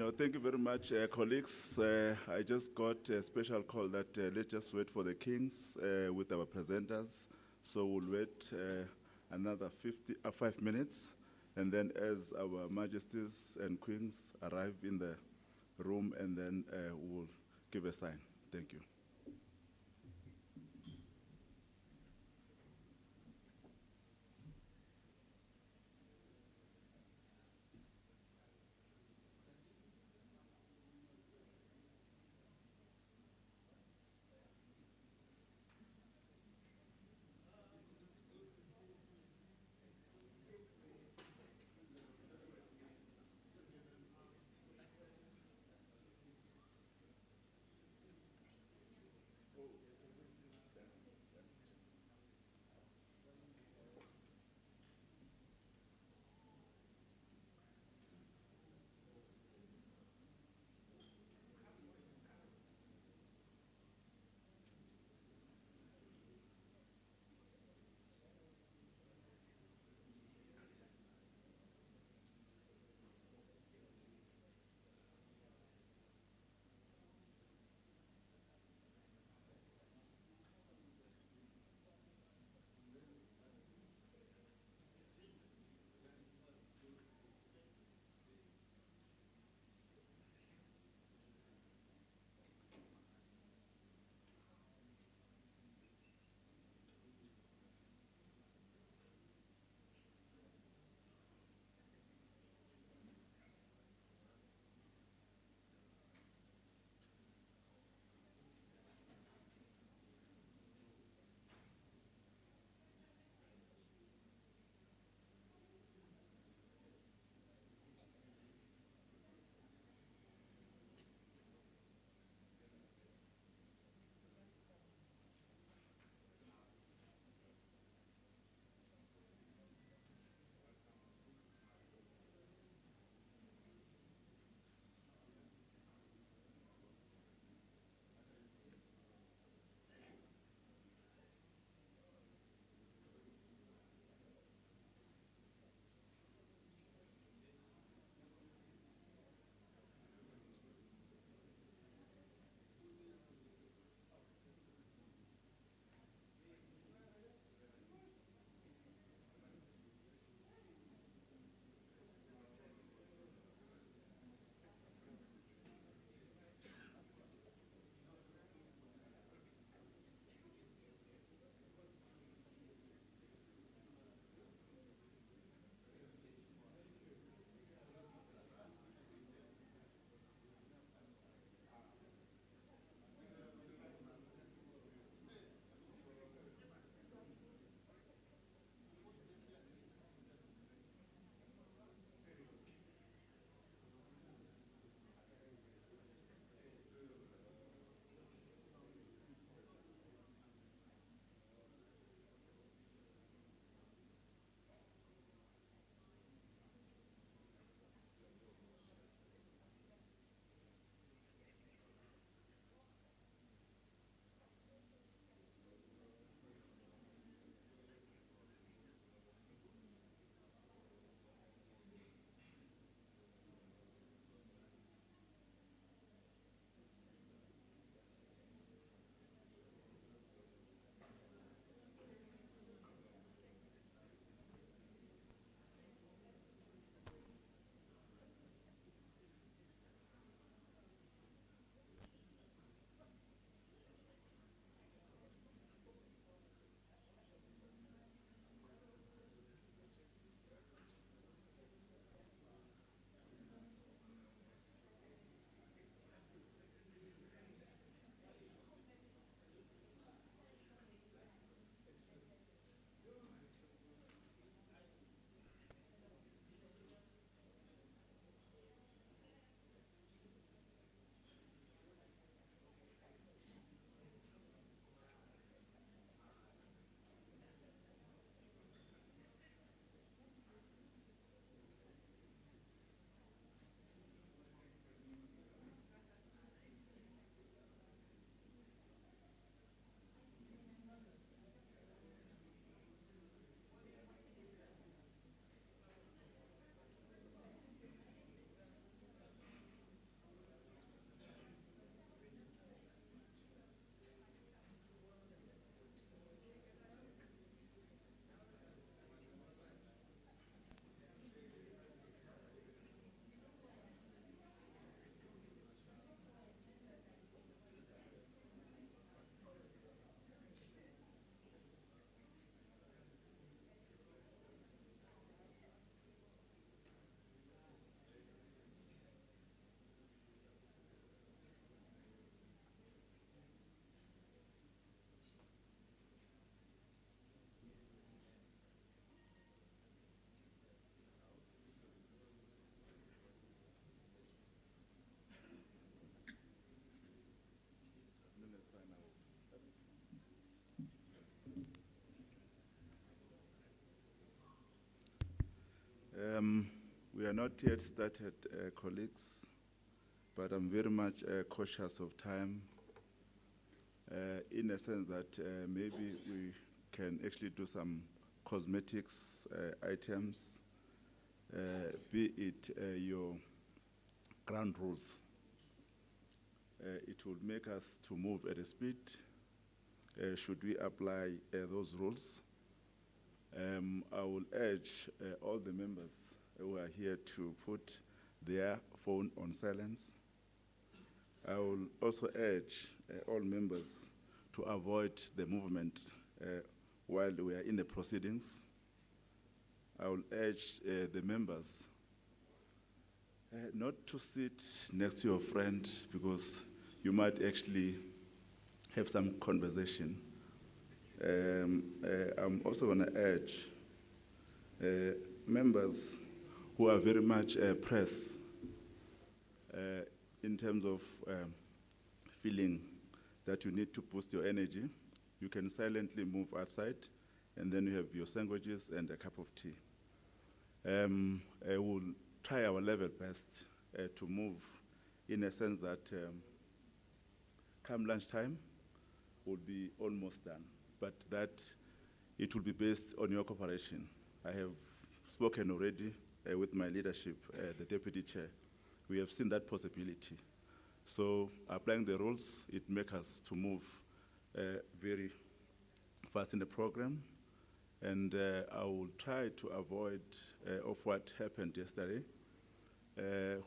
No, thank you very much, colleagues. I just got a special call that let's just wait for the kings with our presenters. So we'll wait another 5 minutes. And then as our majesties and queens arrive in the room, and then we'll give a sign. Thank you. We are not yet started, colleagues, but I'm very much cautious of time, in a sense that maybe we can actually do some cosmetics items, be it your ground rules. It would make us to move at a speed, should we apply those rules. I will urge all the members who are here to put their phone on silence. I will also urge all members to avoid the movement while we are in the proceedings. I will urge the members not to sit next to your friend because you might actually have some conversation. I'm also going to urge members who are very much pressed in terms of feeling that you need to boost your energy. You can silently move outside, and then you have your sandwiches and a cup of tea. We'll try our level best to move in a sense that come lunchtime, we'll be almost done, but that it will be based on your cooperation. I have spoken already with my leadership, the deputy chair. We have seen that possibility. So applying the rules, it makes us to move very fast in the program. And I will try to avoid of what happened yesterday.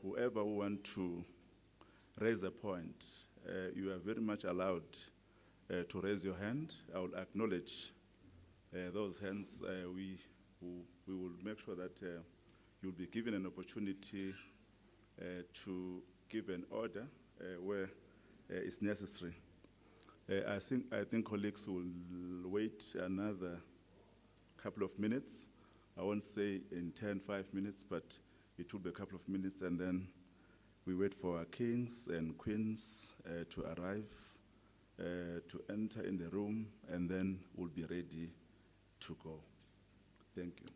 Whoever want to raise a point, you are very much allowed to raise your hand. I will acknowledge those hands. We will make sure that you'll be given an opportunity to give an order where it's necessary. I think colleagues will wait another couple of minutes. I won't say in 5 minutes, but it will be a couple of minutes, and then we wait for our kings and queens to arrive, to enter in the room, and then we'll be ready to go. Thank you.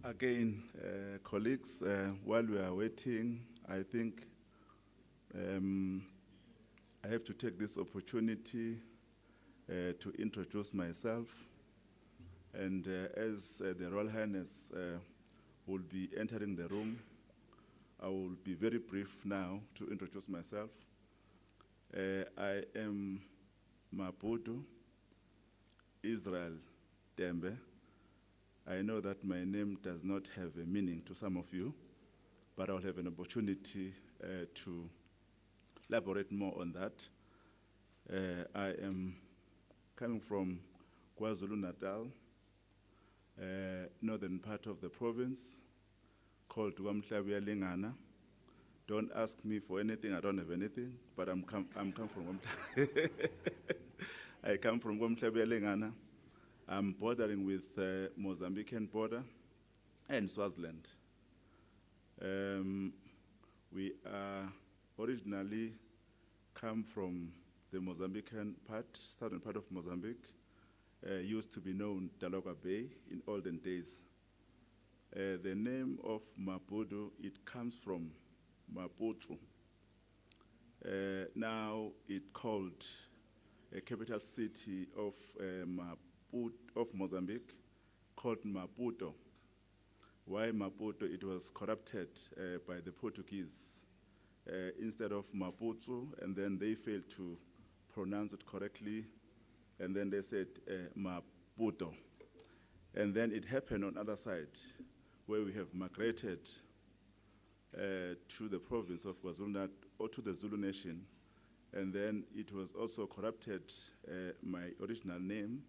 Again, colleagues, while we are waiting, I think I have to take this opportunity to introduce myself. And as the Royal Highness will be entering the room, I will be very brief now to introduce myself. I am Maputo Israel Dembe. I know that my name does not have a meaning to some of you, but I'll have an opportunity to elaborate more on that. I am coming from KwaZulu-Natal, northern part of the province, called Lingana. Don't ask me for anything, I don't have anything, but I come from I come from Lingana. I'm bordering with Mozambican border and Swaziland. We are originally come from the Mozambican part, southern part of Mozambique, used to be known Daloga Bay in olden days. The name of Maputo, it comes from Maputo. Now it called a capital city of Mozambique, called Maputo. Why Maputo? It was corrupted by the Portuguese instead of Maputo, and then they failed to pronounce it correctly, and then they said Maputo. And then it happened on the other side, where we have migrated to the province of KwaZulu-Natal, or to the Zulu nation, and then it was also corrupted, my original name,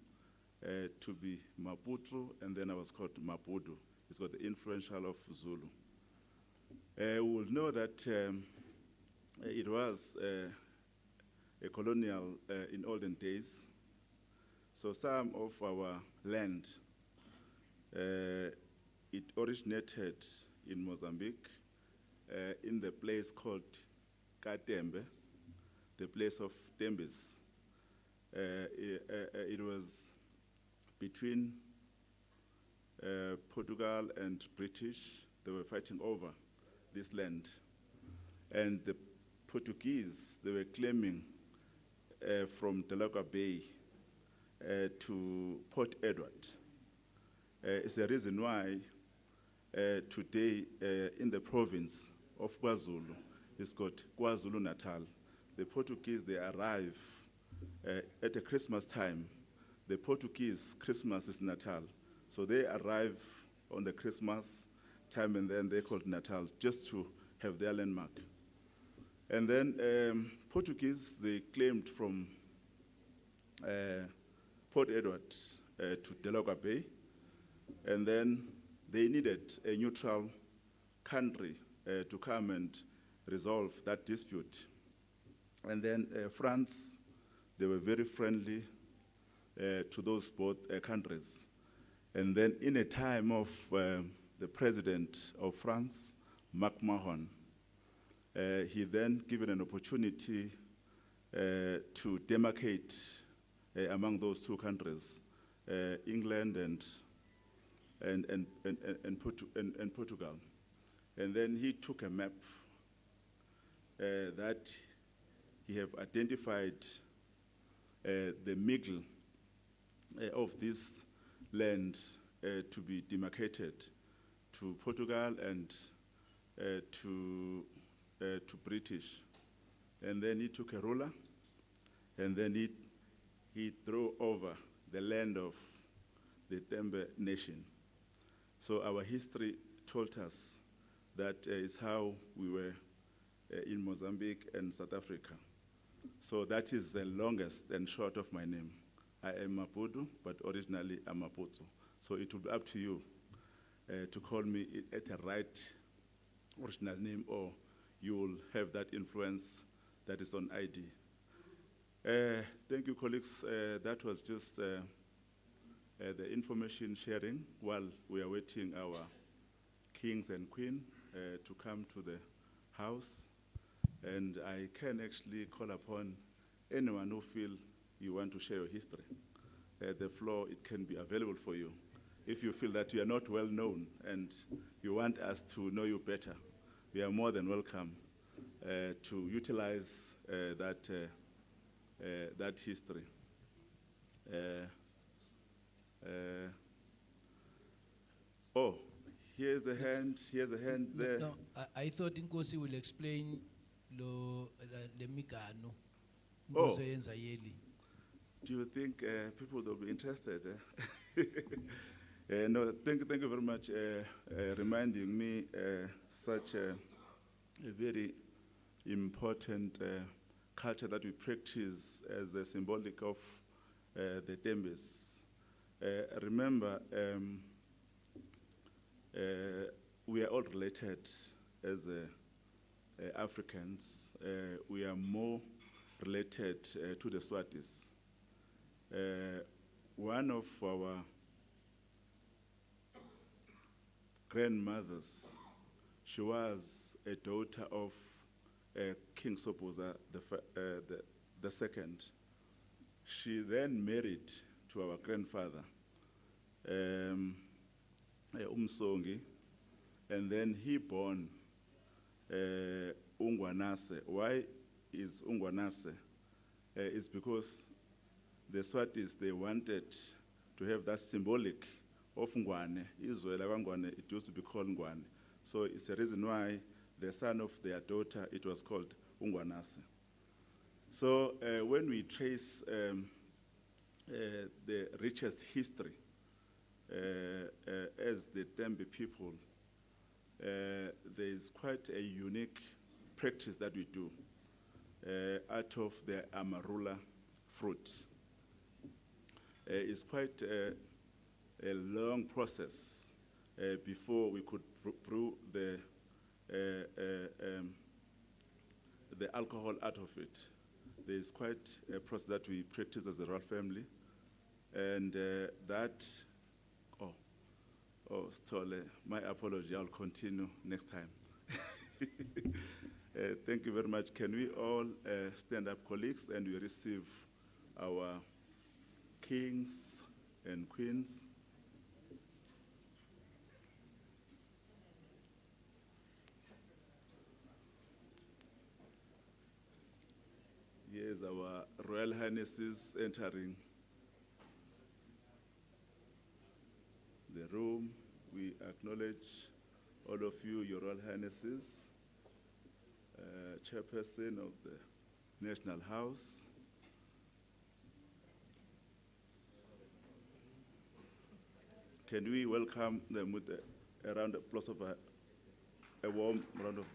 to be Maputo, and then I was called Maputo. It's got the influential of Zulu. We will know that it was a colonial in olden days. So some of our land, it originated in Mozambique, in the place called Katembe, the place of Tembes. It was between Portugal and British. They were fighting over this land. And the Portuguese, they were claiming from Delagoa Bay to Port Edward. It's the reason why today in the province of KwaZulu, it's got KwaZulu-Natal. The Portuguese, they arrive at a Christmas time. The Portuguese, Christmas is Natal. So they arrive on the Christmas time, and then they called Natal just to have their landmark. And then Portuguese, they claimed from Port Edward to Delagoa Bay, and then they needed a neutral country to come and resolve that dispute. And then France, they were very friendly to those both countries. And then in a time of the president of France, Marc Mahon, he then given an opportunity to demarcate among those two countries, England and Portugal. And then he took a map that he have identified the middle of this land to be demarcated to Portugal and to British. And then he took a ruler, and then he threw over the land of the Tembe nation. So our history told us that is how we were in Mozambique and South Africa. So that is the longest and short of my name. I am Maputo, but originally I'm Maputo. So it will be up to you to call me at the right original name, or you will have that influence that is on ID. Thank you, colleagues. That was just the information sharing while we are waiting our kings and queen to come to the house. And I can actually call upon anyone who feel you want to share your history. The floor, it can be available for you. if you feel that you are not well known and you want us to know you better, we are more than welcome to utilize that history. Oh, here's the hand there. No, I thought Kgosi will explain the Mikano. Oh. Do you think people will be interested? No, thank you very much reminding me such a very important culture that we practice as a symbolic of the Tembes. Remember, we are all related as Africans. We are more related to the Swatis. One of our grandmothers, she was a daughter of King Sopoza the second. She then married to our grandfather, Umsongi, and then he born Ungwanase. Why is Ungwanase? It's because the Swatis, they wanted to have that symbolic of Ngwane. Ngwane, it used to be called Ngwane. So it's the reason why the son of their daughter, it was called Ungwanase. So when we trace the richest history as the Tembe people, there is quite a unique practice that we do out of the amarula fruit. It's quite a long process before we could brew the alcohol out of it. There is quite a process that we practice as a royal family, and Stole, my apology, I'll continue next time. Thank you very much. Can we all stand up, colleagues, and we receive our kings and queens. Here's our Royal Highnesses entering the room. We acknowledge all of you, your Royal Highnesses, Chairperson of the National House, can we welcome them with a round of applause, a warm round of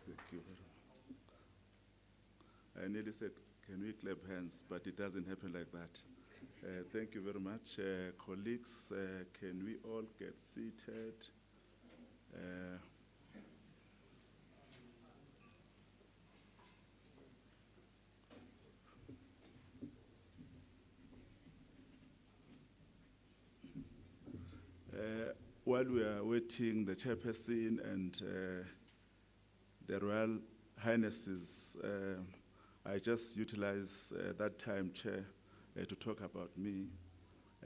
thank you. I nearly said, can we clap hands, but it doesn't happen like that. Thank you very much. Colleagues, can we all get seated? While we are waiting, the Chairperson and the Royal Highnesses, I just utilized that time, Chair, to talk about me,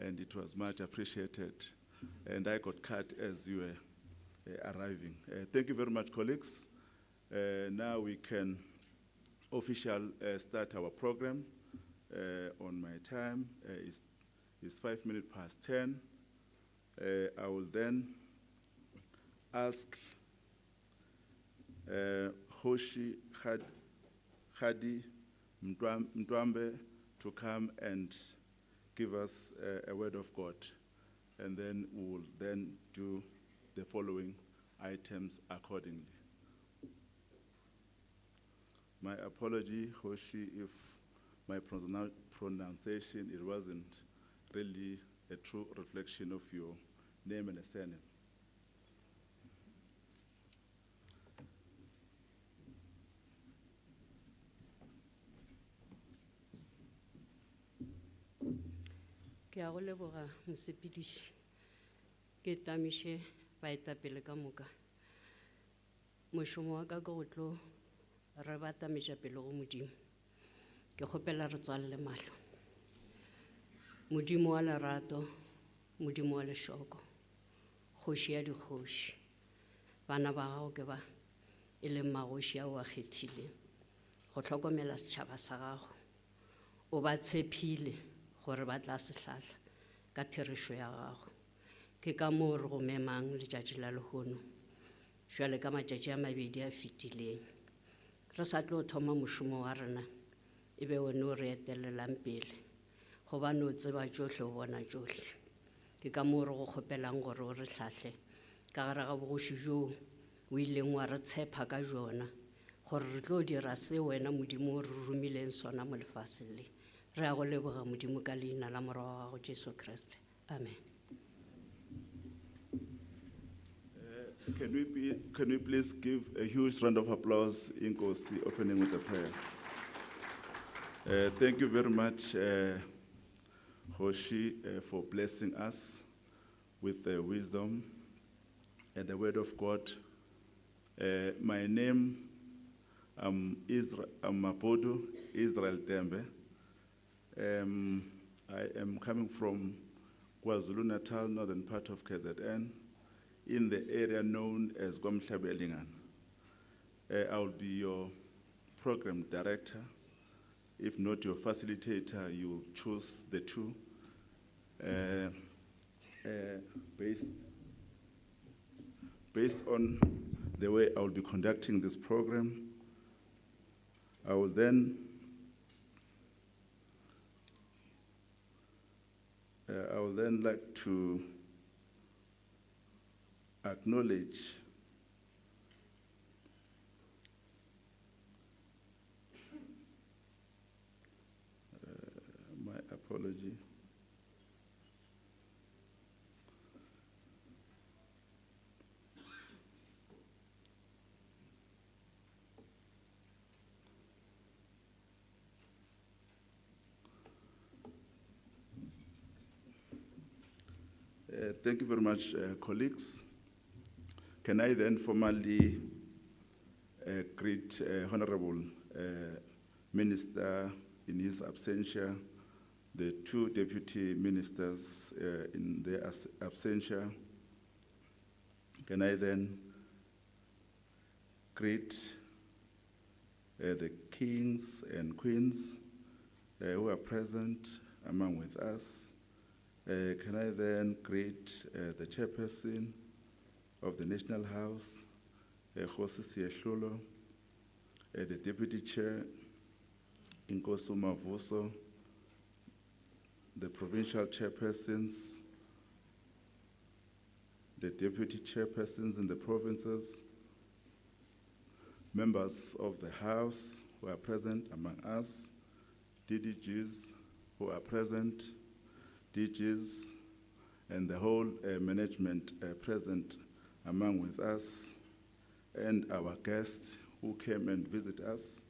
and it was much appreciated. And I got cut as you were arriving. Thank you very much, colleagues. Now we can officially start our program. On my time, it's 5 minutes past 10. I will then ask Kgosi Khadi Mtwambe to come and give us a word of God, and then we will then do the following items accordingly. My apology, Kgosi, if my pronunciation, it wasn't really a true reflection of your name and surname. Ke a go leboga mosepediši ke tamiše baetapele ka moka. Mošomo wa ka ke go tlo re batamiša pele go Modimo. Ke kgopela re tswalle mahlo. Modimo wa lerato, Modimo wa leshoko, Kgosi ya dikgosi, bana ba gago ke ba e leng magoši ao a kgethileng go tlhokomela setšhaba sa gago. O ba tshepile gore ba tla se hlahla ka therišo ya gago. Ke ka moo re go memang letšatši la lehono jwale ka matšatši a mabedi a fetileng. Re sa tlo thoma mošomo wa rena e be wena o re etelelang pele gobane o tseba tšohle o bona tšohle. Ke ka moo re go kgopelang gore o re hlahle ka gare ga bogoši joo o ileng wa re tshepa ka jona gore re tlo dira se wena Modimo o re romileng sona mo lefaseng le. Re a go leboga Modimo ka leina la morwa wa gago Jesu Kriste. Amen. Can we please give a huge round of applause in Kgosi, opening with a prayer. Thank you very much, Kgosi, for blessing us with wisdom and the word of God. My name, I'm Mapodo Israel Tembe. I am coming from KwaZulu-Natal, northern part of KZN, in the area known as Gomhlabelingan. I will be your program director. If not your facilitator, you will choose the two. Based on the way I will be conducting this program, I will then like to acknowledge my apology. Thank you very much, colleagues. Can I then formally greet Honorable Minister in his absentia, the two deputy ministers in their absentia. Can I then greet the kings and queens who are present among with us. Can I then greet the chairperson of the National House, Kgosi Seatlholo, the deputy chair, Kgosi Mavuso, the provincial chairpersons, the deputy chairpersons in the provinces, members of the House who are present among us, DDGs who are present, DGs, and the whole management present among with us, and our guests who came and visit us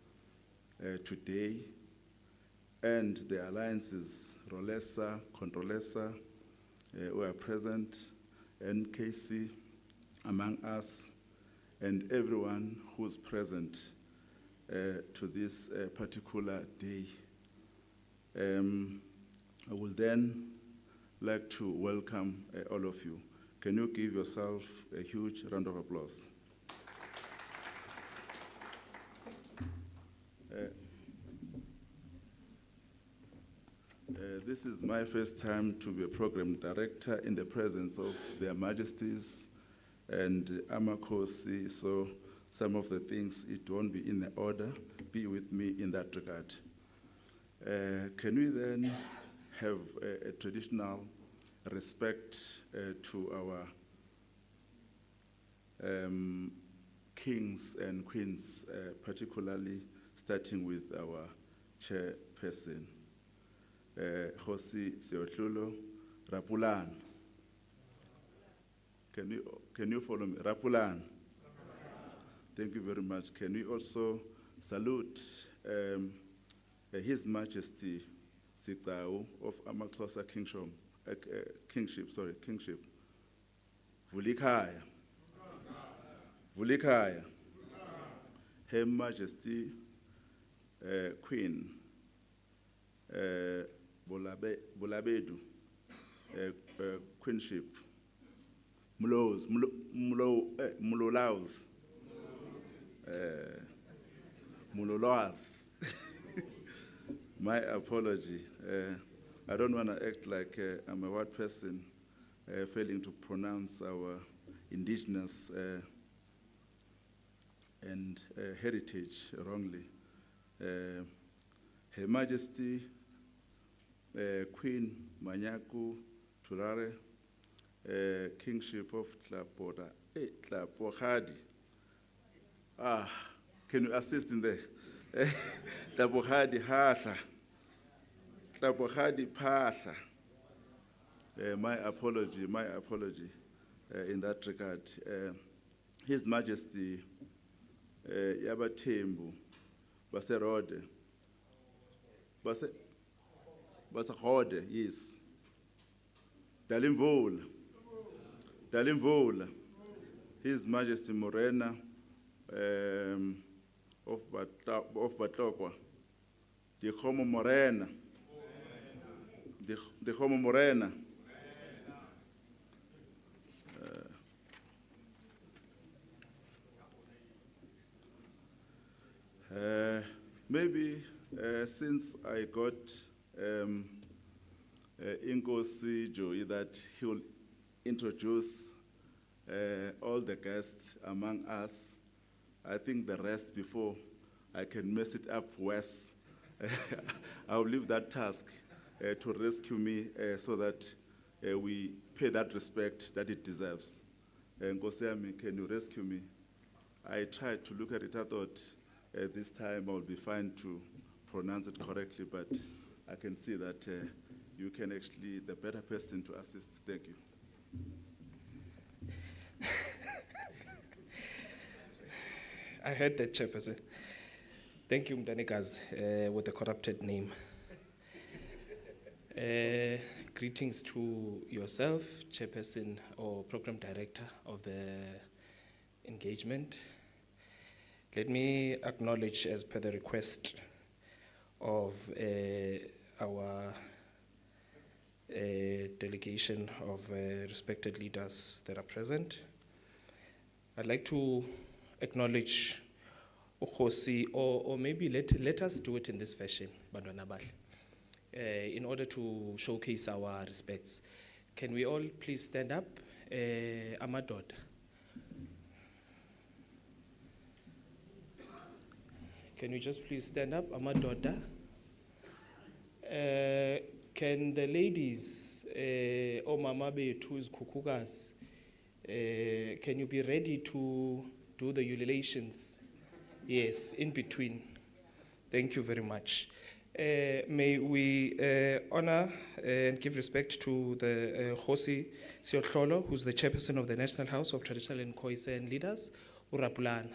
today, and the alliances, Rolesa, Controlesa, who are present, NKC among us, and everyone who's present to this particular day. I will then like to welcome all of you. Can you give yourself a huge round of applause? This is my first time to be a program director in the presence of their majesties and Kgosi, so some of the things, it won't be in order. Be with me in that regard. Can we then have a traditional respect to our kings and queens, particularly starting with our chairperson, Kgosi Seatlholo, Rapulan. Can you follow me? Rapulan. Thank you very much. Can we also salute His Majesty Sigcawu of Amaxhosa Kingship. Vulikhaya. Vulikhaya. Her Majesty Queen Bolabedu, Queenship, Mulolaus, Muloloas. My apology. I don't want to act like I'm a white person failing to pronounce our indigenous and heritage wrongly. Her Majesty Queen Manyaku Tulare, Kingship of Tlapohadi. Can you assist in there? Tlapohadi Hasha. Tlapohadi Pasha. My apology in that regard. His Majesty Yabatembu Baserode. Baserode, yes. Dalimvola. His Majesty Morena of Batlokwa. The Homo Morena. The Homo Morena. Maybe since I got Kgosi Joey that he will introduce all the guests among us. I think the rest before I can mess it up worse. I'll leave that task to rescue me so that we pay that respect that it deserves. Kgosi, can you rescue me? I tried to look at it, I thought this time I'll be fine to pronounce it correctly, but I can see that you can actually the better person to assist. Thank you. I heard that, Chairperson. Thank you, Mdanikazi, with the corrupted name. Greetings to yourself, Chairperson or Program Director of the engagement. Let me acknowledge, as per the request of our delegation of respected leaders that are present. I'd like to acknowledge Kgosi, or maybe let us do it in this fashion, Bantwana Bahle, in order to showcase our respects. Can we all please stand up? Amadoda. Can you just please stand up, Amadoda? Can the ladies, Mama Bethu Kukugas, can you be ready to do the ululations? Yes, in between. Thank you very much. May we honor and give respect to the Kgosi Seatlholo, who's the chairperson of the National House of Traditional and Khoi-San Leaders, Raplan.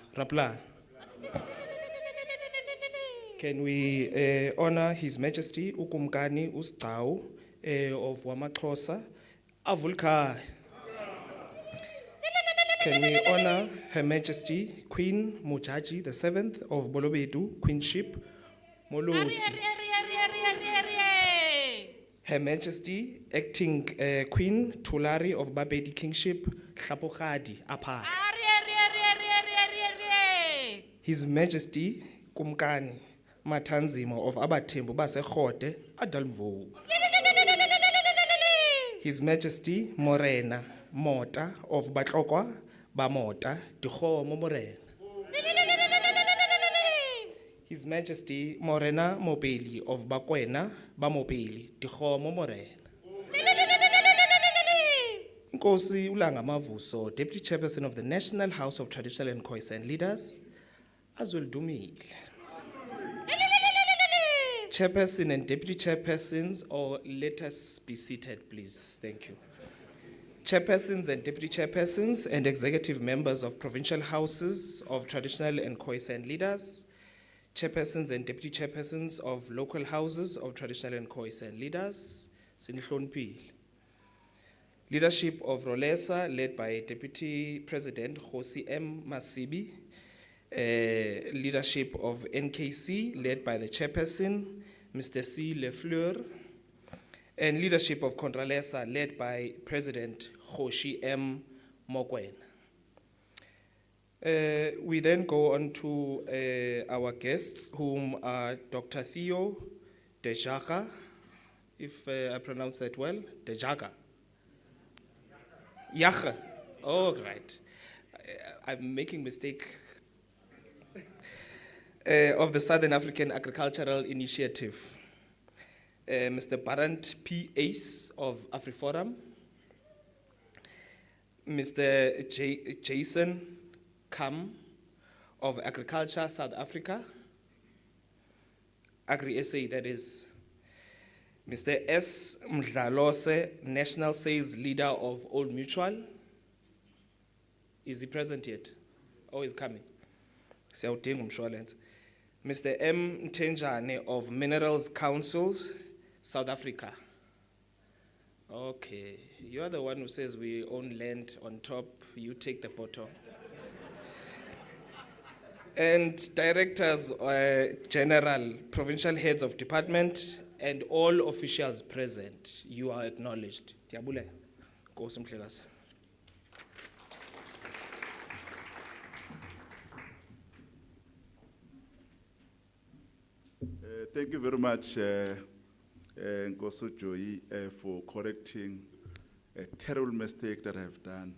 Can we honor His Majesty Ukumkani Usgcawu of Wamaxhosa, Avulkai? Can we honor Her Majesty Queen Mojaji the 7th of Bolobedu, Queenship, Molotsi? Her Majesty Acting Queen Tulari of Babedi Kingship, Tlhapohadi, Apa. His Majesty Kumkani Matanzimo of Abatembu Basekhote, Adalmvu. His Majesty Morena Mota of Batlokwa, Bamota, Dikgomo Morena. His Majesty Morena Mobeli of Bakwena, Bamobeli, Dikgomo Morena. Kgosi Ulanga Mavuso, Deputy Chairperson of the National House of Traditional and Khoi-San Leaders, Azul Dumile. Chairperson and Deputy Chairpersons, or let us be seated, please. Thank you. Chairpersons and Deputy Chairpersons and executive members of provincial houses of traditional and Khoi-San leaders, Chairpersons and Deputy Chairpersons of local houses of traditional and Khoi-San leaders, Sinihlonipile. Leadership of Rolesa, led by Deputy President Kgosi M. Masibi. Leadership of NKC, led by the Chairperson, Mr. C. Lefleur. and leadership of Contralesa led by President Kgosi M. Mokoena. We then go on to our guests, whom are Dr. Theo Dejaga, if I pronounce that well, Dejaga. Yache. Oh, right. I'm making mistake. Of the Southern African Agricultural Initiative. Mr. Barant P. Ace of AfriForum. Mr. Jason Kam of Agriculture South Africa. Agri-SA, that is. Mr. S. Mdlalose, National Sales Leader of Old Mutual. Is he present yet? Oh, he's coming. Mr. M. Ntenjane of Minerals Council, South Africa. Okay, you are the one who says we own land on top, you take the bottom. And directors, general, provincial heads of department, and all officials present, you are acknowledged. Diabule, Kgosi Mhlekazi. Thank you very much, Nkosi Joyi, for correcting a terrible mistake that I've done.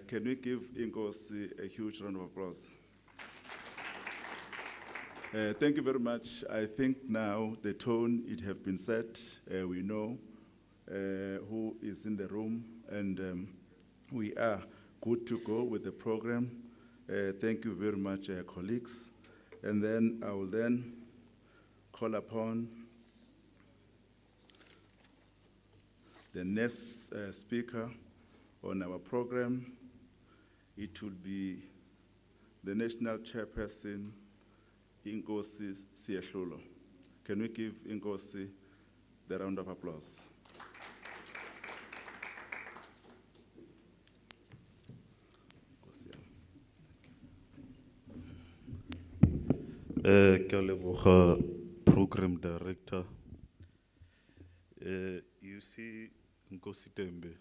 Can we give Nkosi a huge round of applause? Thank you very much. I think now the tone, it have been set. We know who is in the room, and we are good to go with the program. Thank you very much, colleagues. And then I will then call upon the next speaker on our program. It will be the National Chairperson, Kgosi Seatlholo. Can we give Kgosi the round of applause? Program Director. You see, Nkosi Tembe,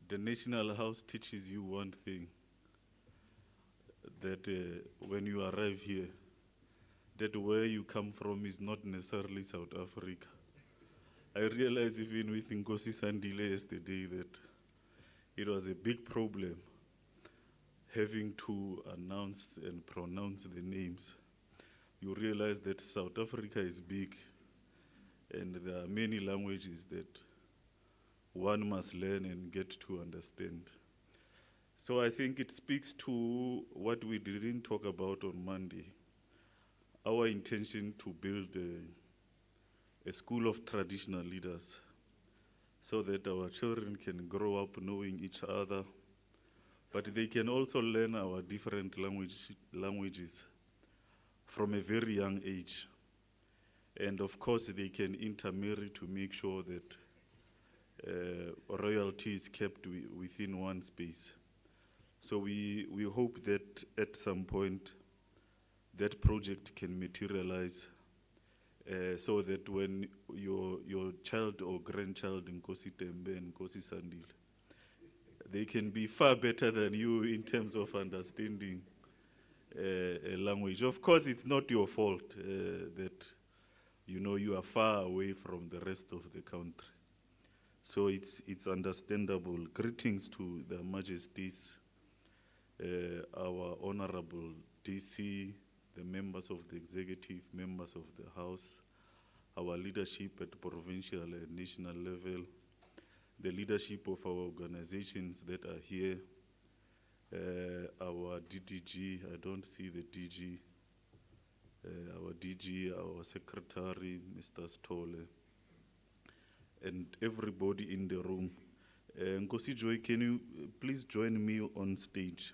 the National House teaches you one thing, that when you arrive here, that where you come from is not necessarily South Africa. I realized even with Nkosi Sandile yesterday that it was a big problem having to announce and pronounce the names. You realize that South Africa is big and there are many languages that one must learn and get to understand. So I think it speaks to what we didn't talk about on Monday, our intention to build a school of traditional leaders so that our children can grow up knowing each other, but they can also learn our different languages from a very young age. And of course, they can intermarry to make sure that royalty is kept within one space. So we hope that at some point, that project can materialize so that when your child or grandchild in Nkosi Tembe and Nkosi Sandile, they can be far better than you in terms of understanding a language. Of course, it's not your fault that you are far away from the rest of the country. So it's understandable. Greetings to their majesties, our honorable DC, the members of the executive, members of the House, our leadership at provincial and national level, the leadership of our organizations that are here, our DDG, I don't see the DG, our DG, our secretary, Mr. Stole, and everybody in the room. Nkosi Joy, can you please join me on stage?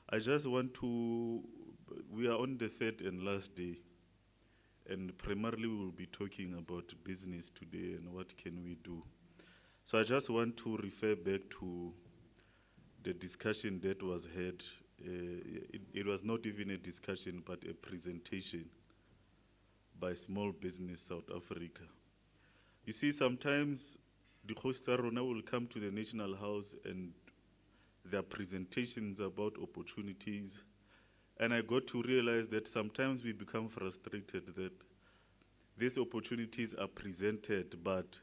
I just want to, we are on the third and last day, and primarily we will be talking about business today and what can we do. So I just want to refer back to the discussion that was had. It was not even a discussion, but a presentation by Small Business South Africa. You see, sometimes the Kgosi will come to the National House and their presentations about opportunities. And I got to realize that sometimes we become frustrated that these opportunities are presented, but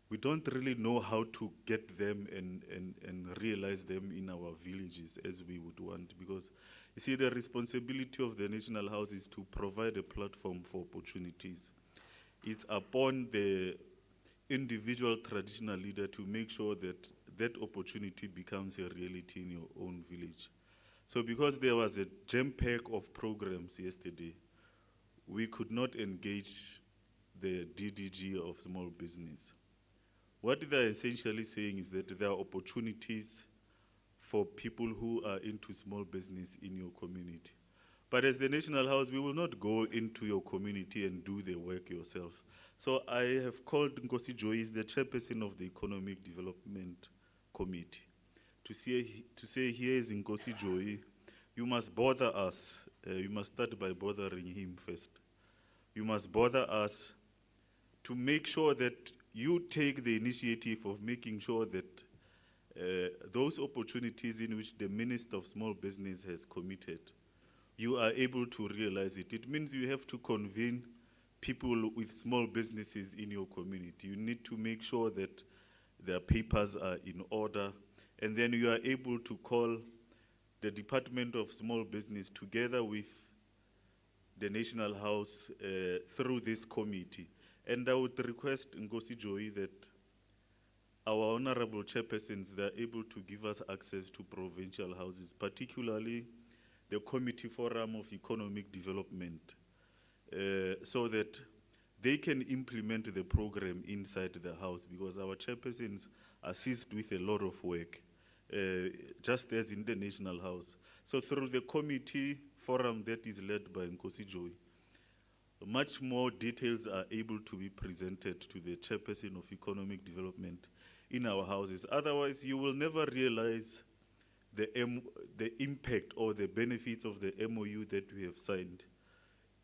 we don't really know how to get them and realize them in our villages as we would want. Because you see, the responsibility of the National House is to provide a platform for opportunities. It's upon the individual traditional leader to make sure that that opportunity becomes a reality in your own village. So because there was a jam pack of programs yesterday, we could not engage the DDG of small business. What they're essentially saying is that there are opportunities for people who are into small business in your community. But as the National House, we will not go into your community and do the work yourself. So I have called Kgosi Joy, is the chairperson of the Economic Development Committee, to say here is Kgosi Joy, you must bother us. You must start by bothering him first. You must bother us to make sure that you take the initiative of making sure that those opportunities in which the Minister of Small Business has committed, you are able to realize it. It means you have to convene people with small businesses in your community. You need to make sure that their papers are in order, and then you are able to call the Department of Small Business together with the National House through this committee. And I would request Kgosi Joy that our honorable chairpersons, they're able to give us access to provincial houses, particularly the Committee Forum of Economic Development, so that they can implement the program inside the house, because our chairpersons assist with a lot of work, just as in the National House. So through the committee forum that is led by Kgosi Joy, much more details are able to be presented to the chairperson of economic development in our houses. Otherwise, you will never realize the impact or the benefits of the MOU that we have signed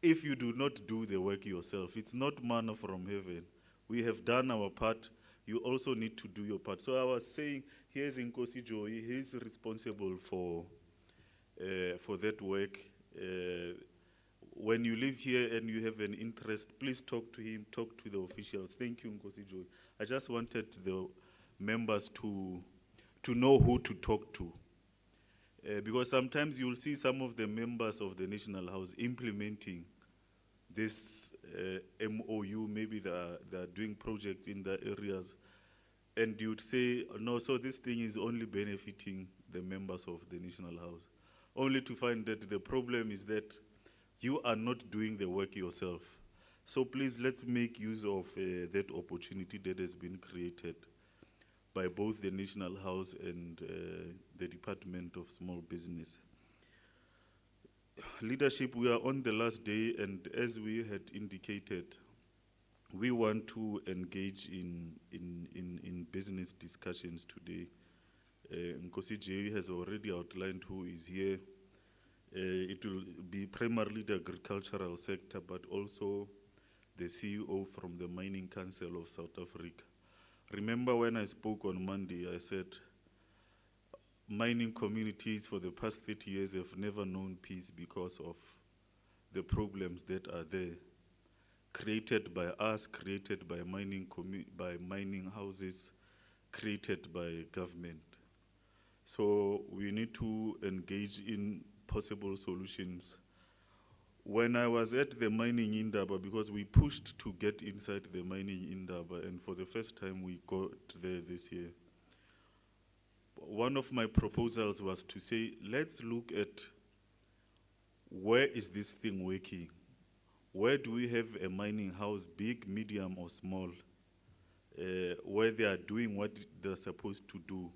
if you do not do the work yourself. It's not manna from heaven. We have done our part. You also need to do your part. So I was saying, here's Kgosi Joy. He's responsible for that work. When you live here and you have an interest, please talk to him, talk to the officials. Thank you, Kgosi Joy. I just wanted the members to know who to talk to. Because sometimes you'll see some of the members of the National House implementing this MOU, maybe they're doing projects in the areas, and you'd say, no, so this thing is only benefiting the members of the National House, only to find that the problem is that you are not doing the work yourself. So please, let's make use of that opportunity that has been created by both the National House and the Department of Small Business. Leadership, we are on the last day, and as we had indicated, we want to engage in business discussions today. Kgosi Joy has already outlined who is here. It will be primarily the agricultural sector, but also the CEO from the Mining Council of South Africa. Remember when I spoke on Monday, I said mining communities for the past 30 years have never known peace because of the problems that are there, created by us, created by mining houses, created by government. So we need to engage in possible solutions. When I was at the mining Indaba, because we pushed to get inside the mining Indaba, and for the first time we got there this year, one of my proposals was to say, let's look at where is this thing working? Where do we have a mining house, big, medium, or small, where they are doing what they're supposed to do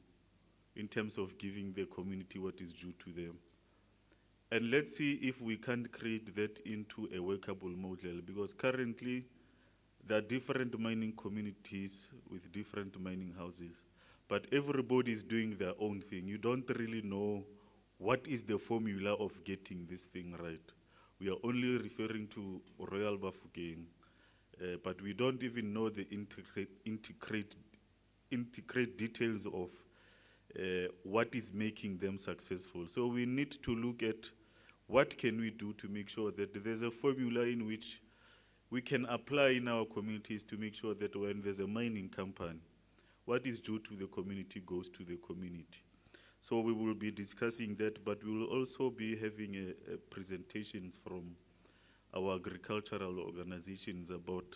in terms of giving the community what is due to them. And let's see if we can create that into a workable model, because currently there are different mining communities with different mining houses, but everybody is doing their own thing. You don't really know what is the formula of getting this thing right. We are only referring to Royal Bafokeng but we don't even know the integrate details of what is making them successful. So we need to look at what can we do to make sure that there's a formula in which we can apply in our communities to make sure that when there's a mining company, what is due to the community goes to the community. So we will be discussing that, but we will also be having presentations from our agricultural organizations about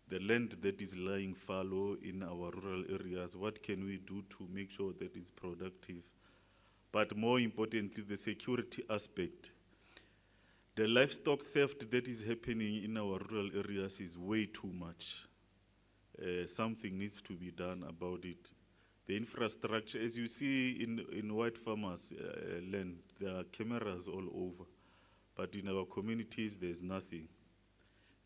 the land that is lying fallow in our rural areas. What can we do to make sure that it's productive? But more importantly, the security aspect. The livestock theft that is happening in our rural areas is way too much. Something needs to be done about it. The infrastructure, as you see in white farmers' land, there are cameras all over. But in our communities, there's nothing.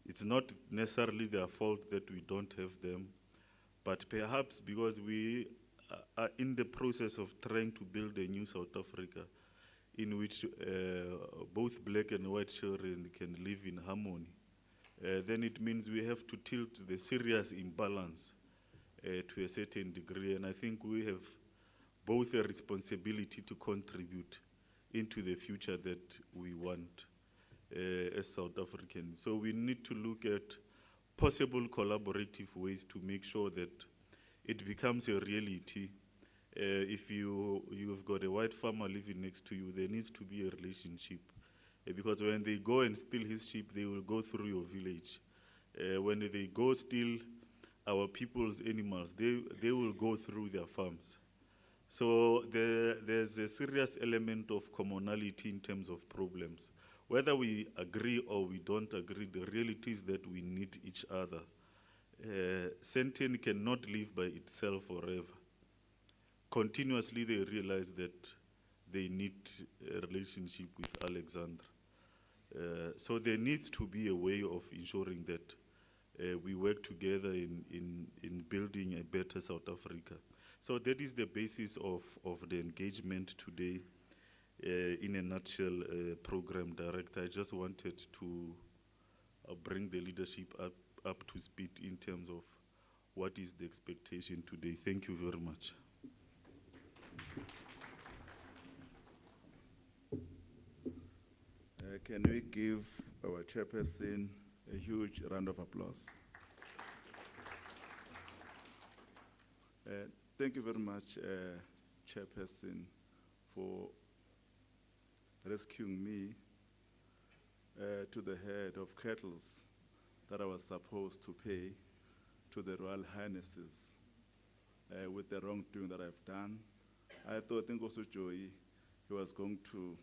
It's not necessarily their fault that we don't have them, but perhaps because we are in the process of trying to build a new South Africa in which both black and white children can live in harmony, then it means we have to tilt the serious imbalance to a certain degree. And I think we have both a responsibility to contribute into the future that we want as South Africans. So we need to look at possible collaborative ways to make sure that it becomes a reality. If you've got a white farmer living next to you, there needs to be a relationship. Because when they go and steal his sheep, they will go through your village. When they go steal our people's animals, they will go through their farms. So there's a serious element of commonality in terms of problems. Whether we agree or we don't agree, the reality is that we need each other. Senten cannot live by itself forever. Continuously they realize that they need a relationship with Alexandra. So there needs to be a way of ensuring that we work together in building a better South Africa. So that is the basis of the engagement today. In a nutshell, Program Director, I just wanted to bring the leadership up to speed in terms of what is the expectation today. Thank you very much. Can we give our chairperson a huge round of applause? Thank you very much, Chairperson, for rescuing me to the head of kettles that I was supposed to pay to the Royal Highnesses with the wrongdoing that I've done. I thought Kgosi Joyi, he was going to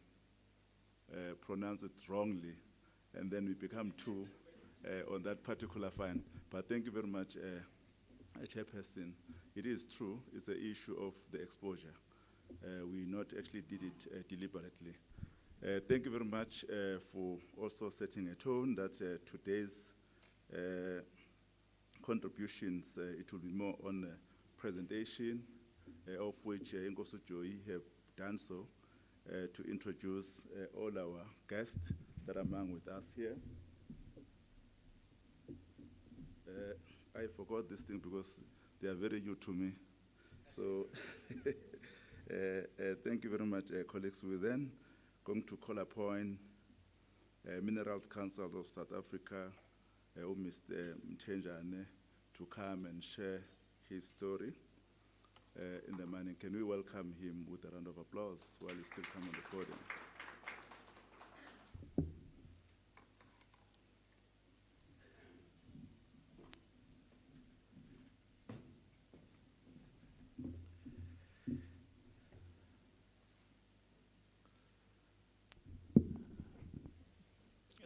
pronounce it wrongly, and then we become two on that particular fine. But thank you very much, Chairperson. It is true, it's the issue of the exposure. We not actually did it deliberately. Thank you very much for also setting a tone that today's contributions, it will be more on presentation, of which Kgosi Joyi have done so, to introduce all our guests that are among with us here. I forgot this thing because they are very new to me. So thank you very much, colleagues. We're then going to call upon Minerals Council of South Africa, Mr. Mchenjane, to come and share his story in the mining. Can we welcome him with a round of applause while he's still coming on the podium?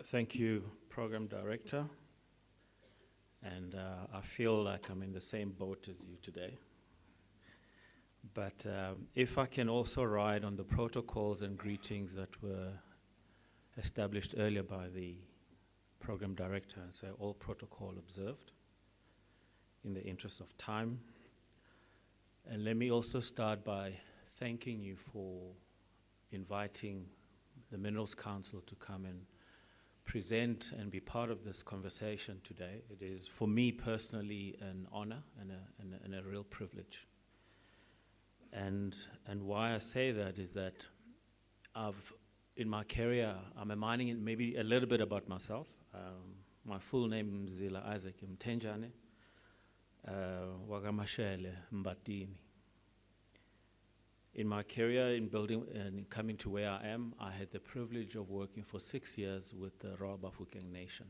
Thank you, Program Director. And I feel like I'm in the same boat as you today. But if I can also ride on the protocols and greetings that were established earlier by the Program Director, and say all protocol observed in the interest of time. And let me also start by thanking you for inviting the Minerals Council to come and present and be part of this conversation today. It is, for me personally, an honor and a real privilege. And why I say that is that in my career, I'm a mining, and maybe a little bit about myself. My full name is Zila Isaac Mtenjane, Wagamashele Mbatini. In my career in building and coming to where I am, I had the privilege of working for 6 years with the Royal Bafokeng Nation,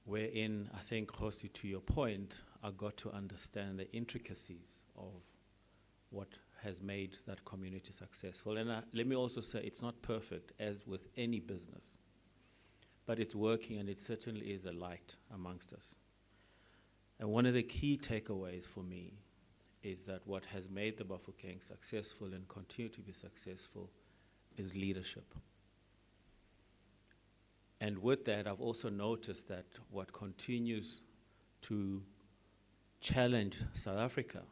wherein, I think, Kgosi, to your point, I got to understand the intricacies of what has made that community successful. And let me also say, it's not perfect, as with any business, but it's working, and it certainly is a light amongst us. And one of the key takeaways for me is that what has made the Bafokeng successful and continue to be successful is leadership. And with that, I've also noticed that what continues to challenge South Africa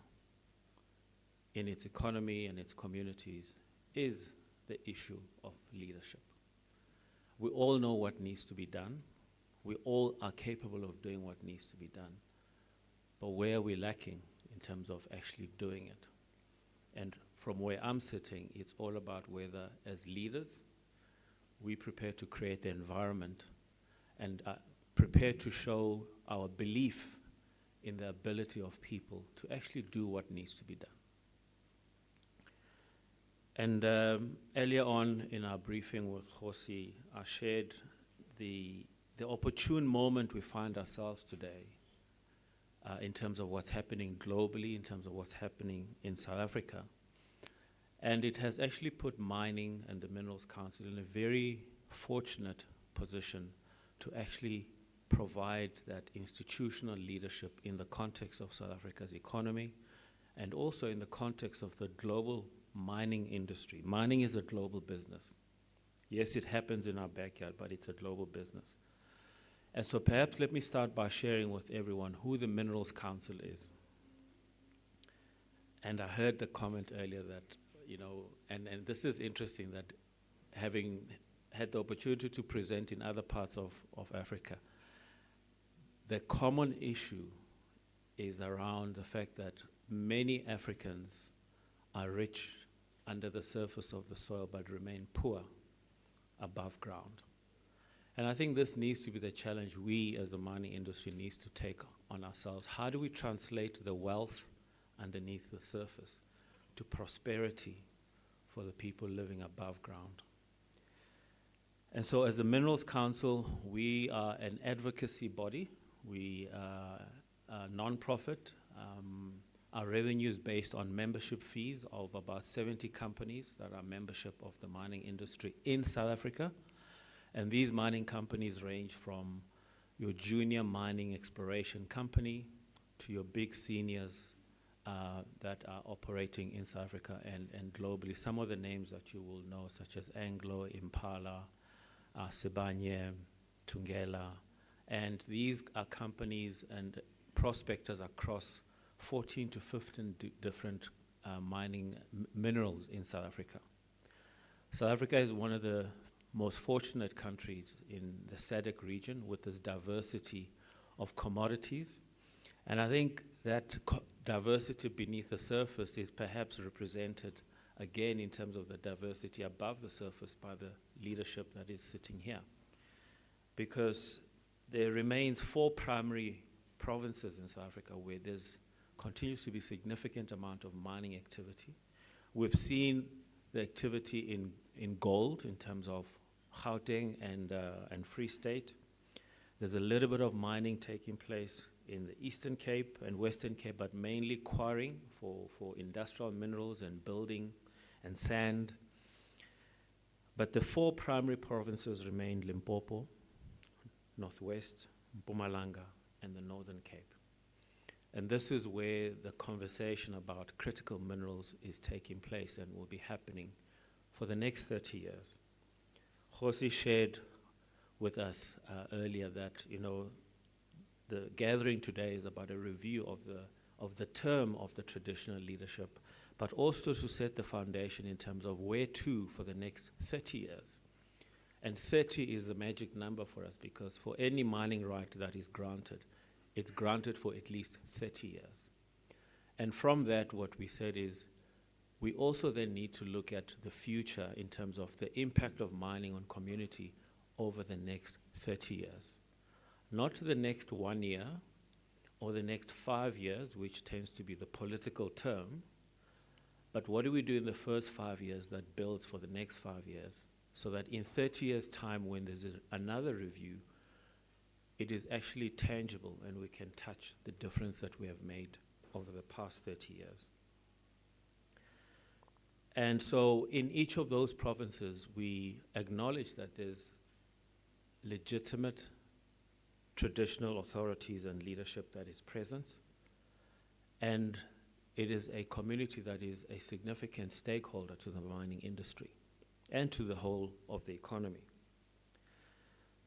in its economy and its communities is the issue of leadership. We all know what needs to be done. We all are capable of doing what needs to be done. But where are we lacking in terms of actually doing it? And from where I'm sitting, it's all about whether, as leaders, we prepare to create the environment and prepare to show our belief in the ability of people to actually do what needs to be done. And earlier on in our briefing with Kgosi, I shared the opportune moment we find ourselves today in terms of what's happening globally, in terms of what's happening in South Africa. And it has actually put mining and the Minerals Council in a very fortunate position to actually provide that institutional leadership in the context of South Africa's economy and also in the context of the global mining industry. Mining is a global business. Yes, it happens in our backyard, but it's a global business. And so perhaps let me start by sharing with everyone who the Minerals Council is. And I heard the comment earlier that, you know, and this is interesting, that having had the opportunity to present in other parts of Africa, the common issue is around the fact that many Africans are rich under the surface of the soil but remain poor above ground. And I think this needs to be the challenge we as the mining industry needs to take on ourselves. How do we translate the wealth underneath the surface to prosperity for the people living above ground? And so as the Minerals Council, we are an advocacy body. We are a non-profit. Our revenue is based on membership fees of about 70 companies that are membership of the mining industry in South Africa. And these mining companies range from your junior mining exploration company to your big seniors that are operating in South Africa and globally. Some of the names that you will know, such as Anglo, Impala, Sibanye, Tungela. And these are companies and prospectors across 14 to 15 different mining minerals in South Africa. South Africa is one of the most fortunate countries in the SADC region with this diversity of commodities. And I think that diversity beneath the surface is perhaps represented again in terms of the diversity above the surface by the leadership that is sitting here. Because there remains 4 primary provinces in South Africa where there's continues to be significant amount of mining activity. We've seen the activity in gold in terms of Gauteng and Free State. There's a little bit of mining taking place in the Eastern Cape and Western Cape, but mainly quarrying for industrial minerals and building and sand. But the 4 primary provinces remain Limpopo, Northwest, Mpumalanga, and the Northern Cape. And this is where the conversation about critical minerals is taking place and will be happening for the next 30 years. Kgosi shared with us earlier that, you know, the gathering today is about a review of the term of the traditional leadership, but also to set the foundation in terms of where to for the next 30 years. And 30 is the magic number for us because for any mining right that is granted, it's granted for at least 30 years. And from that, what we said is we also then need to look at the future in terms of the impact of mining on community over the next 30 years. Not the next 1 year or the next 5 years, which tends to be the political term, but what do we do in the first 5 years that builds for the next 5 years so that in 30 years' time when there's another review, it is actually tangible and we can touch the difference that we have made over the past 30 years. And so in each of those provinces, we acknowledge that there's legitimate traditional authorities and leadership that is present, and it is a community that is a significant stakeholder to the mining industry and to the whole of the economy.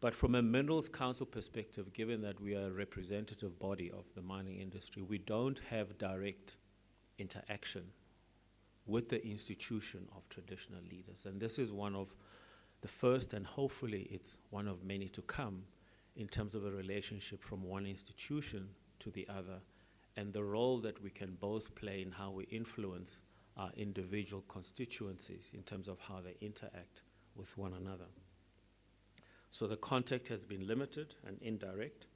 But from a Minerals Council perspective, given that we are a representative body of the mining industry, we don't have direct interaction with the institution of traditional leaders. And this is one of the first, and hopefully it's one of many to come, in terms of a relationship from one institution to the other, and the role that we can both play in how we influence our individual constituencies in terms of how they interact with one another. So the contact has been limited and indirect.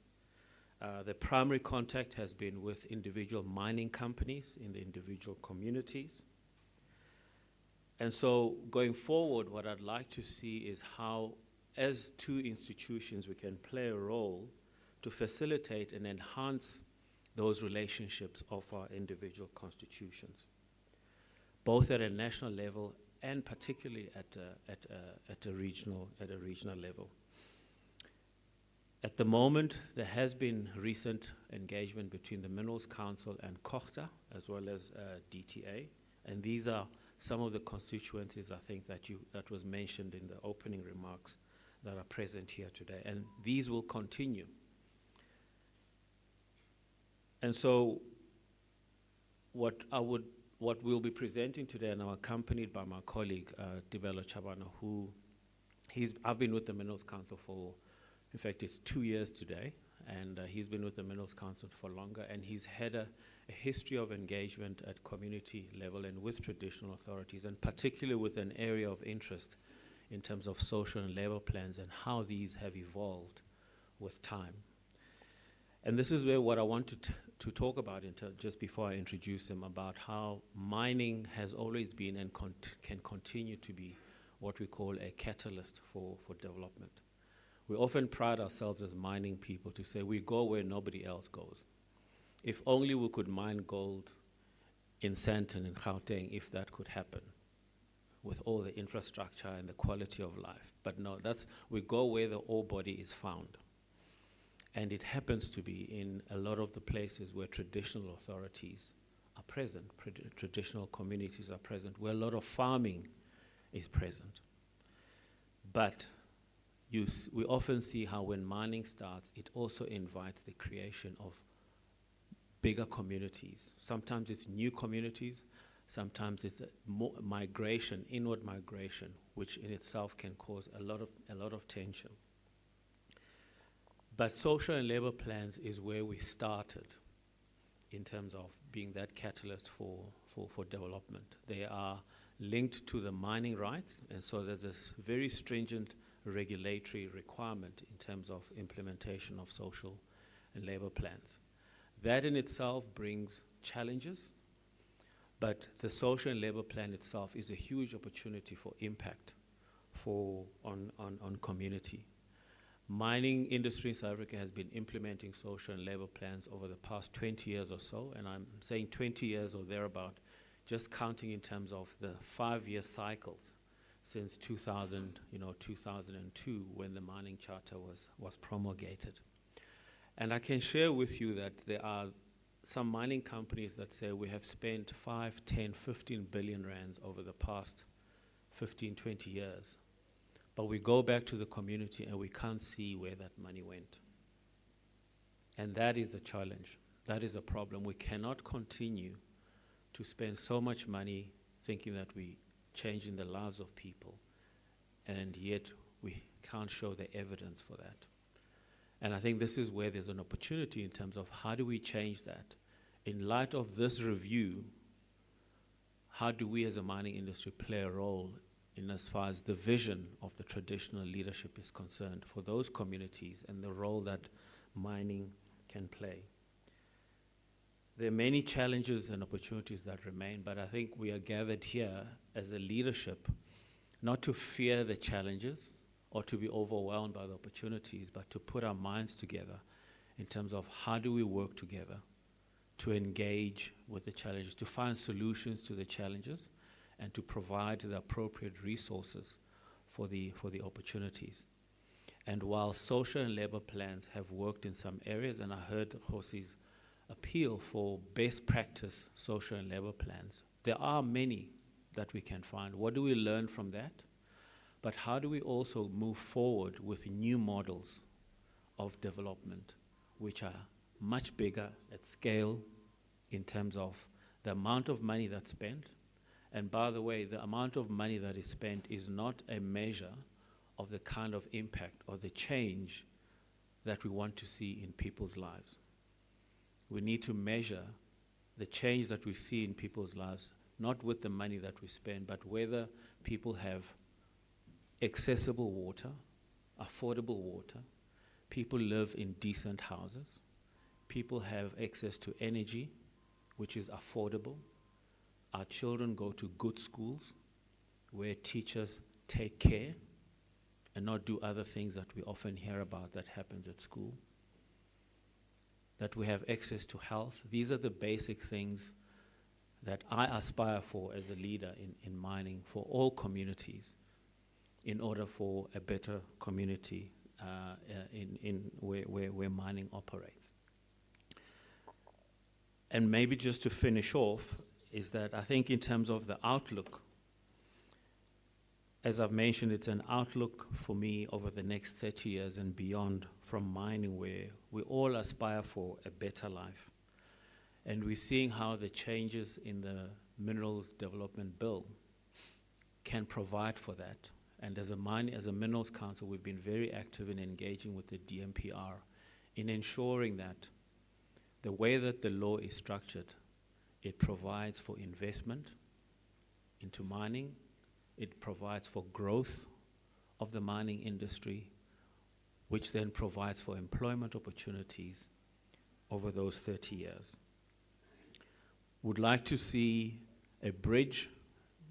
The primary contact has been with individual mining companies in the individual communities. And so going forward, what I'd like to see is how, as two institutions, we can play a role to facilitate and enhance those relationships of our individual constitutions, both at a national level and particularly at a regional level. At the moment, there has been recent engagement between the Minerals Council and Kgosi, as well as DTA, and these are some of the constituencies, I think, that was mentioned in the opening remarks that are present here today, and these will continue. And so what we'll be presenting today, and I'm accompanied by my colleague, Dibelo Chabana, I've been with the Minerals Council for, in fact, it's 2 years today, and he's been with the Minerals Council for longer, and he's had a history of engagement at community level and with traditional authorities, and particularly with an area of interest in terms of social and labor plans and how these have evolved with time. And this is where what I want to talk about just before I introduce him, about how mining has always been and can continue to be what we call a catalyst for development. We often pride ourselves as mining people to say we go where nobody else goes. If only we could mine gold in Sandton and Gauteng, if that could happen, with all the infrastructure and the quality of life. But no, we go where the ore body is found. And it happens to be in a lot of the places where traditional authorities are present, traditional communities are present, where a lot of farming is present. But we often see how when mining starts, it also invites the creation of bigger communities. Sometimes it's new communities, sometimes it's migration, inward migration, which in itself can cause a lot of tension. But social and labor plans is where we started in terms of being that catalyst for development. They are linked to the mining rights, and so there's this very stringent regulatory requirement in terms of implementation of social and labor plans. That in itself brings challenges, but the social and labor plan itself is a huge opportunity for impact on community. Mining industry in South Africa has been implementing social and labor plans over the past 20 years or so, and I'm saying 20 years or thereabout, just counting in terms of the 5-year cycles since 2002, when the mining charter was promulgated. And I can share with you that there are some mining companies that say we have spent 5, 10, 15 billion rands over the past 15, 20 years. But we go back to the community and we can't see where that money went. And that is a challenge. That is a problem. We cannot continue to spend so much money thinking that we changing the lives of people, and yet we can't show the evidence for that. And I think this is where there's an opportunity in terms of how do we change that? In light of this review, how do we as a mining industry play a role in as far as the vision of the traditional leadership is concerned for those communities and the role that mining can play? There are many challenges and opportunities that remain, but I think we are gathered here as a leadership not to fear the challenges or to be overwhelmed by the opportunities, but to put our minds together in terms of how do we work together to engage with the challenges, to find solutions to the challenges, and to provide the appropriate resources for the opportunities. And while social and labor plans have worked in some areas, and I heard Khosi's appeal for best practice social and labor plans, there are many that we can find. What do we learn from that? But how do we also move forward with new models of development, which are much bigger at scale in terms of the amount of money that's spent? And by the way, the amount of money that is spent is not a measure of the kind of impact or the change that we want to see in people's lives. We need to measure the change that we see in people's lives, not with the money that we spend, but whether people have accessible water, affordable water, people live in decent houses, people have access to energy, which is affordable, our children go to good schools where teachers take care and not do other things that we often hear about that happens at school, that we have access to health. These are the basic things that I aspire for as a leader in mining for all communities in order for a better community in where mining operates. And maybe just to finish off is that I think in terms of the outlook, as I've mentioned, it's an outlook for me over the next 30 years and beyond from mining, where we all aspire for a better life. And we're seeing how the changes in the Minerals Development Bill can provide for that. And as a Minerals Council, we've been very active in engaging with the DMPR in ensuring that the way that the law is structured, it provides for investment into mining, it provides for growth of the mining industry, which then provides for employment opportunities over those 30 years. Would like to see a bridge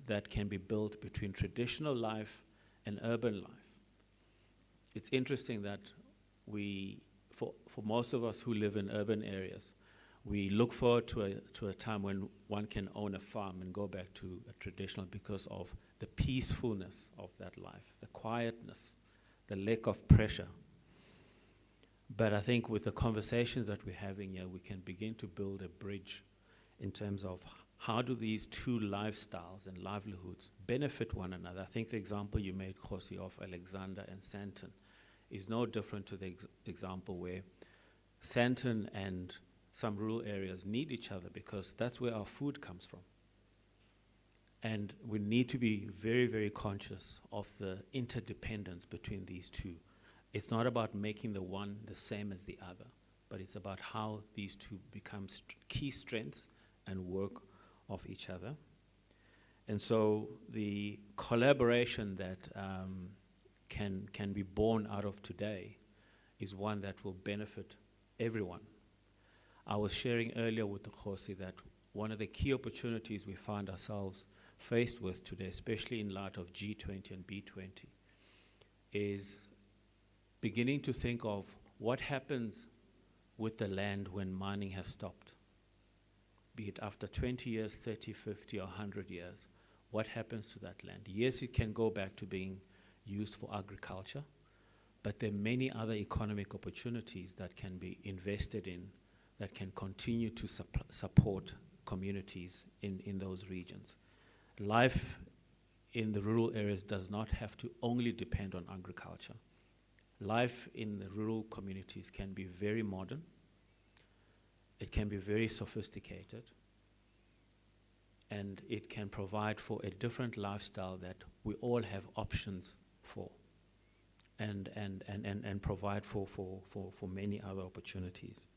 that can be built between traditional life and urban life. It's interesting that for most of us who live in urban areas, we look forward to a time when one can own a farm and go back to a traditional because of the peacefulness of that life, the quietness, the lack of pressure. But I think with the conversations that we're having here, we can begin to build a bridge in terms of how do these two lifestyles and livelihoods benefit one another. I think the example you made, Kgosi, of Alexander and Sandton is no different to the example where Sandton and some rural areas need each other because that's where our food comes from. And we need to be very, very conscious of the interdependence between these two. It's not about making the one the same as the other, but it's about how these two become key strengths and work off each other. And so the collaboration that can be born out of today is one that will benefit everyone. I was sharing earlier with the Kgosi that one of the key opportunities we find ourselves faced with today, especially in light of G20 and B20, is beginning to think of what happens with the land when mining has stopped. Be it after 20 years, 30, 50, or 100 years, what happens to that land? Yes, it can go back to being used for agriculture, but there are many other economic opportunities that can be invested in that can continue to support communities in those regions. Life in the rural areas does not have to only depend on agriculture. Life in the rural communities can be very modern, it can be very sophisticated, and it can provide for a different lifestyle that we all have options for. and provide for many other opportunities.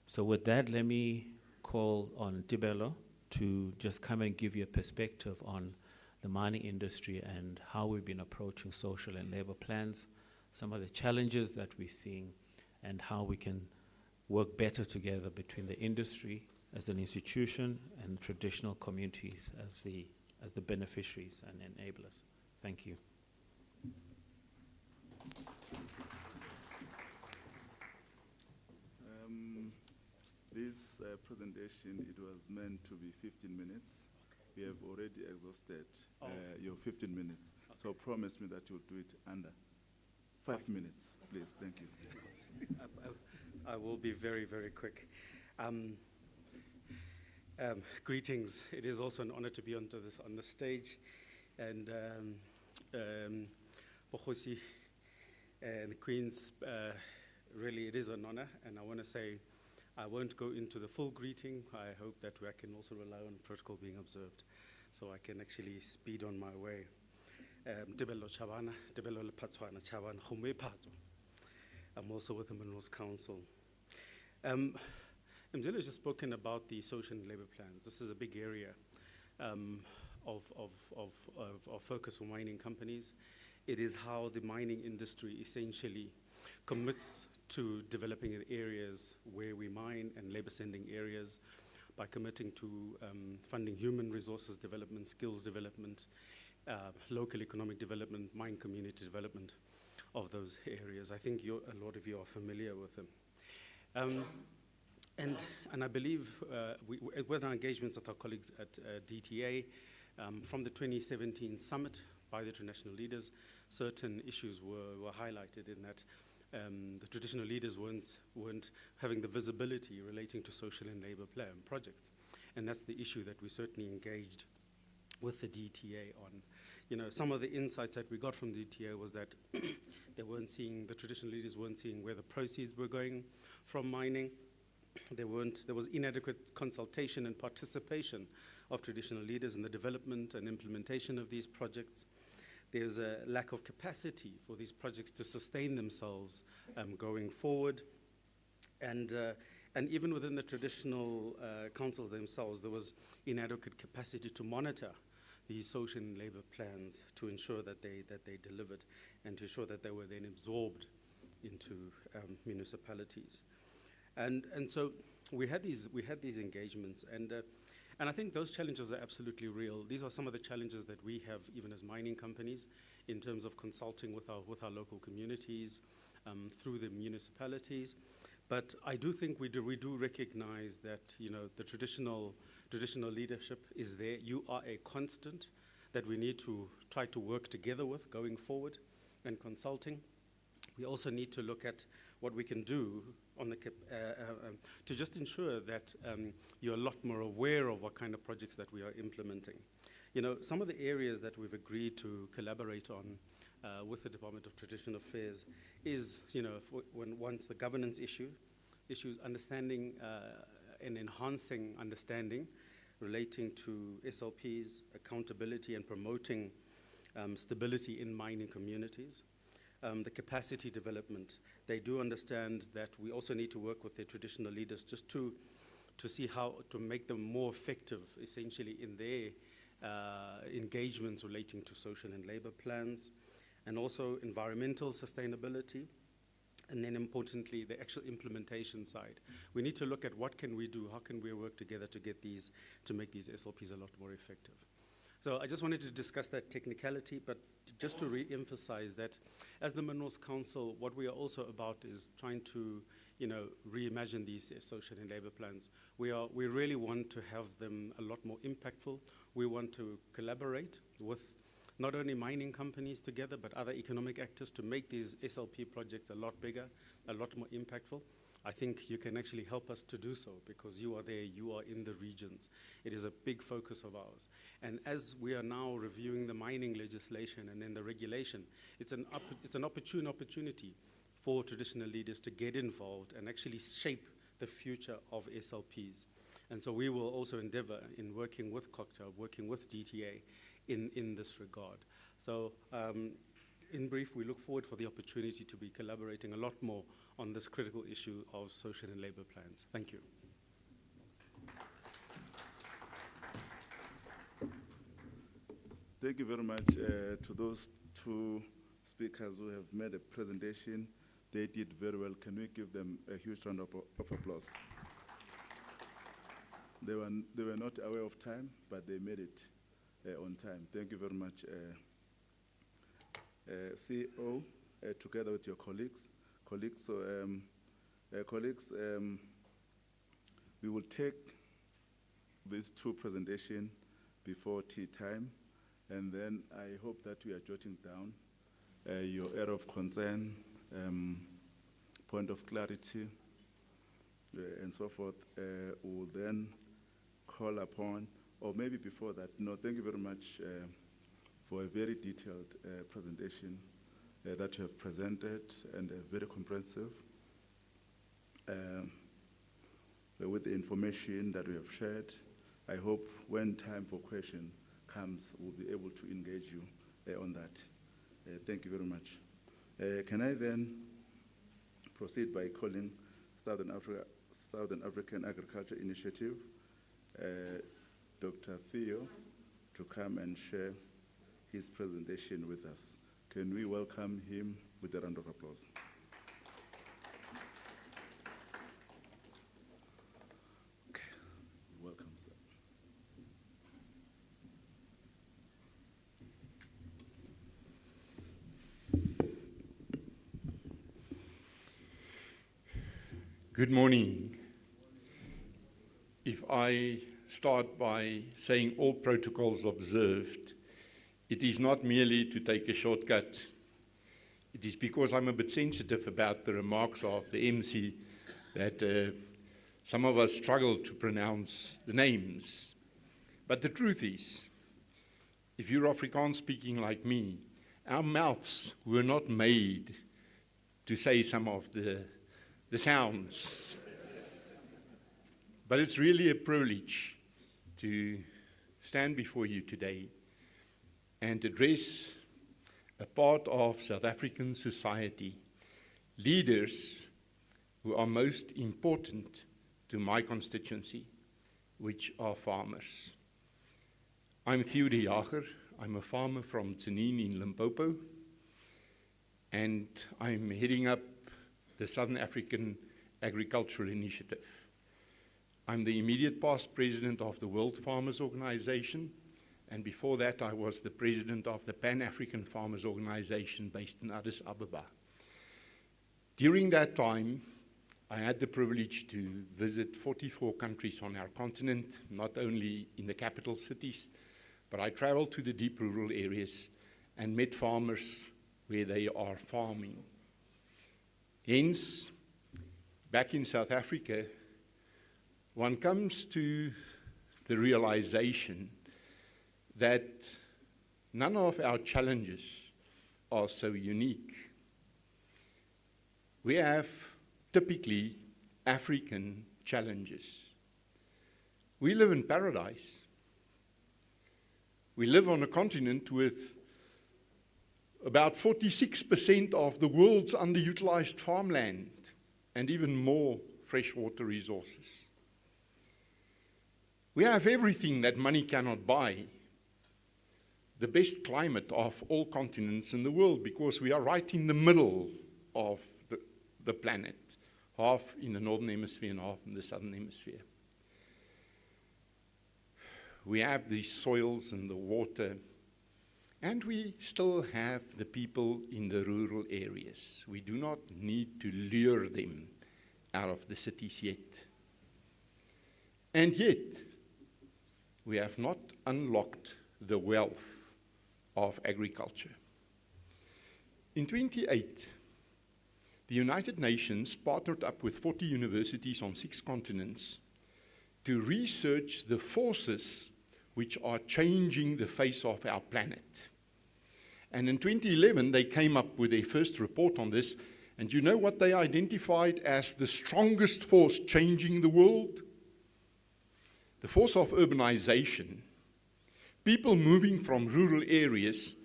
So with that, let me call on Thabo to just come and give you a perspective on the mining industry and how we've been approaching social and labor plans, some of the challenges that we're seeing, and how we can work better together between the industry as an institution and traditional communities as the beneficiaries and enablers. Thank you. This presentation, it was meant to be 15 minutes. We have already exhausted your 15 minutes. So promise me that you'll do it under 5 minutes, please. Thank you. I will be very, very quick. Greetings. It is also an honor to be on the stage. And Kgosi and the Queens, really it is an honor. And I want to say, I won't go into the full greeting. I hope that I can also rely on protocol being observed, so I can actually speed on my way. I'm also with the Minerals Council. Imbizo has just spoken about the social and labor plans. This is a big area of focus for mining companies. It is how the mining industry essentially commits to developing areas where we mine and labor-sending areas by committing to funding human resources development, skills development, local economic development, mine community development of those areas. I think a lot of you are familiar with them. And I believe with our engagements with our colleagues at DTA, from the 2017 summit by the international leaders, certain issues were highlighted in that the traditional leaders weren't having the visibility relating to social and labor plan projects. And that's the issue that we certainly engaged with the DTA on. You know, some of the insights that we got from the DTA was that the traditional leaders weren't seeing where the proceeds were going from mining. There was inadequate consultation and participation of traditional leaders in the development and implementation of these projects. There's a lack of capacity for these projects to sustain themselves going forward. And even within the traditional councils themselves, there was inadequate capacity to monitor these social and labor plans to ensure that they delivered and to ensure that they were then absorbed into municipalities. And so we had these engagements, and I think those challenges are absolutely real. These are some of the challenges that we have even as mining companies in terms of consulting with our local communities through the municipalities. But I do think we do recognize that, you know, the traditional leadership is there. You are a constant that we need to try to work together with going forward and consulting. We also need to look at what we can do on the to just ensure that you're a lot more aware of what kind of projects that we are implementing. You know, some of the areas that we've agreed to collaborate on with the Department of Traditional Affairs is, you know, once the governance issues, understanding and enhancing understanding relating to SLPs, accountability and promoting stability in mining communities. The capacity development. They do understand that we also need to work with the traditional leaders just to see how to make them more effective, essentially, in their engagements relating to social and labor plans, and also environmental sustainability, and then importantly, the actual implementation side. We need to look at what can we do, how can we work together to make these SLPs a lot more effective. So I just wanted to discuss that technicality, but just to re-emphasize that as the Minerals Council, what we are also about is trying to, you know, reimagine these social and labor plans. We really want to have them a lot more impactful. We want to collaborate with not only mining companies together, but other economic actors to make these SLP projects a lot bigger, a lot more impactful. I think you can actually help us to do so because you are there, you are in the regions. It is a big focus of ours. And as we are now reviewing the mining legislation and then the regulation, it's an opportune opportunity for traditional leaders to get involved and actually shape the future of SLPs. And so we will also endeavor in working with COCTA, working with DTA in this regard. So in brief, we look forward for the opportunity to be collaborating a lot more on this critical issue of social and labor plans. Thank you. Thank you very much to those two speakers who have made a presentation. They did very well. Can we give them a huge round of applause? They were not aware of time, but they made it on time. Thank you very much, CEO, together with your colleagues. Colleagues, we will take these two presentations before tea time, and then I hope that we are jotting down your area of concern, point of clarity, and so forth. We'll then call upon, or maybe before that, no, thank you very much for a very detailed presentation that you have presented, and very comprehensive with the information that we have shared. I hope when time for question comes, we'll be able to engage you on that. Thank you very much. Can I then proceed by calling Southern African Agriculture Initiative, Dr. Theo, to come and share his presentation with us. Can we welcome him with a round of applause? Okay, welcome, sir. Good morning. If I start by saying all protocols observed, it is not merely to take a shortcut. It is because I'm a bit sensitive about the remarks of the MC that some of us struggle to pronounce the names. But the truth is, if you're Afrikaans speaking like me, our mouths were not made to say some of the sounds. But it's really a privilege to stand before you today and address a part of South African society, leaders who are most important to my constituency, which are farmers. I'm Theo de Jager. I'm a farmer from Tsenin in Limpopo, and I'm heading up the Southern African Agricultural Initiative. I'm the immediate past president of the World Farmers Organization, and before that I was the president of the Pan-African Farmers Organization based in Addis Ababa. During that time, I had the privilege to visit 44 countries on our continent, not only in the capital cities, but I traveled to the deep rural areas and met farmers where they are farming. Hence, back in South Africa, one comes to the realization that none of our challenges are so unique. We have typically African challenges. We live in paradise. We live on a continent with about 46% of the world's underutilized farmland and even more freshwater resources. We have everything that money cannot buy. The best climate of all continents in the world, because we are right in the middle of the planet, half in the northern hemisphere and half in the southern hemisphere. We have the soils and the water, and we still have the people in the rural areas. We do not need to lure them out of the cities yet. And yet, we have not unlocked the wealth of agriculture. In 2008, the United Nations partnered up with 40 universities on 6 continents to research the forces which are changing the face of our planet. And in 2011, they came up with a first report on this, and you know what they identified as the strongest force changing the world? The force of urbanization. People moving from rural areas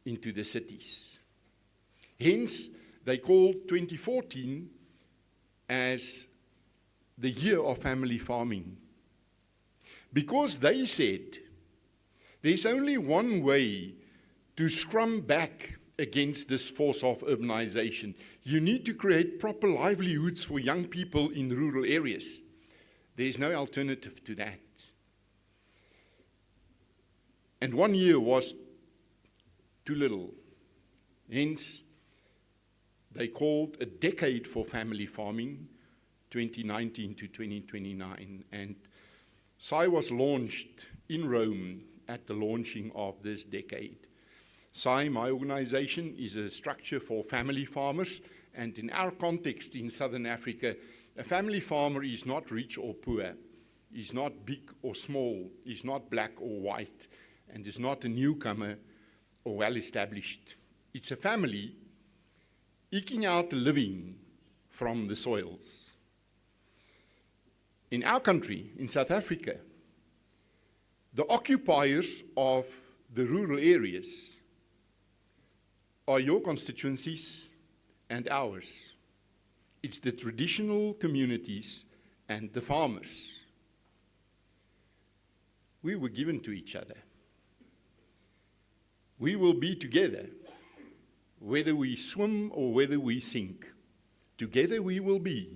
into the cities. Hence, they called 2014 as the year of family farming. Because they said there's only one way to scrum back against this force of urbanization. You need to create proper livelihoods for young people in rural areas. There's no alternative to that. And 1 year was too little. Hence, they called a decade for family farming, 2019 to 2029. And SAI was launched in Rome at the launching of this decade. SAI, my organization, is a structure for family farmers. And in our context in Southern Africa, a family farmer is not rich or poor, is not big or small, is not black or white, and is not a newcomer or well-established. It's a family eking out a living from the soils. In our country, in South Africa, the occupiers of the rural areas are your constituencies and ours. It's the traditional communities and the farmers. We were given to each other. We will be together, whether we swim or whether we sink. Together we will be.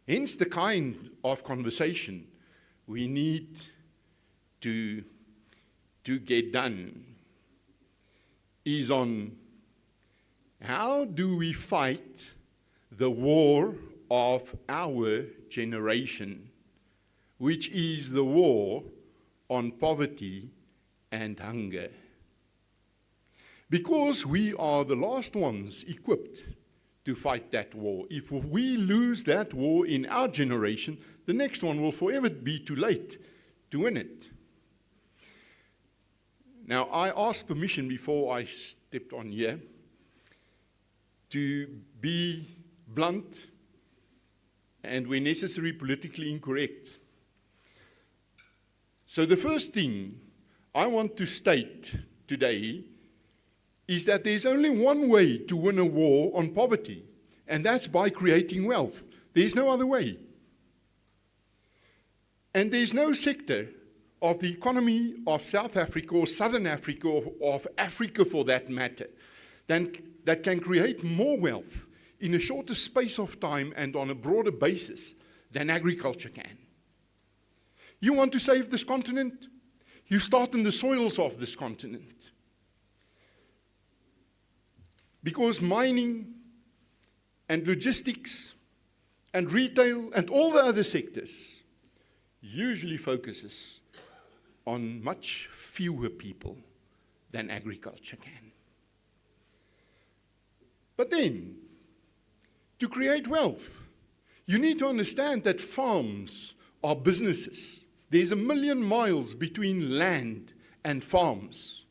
Hence the kind of conversation we need to get done is on how do we fight the war of our generation, which is the war on poverty and hunger. Because we are the last ones equipped to fight that war. If we lose that war in our generation, the next one will forever be too late to win it. Now, I asked permission before I stepped on here to be blunt and, when necessary, politically incorrect. So the first thing I want to state today is that there's only one way to win a war on poverty, and that's by creating wealth. There's no other way. And there's no sector of the economy of South Africa or Southern Africa or of Africa for that matter that can create more wealth in a shorter space of time and on a broader basis than agriculture can. You want to save this continent? You start in the soils of this continent. Because mining and logistics and retail and all the other sectors usually focuses on much fewer people than agriculture can. But then, to create wealth, you need to understand that farms are businesses. There's 1 million miles between land and farms.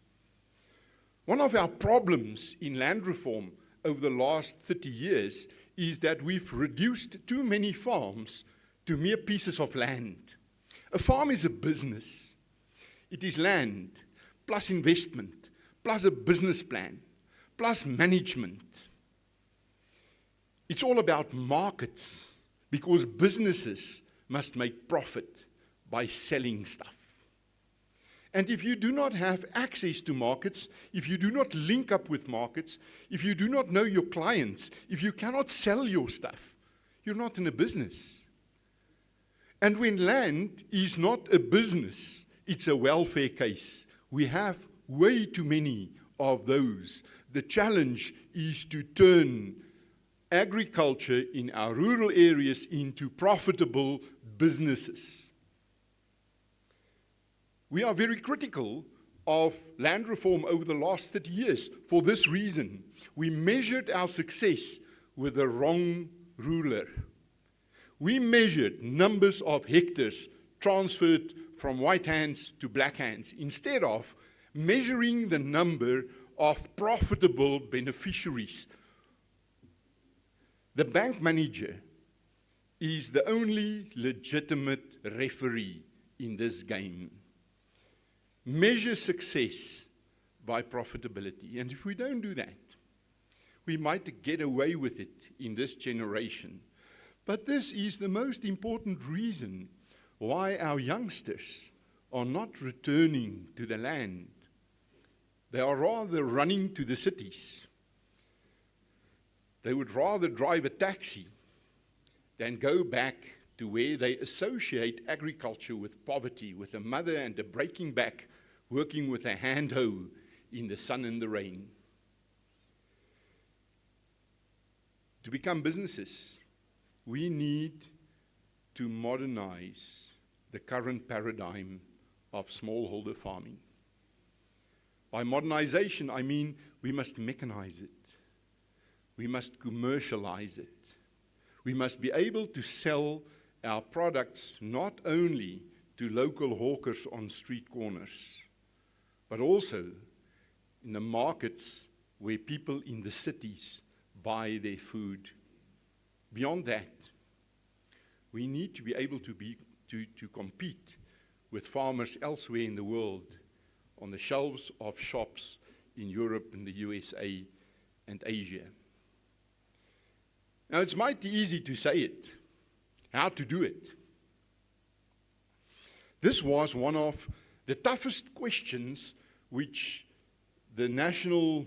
One of our problems in land reform over the last 30 years is that we've reduced too many farms to mere pieces of land. A farm is a business. It is land, plus investment, plus a business plan, plus management. It's all about markets, because businesses must make profit by selling stuff. And if you do not have access to markets, if you do not link up with markets, if you do not know your clients, if you cannot sell your stuff, you're not in a business. And when land is not a business, it's a welfare case. We have way too many of those. The challenge is to turn agriculture in our rural areas into profitable businesses. We are very critical of land reform over the last 30 years for this reason. We measured our success with the wrong ruler. We measured numbers of hectares transferred from white hands to black hands instead of measuring the number of profitable beneficiaries. The bank manager is the only legitimate referee in this game. Measure success by profitability. And if we don't do that, we might get away with it in this generation. But this is the most important reason why our youngsters are not returning to the land. They are rather running to the cities. They would rather drive a taxi than go back to where they associate agriculture with poverty, with a mother and a breaking back, working with a hand hoe in the sun and the rain. To become businesses, we need to modernize the current paradigm of smallholder farming. By modernization, I mean we must mechanize it. We must commercialize it. We must be able to sell our products not only to local hawkers on street corners, but also in the markets where people in the cities buy their food. Beyond that, we need to be able to compete with farmers elsewhere in the world on the shelves of shops in Europe and the USA and Asia. Now, it's mighty easy to say it. How to do it? This was one of the toughest questions which the National,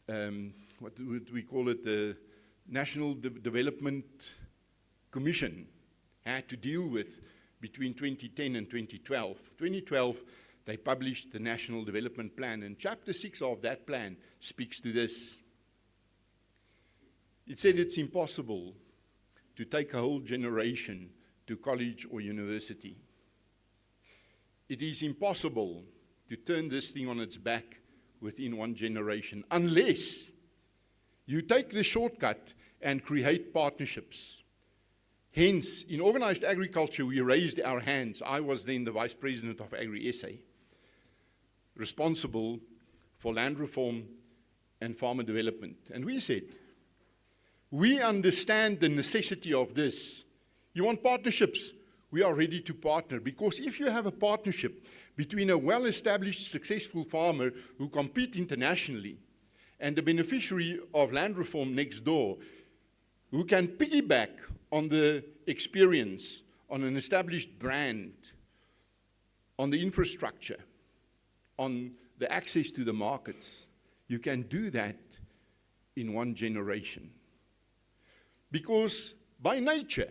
what would we call it, the National Development Commission had to deal with between 2010 and 2012. 2012, they published the National Development Plan, and Chapter 6 of that plan speaks to this. It said it's impossible to take a whole generation to college or university. It is impossible to turn this thing on its back within one generation, unless you take the shortcut and create partnerships. Hence, in organized agriculture, we raised our hands. I was then the Vice President of Agri-SA, responsible for land reform and farmer development. And we said, we understand the necessity of this. You want partnerships? We are ready to partner, because if you have a partnership between a well-established, successful farmer who compete internationally and the beneficiary of land reform next door, who can piggyback on the experience, on an established brand, on the infrastructure, on the access to the markets, you can do that in one generation. Because by nature,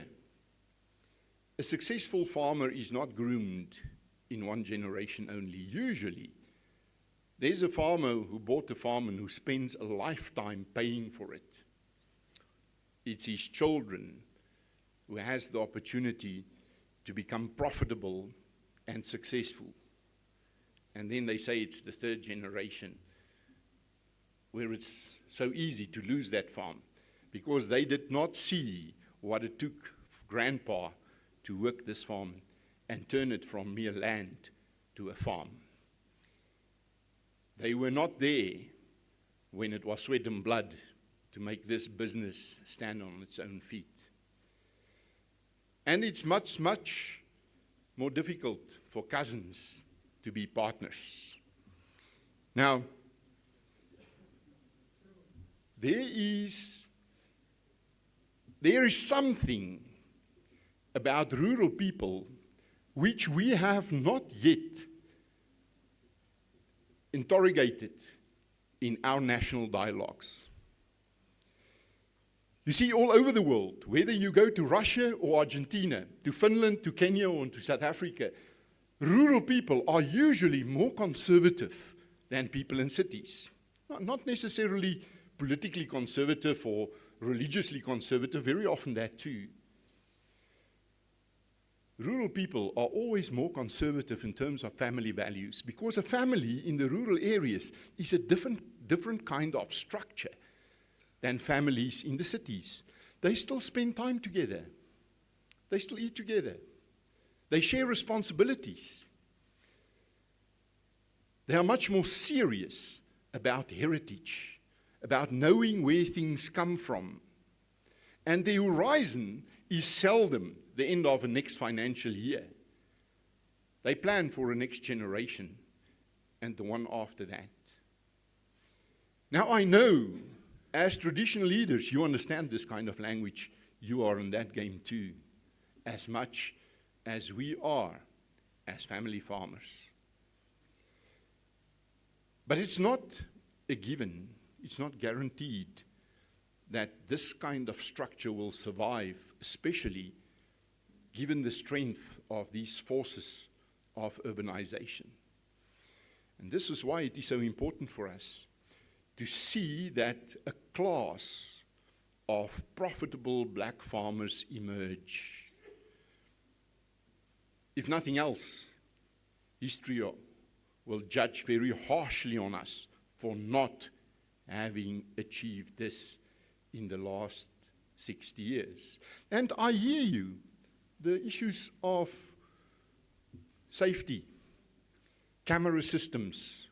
a successful farmer is not groomed in one generation only. Usually, there's a farmer who bought a farm and who spends a lifetime paying for it. It's his children who has the opportunity to become profitable and successful. And then they say it's the third generation, where it's so easy to lose that farm, because they did not see what it took for grandpa to work this farm and turn it from mere land to a farm. They were not there when it was sweat and blood to make this business stand on its own feet. And it's much, much more difficult for cousins to be partners. Now, there is something about rural people which we have not yet interrogated in our national dialogues. You see, all over the world, whether you go to Russia or Argentina, to Finland, to Kenya, or to South Africa, rural people are usually more conservative than people in cities. Not necessarily politically conservative or religiously conservative, very often that too. Rural people are always more conservative in terms of family values, because a family in the rural areas is a different kind of structure than families in the cities. They still spend time together. They still eat together. They share responsibilities. They are much more serious about heritage, about knowing where things come from. And the horizon is seldom the end of a next financial year. They plan for a next generation and the one after that. Now, I know as traditional leaders, you understand this kind of language. You are in that game too, as much as we are as family farmers. But it's not a given, it's not guaranteed that this kind of structure will survive, especially given the strength of these forces of urbanization. And this is why it is so important for us to see that a class of profitable black farmers emerge. If nothing else, history will judge very harshly on us for not having achieved this in the last 60 years. And I hear you, the issues of safety, camera systems,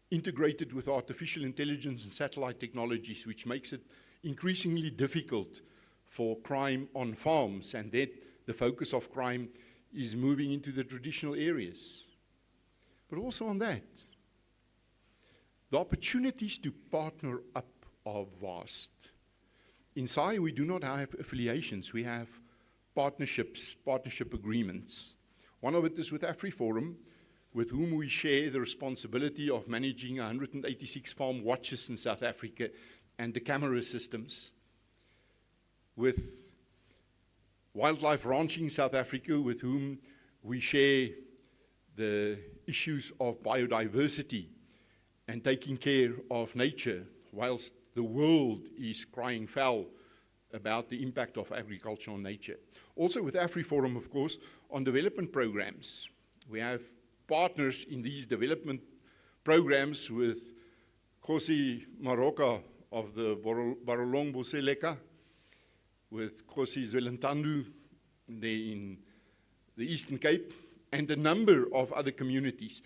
integrated with artificial intelligence and satellite technologies, which makes it increasingly difficult for crime on farms, and that the focus of crime is moving into the traditional areas. But also on that, the opportunities to partner up are vast. In SAI, we do not have affiliations. We have partnerships, partnership agreements. One of it is with AfriForum, with whom we share the responsibility of managing 186 farm watches in South Africa and the camera systems. With Wildlife Ranching South Africa, with whom we share the issues of biodiversity and taking care of nature, whilst the world is crying foul about the impact of agriculture on nature. Also with AfriForum, of course, on development programs. We have partners in these development programs with Kgosi Maroka of the Barolong Boseleka, with Kgosi Zwelantandu in the Eastern Cape, and a number of other communities,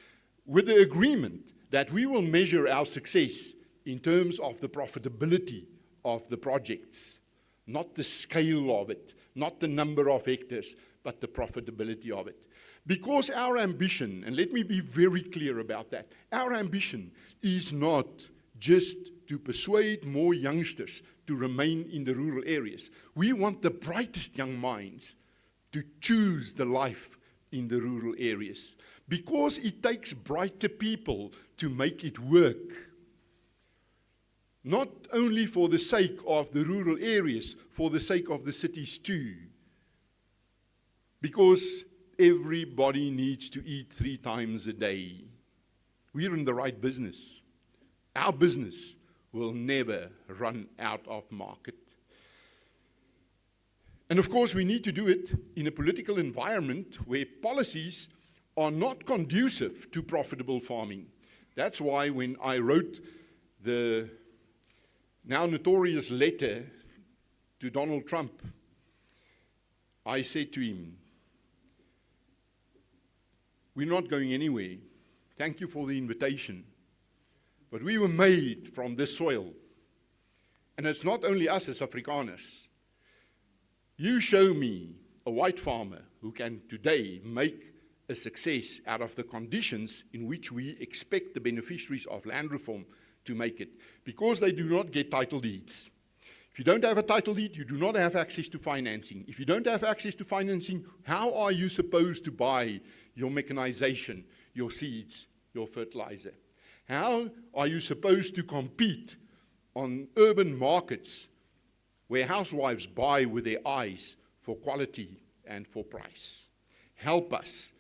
with the agreement that we will measure our success in terms of the profitability of the projects, not the scale of it, not the number of hectares, but the profitability of it. Because our ambition, and let me be very clear about that, our ambition is not just to persuade more youngsters to remain in the rural areas. We want the brightest young minds to choose the life in the rural areas, because it takes brighter people to make it work. Not only for the sake of the rural areas, for the sake of the cities too. Because everybody needs to eat 3 times a day. We're in the right business. Our business will never run out of market. And of course, we need to do it in a political environment where policies are not conducive to profitable farming. That's why when I wrote the now notorious letter to Donald Trump, I said to him, we're not going anywhere. Thank you for the invitation. But we were made from this soil. And it's not only us as Afrikaners. You show me a white farmer who can today make a success out of the conditions in which we expect the beneficiaries of land reform to make it, because they do not get title deeds. If you don't have a title deed, you do not have access to financing. If you don't have access to financing, how are you supposed to buy your mechanization, your seeds, your fertilizer? How are you supposed to compete on urban markets where housewives buy with their eyes for quality and for price? Help us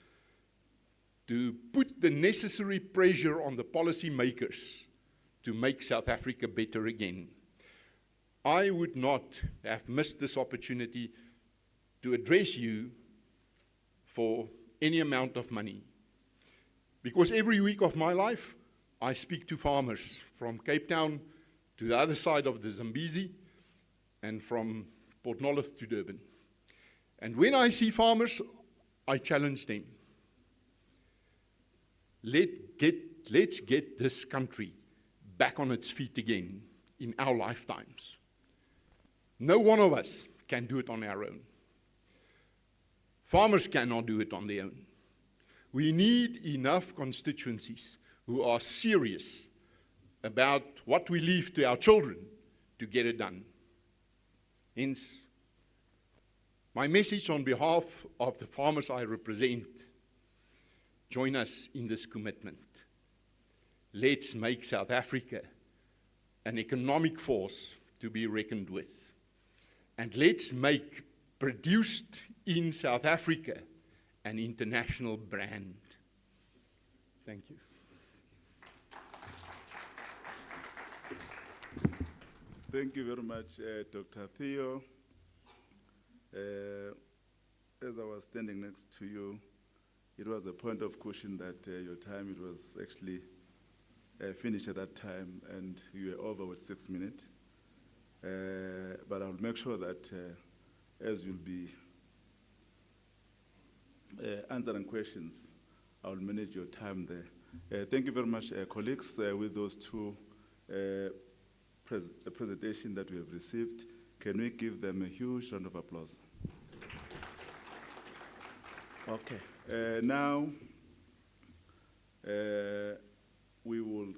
to put the necessary pressure on the policy makers to make South Africa better again. I would not have missed this opportunity to address you for any amount of money. Because every week of my life, I speak to farmers from Cape Town to the other side of the Zambezi and from Port Nolloth to Durban. And when I see farmers, I challenge them. Let's get this country back on its feet again in our lifetimes. No one of us can do it on our own. Farmers cannot do it on their own. We need enough constituencies who are serious about what we leave to our children to get it done. Hence, my message on behalf of the farmers I represent, join us in this commitment. Let's make South Africa an economic force to be reckoned with. And let's make produced in South Africa an international brand. Thank you. Thank you very much, Dr. Theo. As I was standing next to you, it was a point of caution that your time, it was actually finished at that time, and you were over with 6 minutes. But I'll make sure that as you'll be answering questions, I'll manage your time there. Thank you very much, colleagues, with those two presentation that we have received. Can we give them a huge round of applause? Okay, now we will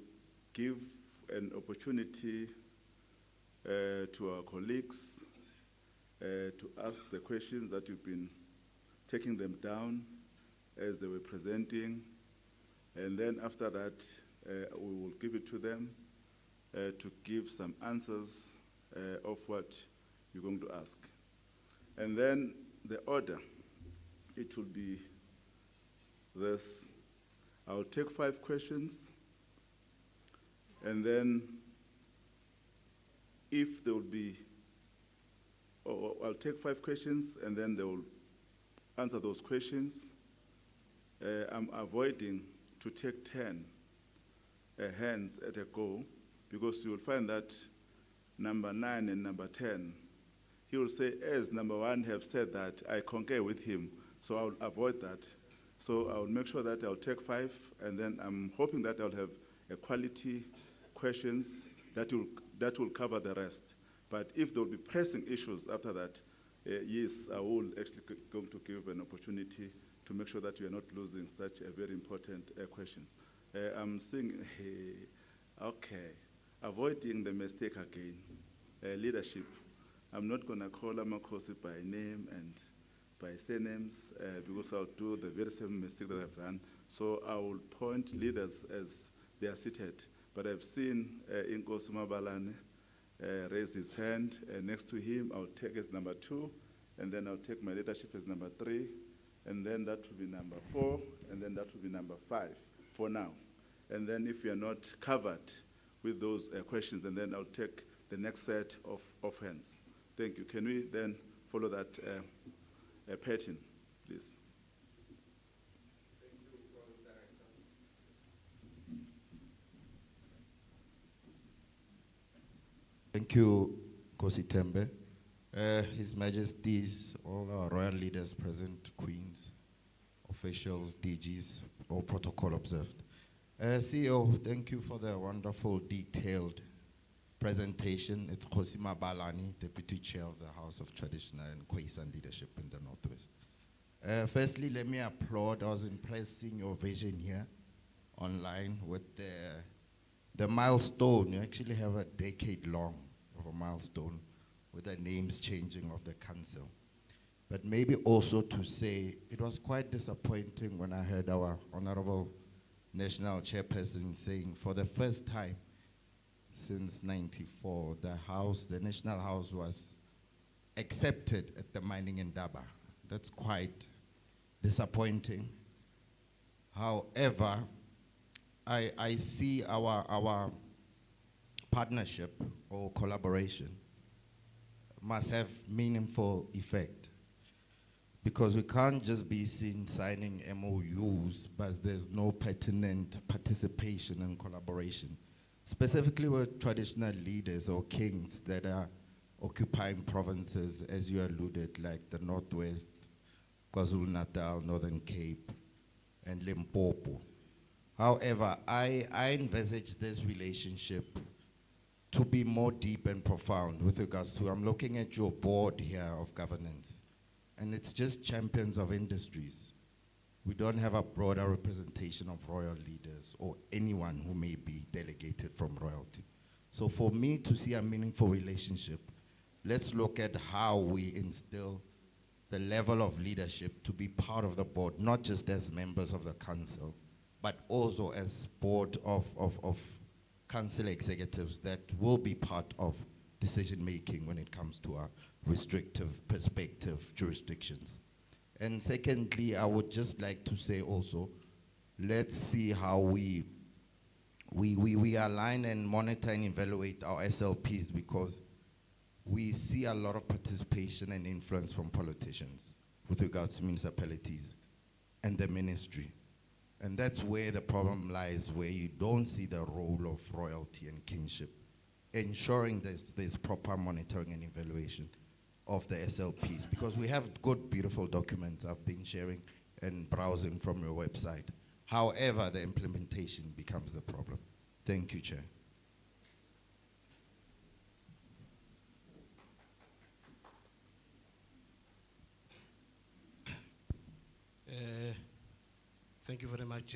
give an opportunity to our colleagues to ask the questions that you've been taking them down as they were presenting, and then after that we will give it to them to give some answers of what you're going to ask. And then the order, it will be this. I'll take 5 questions, and then if there will be, I'll take 5 questions, and then they will answer those questions. I'm avoiding to take 10 hands at a go, because you will find that number 9 and number 10, he will say, as number 1 have said that, I concur with him, so I'll avoid that. So I'll make sure that I'll take 5, and then I'm hoping that I'll have a quality questions that will cover the rest. But if there will be pressing issues after that, yes, I will actually going to give an opportunity to make sure that we are not losing such a very important questions. I'm seeing, okay, avoiding the mistake again, leadership. I'm not going to call Kgosi by name and by surnames because I'll do the very same mistake that I've done. So I will point leaders as they are seated. But I've seen Kgosi Mabalane raise his hand. Next to him, I'll take as number 2, and then I'll take my leadership as number 3, and then that will be number 4, and then that will be number 5 for now. And then if you are not covered with those questions, and then I'll take the next set of hands. Thank you. Can we then follow that pattern, please? Thank you, Director. Thank you, Kgosi Tembe. His Majesties, all our royal leaders present, queens, officials, DGs, all protocol observed. CEO, thank you for the wonderful, detailed presentation. It's Kgosi Mabalane, Deputy Chair of the House of Traditional and Khoi-San Leadership in the Northwest. Firstly, let me applaud. I was impressed seeing your vision here online with the milestone. You actually have a decade long of a milestone with the names changing of the council. But maybe also to say, it was quite disappointing when I heard our Honorable National Chairperson saying, for the first time since '94, the National House was accepted at the mining in Daba. That's quite disappointing. However, I see our partnership or collaboration must have meaningful effect, because we can't just be seen signing MOUs, but there's no pertinent participation and collaboration, specifically with traditional leaders or kings that are occupying provinces, as you alluded, like the Northwest, KwaZulu-Natal, Northern Cape, and Limpopo. However, I envisage this relationship to be more deep and profound with regards to, I'm looking at your board here of governance, and it's just champions of industries. We don't have a broader representation of royal leaders or anyone who may be delegated from royalty. So for me to see a meaningful relationship, let's look at how we instill the level of leadership to be part of the board, not just as members of the council, but also as board of council executives that will be part of decision-making when it comes to our restrictive perspective jurisdictions. And secondly, I would just like to say also, let's see how we align and monitor and evaluate our SLPs, because we see a lot of participation and influence from politicians with regards to municipalities and the ministry. And that's where the problem lies, where you don't see the role of royalty and kingship, ensuring there's proper monitoring and evaluation of the SLPs, because we have good, beautiful documents I've been sharing and browsing from your website. However, the implementation becomes the problem. Thank you, Chair. Thank you very much,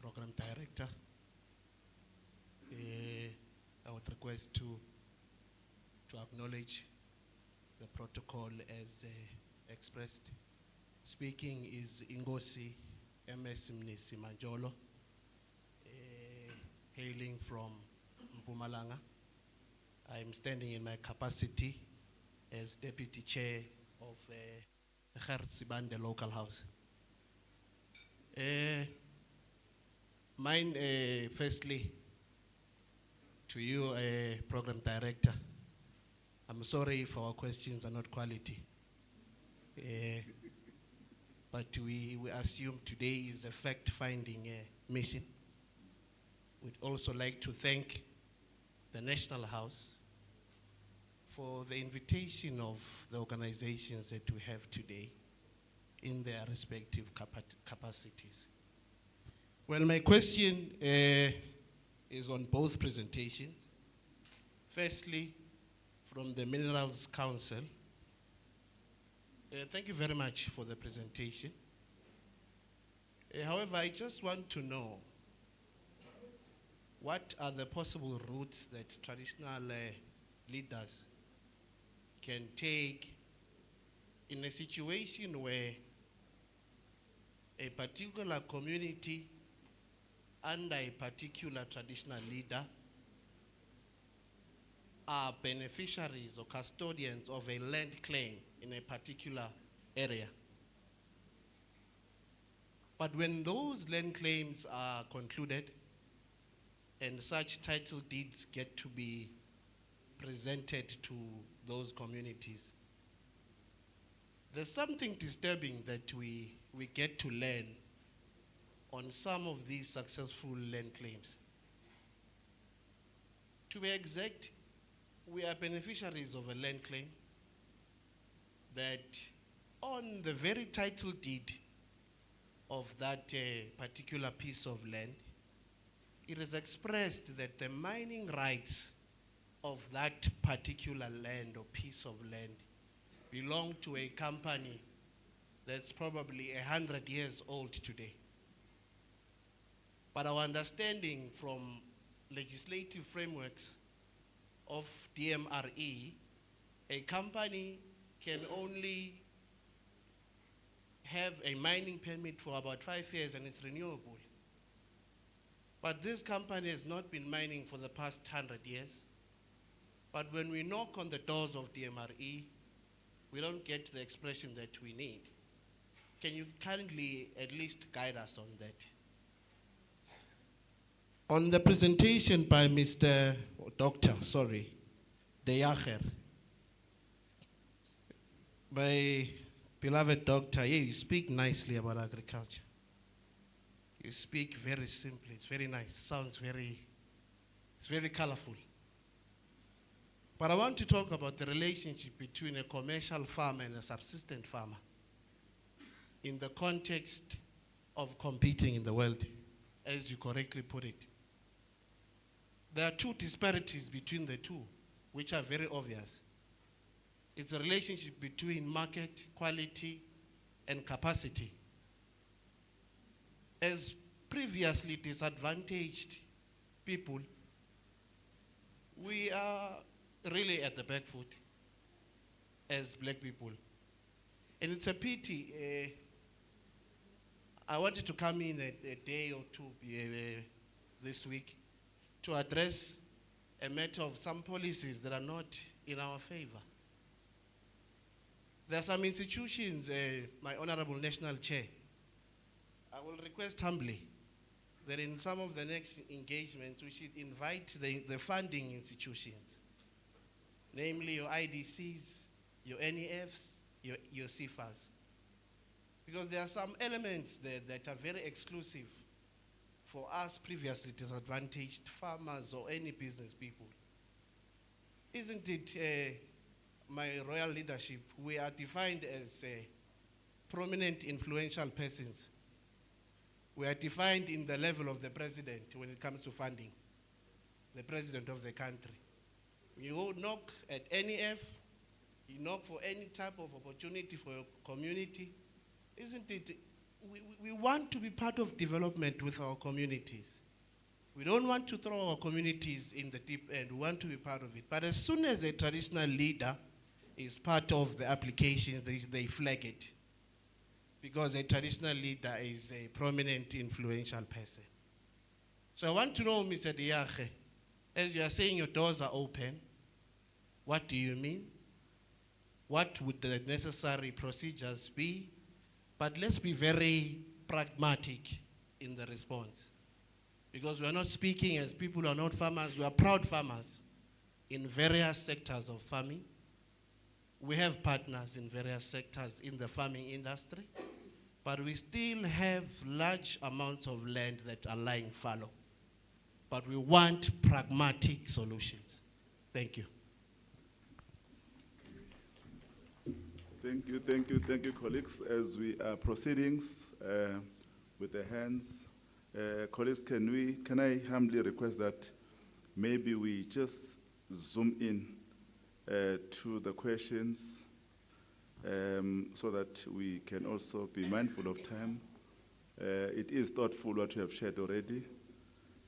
Program Director. I would request to acknowledge the protocol as expressed. Speaking is Kgosi MS Mnisi Manjolo, hailing from Mpumalanga. I am standing in my capacity as Deputy Chair of the Kgosi local house. Mine, firstly, to you, Program Director. I'm sorry if our questions are not quality. But we assume today is a fact-finding mission. We'd also like to thank the National House for the invitation of the organizations that we have today in their respective capacities. Well, my question is on both presentations. Firstly, from the Minerals Council. Thank you very much for the presentation. However, I just want to know what are the possible routes that traditional leaders can take in a situation where a particular community under a particular traditional leader are beneficiaries or custodians of a land claim in a particular area. But when those land claims are concluded and such title deeds get to be presented to those communities, there's something disturbing that we get to learn on some of these successful land claims. To be exact, we are beneficiaries of a land claim that on the very title deed of that particular piece of land, it is expressed that the mining rights of that particular land or piece of land belong to a company that's probably 100 years old today. But our understanding from legislative frameworks of DMRE, a company can only have a mining permit for about 5 years and it's renewable. But this company has not been mining for the past 100 years. But when we knock on the doors of DMRE, we don't get the expression that we need. Can you kindly at least guide us on that? On the presentation by Mr. De Jager, my beloved doctor, yeah, you speak nicely about agriculture. You speak very simply, it's very nice, sounds it's very colorful. But I want to talk about the relationship between a commercial farmer and a subsistent farmer in the context of competing in the world, as you correctly put it. There are two disparities between the two, which are very obvious. It's a relationship between market, quality, and capacity. As previously disadvantaged people We are really at the back foot as black people. And it's a pity. I wanted to come in a day or two this week to address a matter of some policies that are not in our favor. There are some institutions, my Honorable National Chair, I will request humbly that in some of the next engagements we should invite the funding institutions, namely your IDCs, your NEFs, your CFAs. Because there are some elements there that are very exclusive for us previously disadvantaged farmers or any business people. Isn't it, my royal leadership, we are defined as prominent influential persons. We are defined in the level of the president when it comes to funding, the president of the country. You go knock at NEF, you knock for any type of opportunity for your community. Isn't it, we want to be part of development with our communities. We don't want to throw our communities in the deep end, we want to be part of it. But as soon as a traditional leader is part of the applications, they flag it. Because a traditional leader is a prominent, influential person. So I want to know, Mr. Diache, as you are saying your doors are open, what do you mean? What would the necessary procedures be? But let's be very pragmatic in the response. Because we are not speaking as people who are not farmers, we are proud farmers in various sectors of farming. We have partners in various sectors in the farming industry, but we still have large amounts of land that are lying fallow. But we want pragmatic solutions. Thank you. Thank you, colleagues. As we are proceedings with the hands, colleagues, can I humbly request that maybe we just zoom in to the questions so that we can also be mindful of time. It is thoughtful what you have shared already,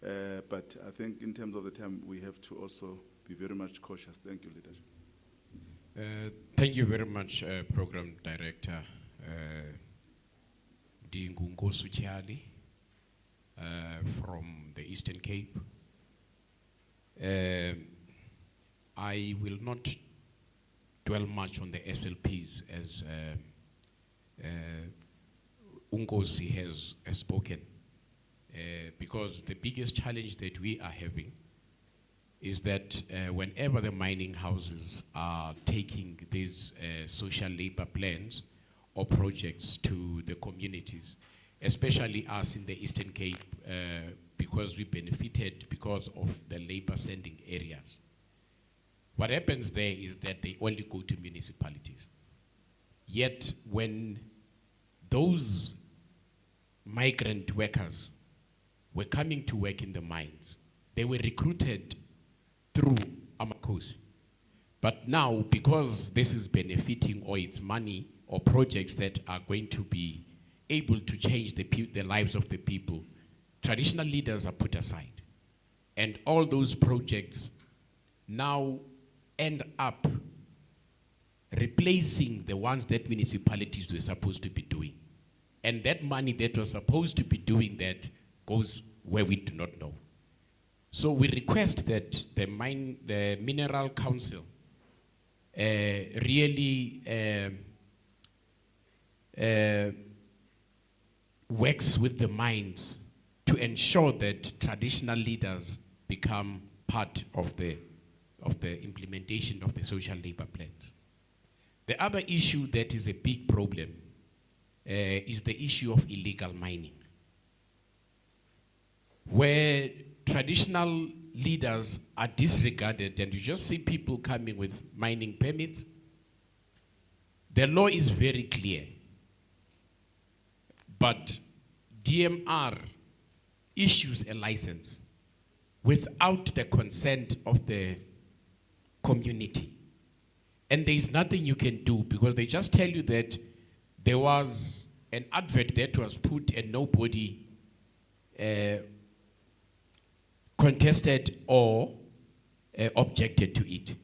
but I think in terms of the time, we have to also be very much cautious. Thank you, leadership. Thank you very much, Program Director Kgosi from the Eastern Cape. I will not dwell much on the SLPs as Kgosi has spoken, because the biggest challenge that we are having is that whenever the mining houses are taking these social labor plans or projects to the communities, especially us in the Eastern Cape, because we benefited because of the labor sending areas. What happens there is that they only go to municipalities. Yet when those migrant workers were coming to work in the mines, they were recruited through Kgosi. But now, because this is benefiting, or it's money or projects that are going to be able to change the lives of the people, traditional leaders are put aside. And all those projects now end up replacing the ones that municipalities were supposed to be doing. And that money that was supposed to be doing that goes where we do not know. So we request that the Mineral Council really works with the mines to ensure that traditional leaders become part of the implementation of the social labor plans. The other issue that is a big problem is the issue of illegal mining, where traditional leaders are disregarded and you just see people coming with mining permits. The law is very clear, but DMR issues a license without the consent of the community. And there is nothing you can do because they just tell you that there was an advert that was put and nobody contested or objected to it.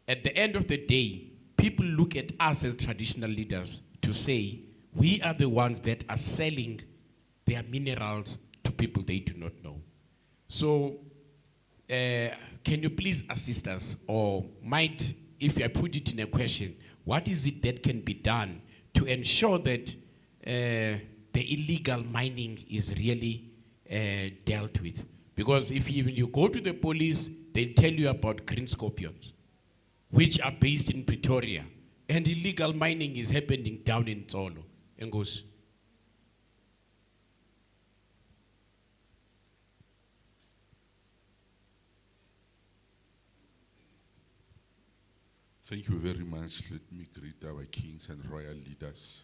At the end of the day, people look at us as traditional leaders to say, we are the ones that are selling their minerals to people they do not know. So, can you please assist us, or might, if I put it in a question, what is it that can be done to ensure that the illegal mining is really dealt with? Because if even you go to the police, they tell you about green scorpions, which are based in Pretoria, and illegal mining is happening down in Tsolo. Kgosi. Thank you very much. Let me greet our kings and royal leaders,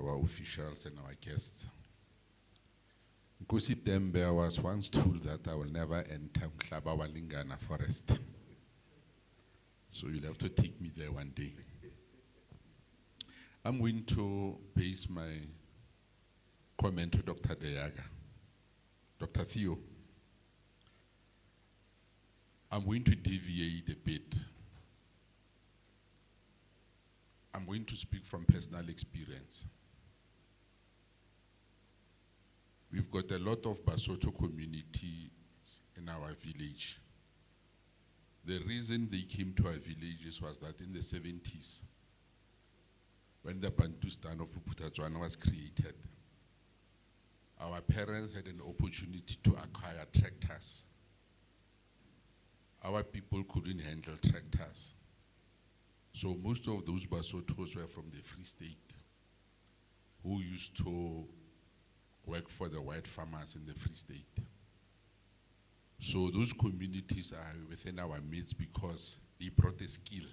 our officials and our guests. Kgosi Tembe, I was once told that I will never enter Mhlaba Walingana forest. So you'll have to take me there one day. I'm going to base my comment to Dr. Deyaga. Dr. Theo, I'm going to deviate a bit. I'm going to speak from personal experience. We've got a lot of Basotho communities in our village. The reason they came to our villages was that in the 70s, when the Bantustan of Uputatswana was created, our parents had an opportunity to acquire tractors. Our people couldn't handle tractors. So most of those Basothos were from the Free State, who used to work for the white farmers in the Free State. So those communities are within our midst because they brought a skill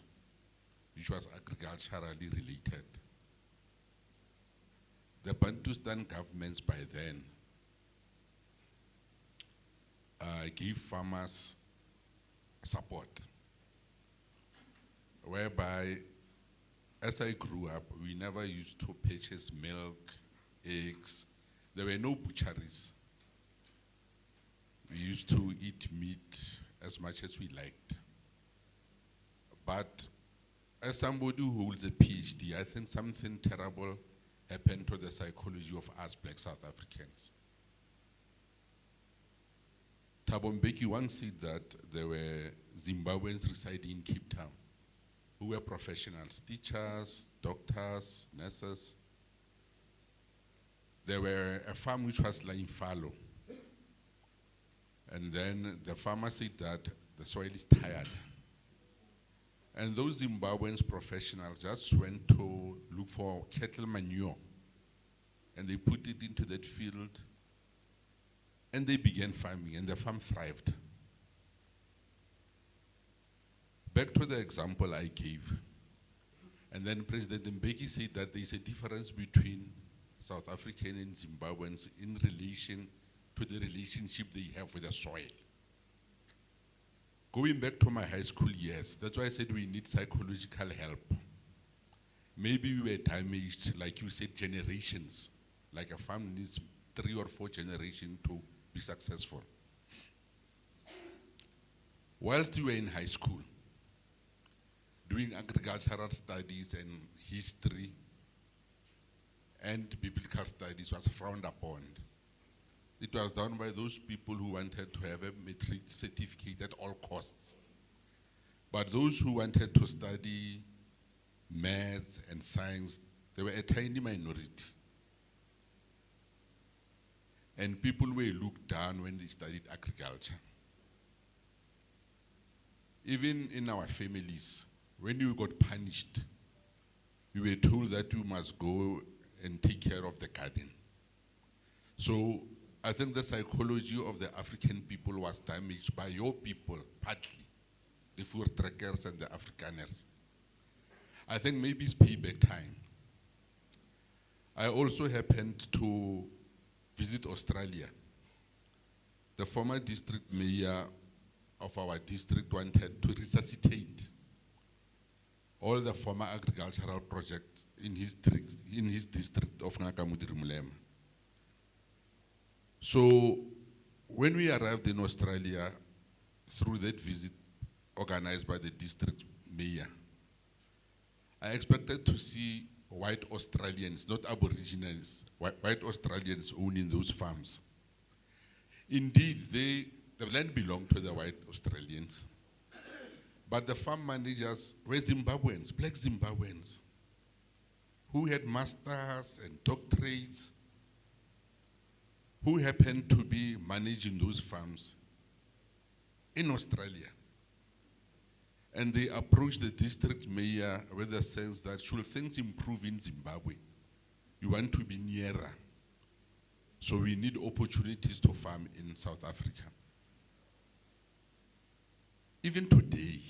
which was agriculturally related. The Bantustan governments by then gave farmers support, whereby as I grew up, we never used to purchase milk, eggs. There were no butcheries. We used to eat meat as much as we liked. But as somebody who holds a PhD, I think something terrible happened to the psychology of us black South Africans. Thabo Mbeki once said that there were Zimbabweans residing in Cape Town who were professionals, teachers, doctors, nurses. There were a farm which was lying fallow. And then the farmer said that the soil is tired. And those Zimbabwean professionals just went to look for cattle manure. And they put it into that field. And they began farming, and the farm thrived. Back to the example I gave. And then President Mbeki said that there's a difference between South African and Zimbabweans in relation to the relationship they have with the soil. Going back to my high school years, that's why I said we need psychological help. Maybe we were damaged, like you said, generations. Like a farm needs 3 or 4 generations to be successful. Whilst we were in high school, doing agricultural studies and history and biblical studies was frowned upon. It was done by those people who wanted to have a matric certificate at all costs. But those who wanted to study maths and science, they were a tiny minority. And people were looked down when they studied agriculture. Even in our families, when you got punished, we were told that you must go and take care of the garden. So I think the psychology of the African people was damaged by your people, partly, the Voortrekkers and the Afrikaners. I think maybe it's payback time. I also happened to visit Australia. The former district mayor of our district wanted to resuscitate all the former agricultural projects in his district of Ngakamudiri Mulema. So when we arrived in Australia, through that visit organized by the district mayor, I expected to see white Australians, not Aboriginals, white Australians owning those farms. Indeed, the land belonged to the white Australians, but the farm managers were Zimbabweans, black Zimbabweans, who had masters and doctorates, who happened to be managing those farms in Australia. And they approached the district mayor with the sense that should things improve in Zimbabwe, you want to be nearer. So we need opportunities to farm in South Africa. Even today,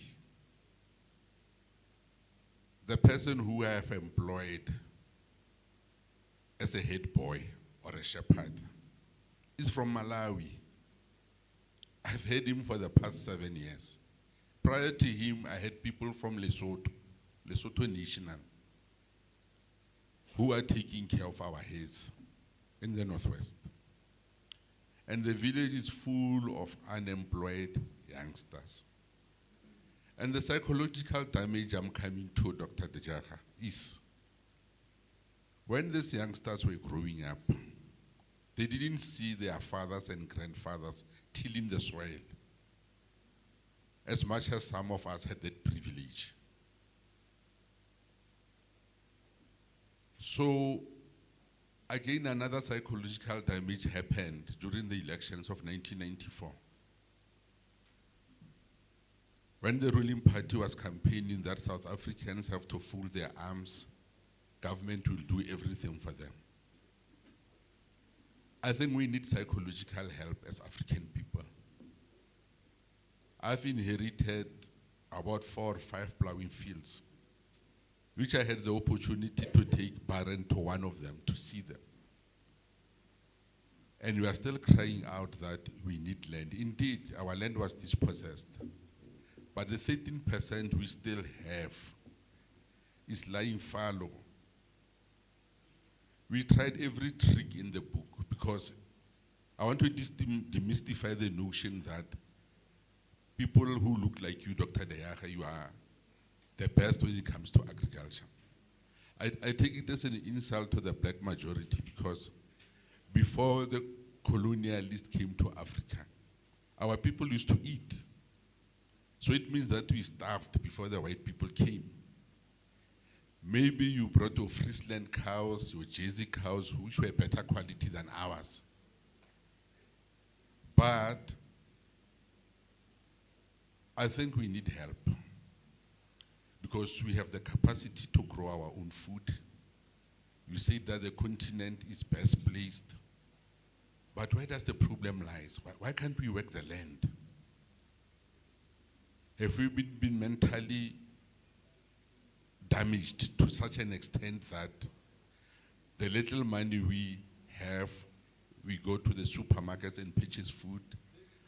the person who I have employed as a head boy or a shepherd is from Malawi. I've had him for the past 7 years. Prior to him, I had people from Lesotho, Lesotho National, who are taking care of our herds in the Northwest. And the village is full of unemployed youngsters. And the psychological damage I'm coming to, Dr. Dejaha, is when these youngsters were growing up, they didn't see their fathers and grandfathers tilling the soil, as much as some of us had that privilege. So, again, another psychological damage happened during the elections of 1994. When the ruling party was campaigning that South Africans have to fold their arms, government will do everything for them. I think we need psychological help as African people. I've inherited about 4 or 5 plowing fields, which I had the opportunity to take Barren to one of them to see them. And we are still crying out that we need land. Indeed, our land was dispossessed. But the 13% we still have is lying fallow. We tried every trick in the book because I want to demystify the notion that people who look like you, Dr. Dejaha, you are the best when it comes to agriculture. I take it as an insult to the black majority because before the colonialists came to Africa, our people used to eat. So it means that we starved before the white people came. Maybe you brought your Friesland cows, your Jersey cows, which were better quality than ours. But I think we need help because we have the capacity to grow our own food. You say that the continent is best placed, but where does the problem lie? Why can't we work the land? Have we been mentally damaged to such an extent that the little money we have, we go to the supermarkets and purchase food,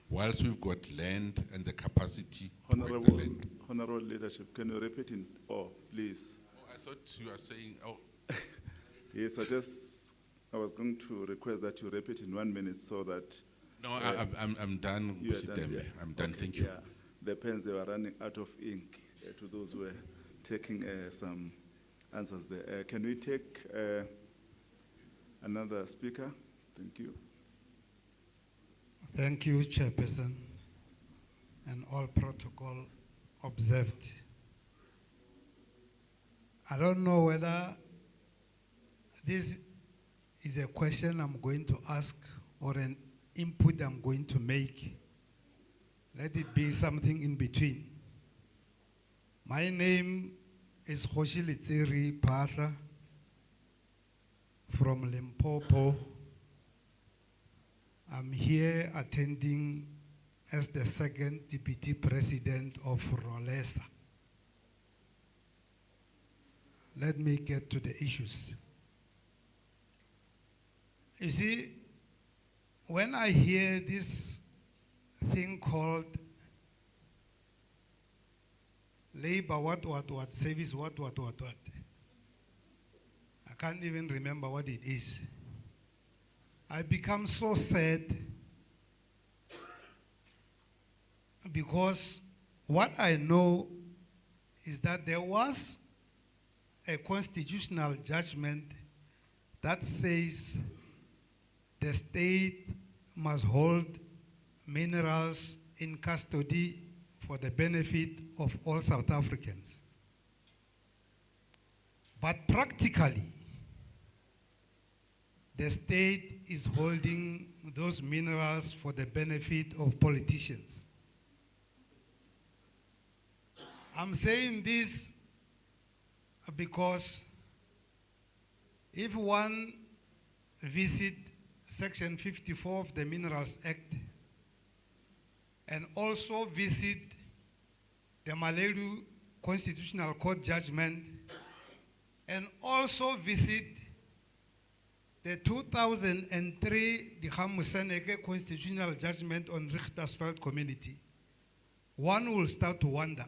whilst we've got land and the capacity to work the land? Honorable leadership, can you repeat in please? Oh, I thought you were saying, Yes, I was going to request that you repeat in 1 minute so that... No, I'm done, You are done, yeah. I'm done, Okay, thank you. Yeah. The pens, they were running out of ink to those who were taking some answers there. Can we take another speaker? Thank you. Thank you, Chairperson, and all protocol observed. I don't know whether this is a question I'm going to ask or an input I'm going to make. Let it be something in between. My name is Kgosi Phahla from Limpopo. I'm here attending as the second deputy president of Rolesa. Let me get to the issues. You see, when I hear this thing called labor, what, service, what, I can't even remember what it is. I become so sad because what I know is that there was a constitutional judgment that says the state must hold minerals in custody for the benefit of all South Africans. But practically, the state is holding those minerals for the benefit of politicians. I'm saying this because if one visit Section 54 of the Minerals Act and also visit the Maseru Constitutional Court judgment and also visit the 2003 Dikgamoseneke Constitutional Judgment on Richtersveld Community, one will start to wonder,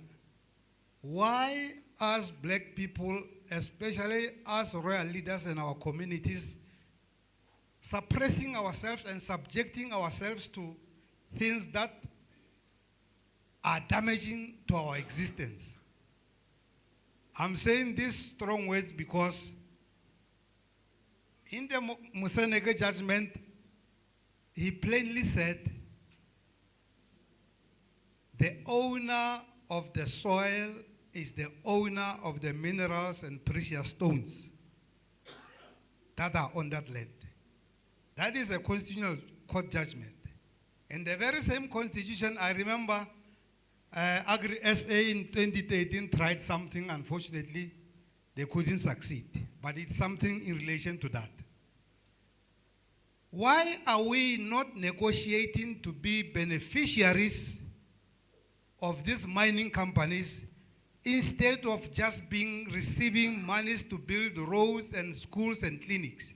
why us black people, especially us royal leaders in our communities, suppressing ourselves and subjecting ourselves to things that are damaging to our existence? I'm saying these strong words because in the Moseneke judgment, he plainly said, the owner of the soil is the owner of the minerals and precious stones that are on that land. That is a constitutional court judgment. And the very same constitution, I remember Agri-SA in 2013 tried something. Unfortunately, they couldn't succeed. But it's something in relation to that. Why are we not negotiating to be beneficiaries of these mining companies instead of just receiving monies to build roads and schools and clinics,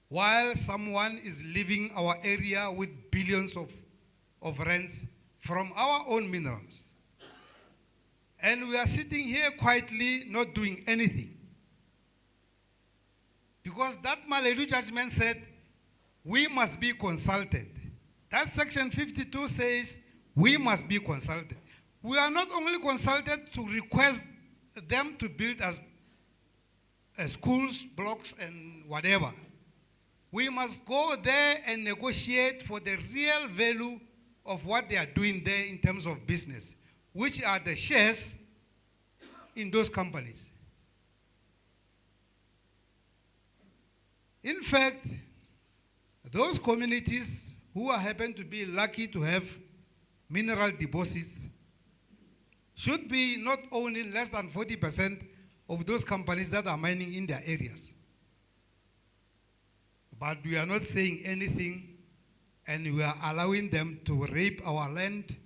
while someone is leaving our area with billions of rents from our own minerals? And we are sitting here quietly not doing anything. Because that Maseru judgment said we must be consulted. That section 52 says we must be consulted. We are not only consulted to request them to build as schools, blocks, and whatever. We must go there and negotiate for the real value of what they are doing there in terms of business, which are the shares in those companies. In fact, those communities who happen to be lucky to have mineral deposits should be not only less than 40% of those companies that are mining in their areas. But we are not saying anything, and we are allowing them to rape our land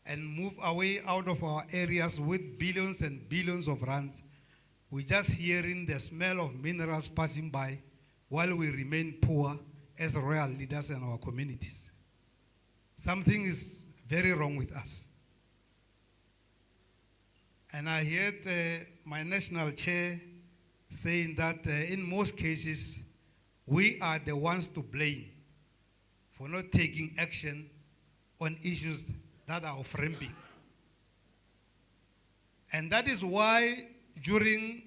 and move away out of our areas with billions and billions of rands. We're just hearing the smell of minerals passing by while we remain poor as royal leaders in our communities. Something is very wrong with us. And I heard my national chair saying that in most cases, we are the ones to blame for not taking action on issues that are of ramping. And that is why during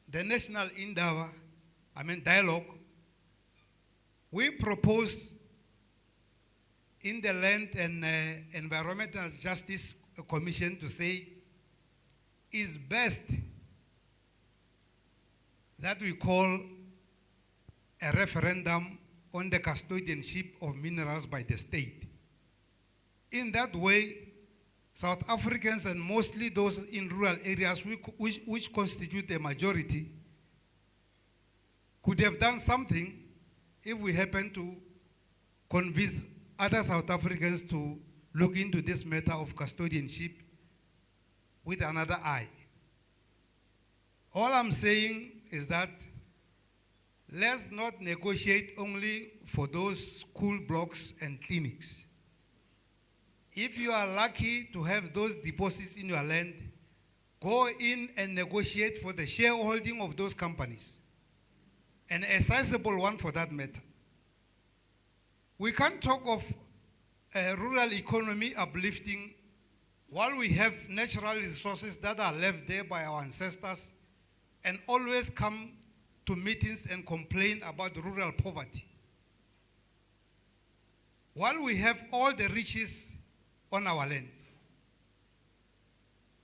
the national dialogue, we proposed in the Land and Environmental Justice Commission to say it's best that we call a referendum on the custodianship of minerals by the state. In that way, South Africans, and mostly those in rural areas which constitute a majority, could have done something if we happen to convince other South Africans to look into this matter of custodianship with another eye. All I'm saying is that let's not negotiate only for those school blocks and clinics. If you are lucky to have those deposits in your land, go in and negotiate for the shareholding of those companies, and a sizable one for that matter. We can't talk of a rural economy uplifting while we have natural resources that are left there by our ancestors and always come to meetings and complain about rural poverty, while we have all the riches on our lands,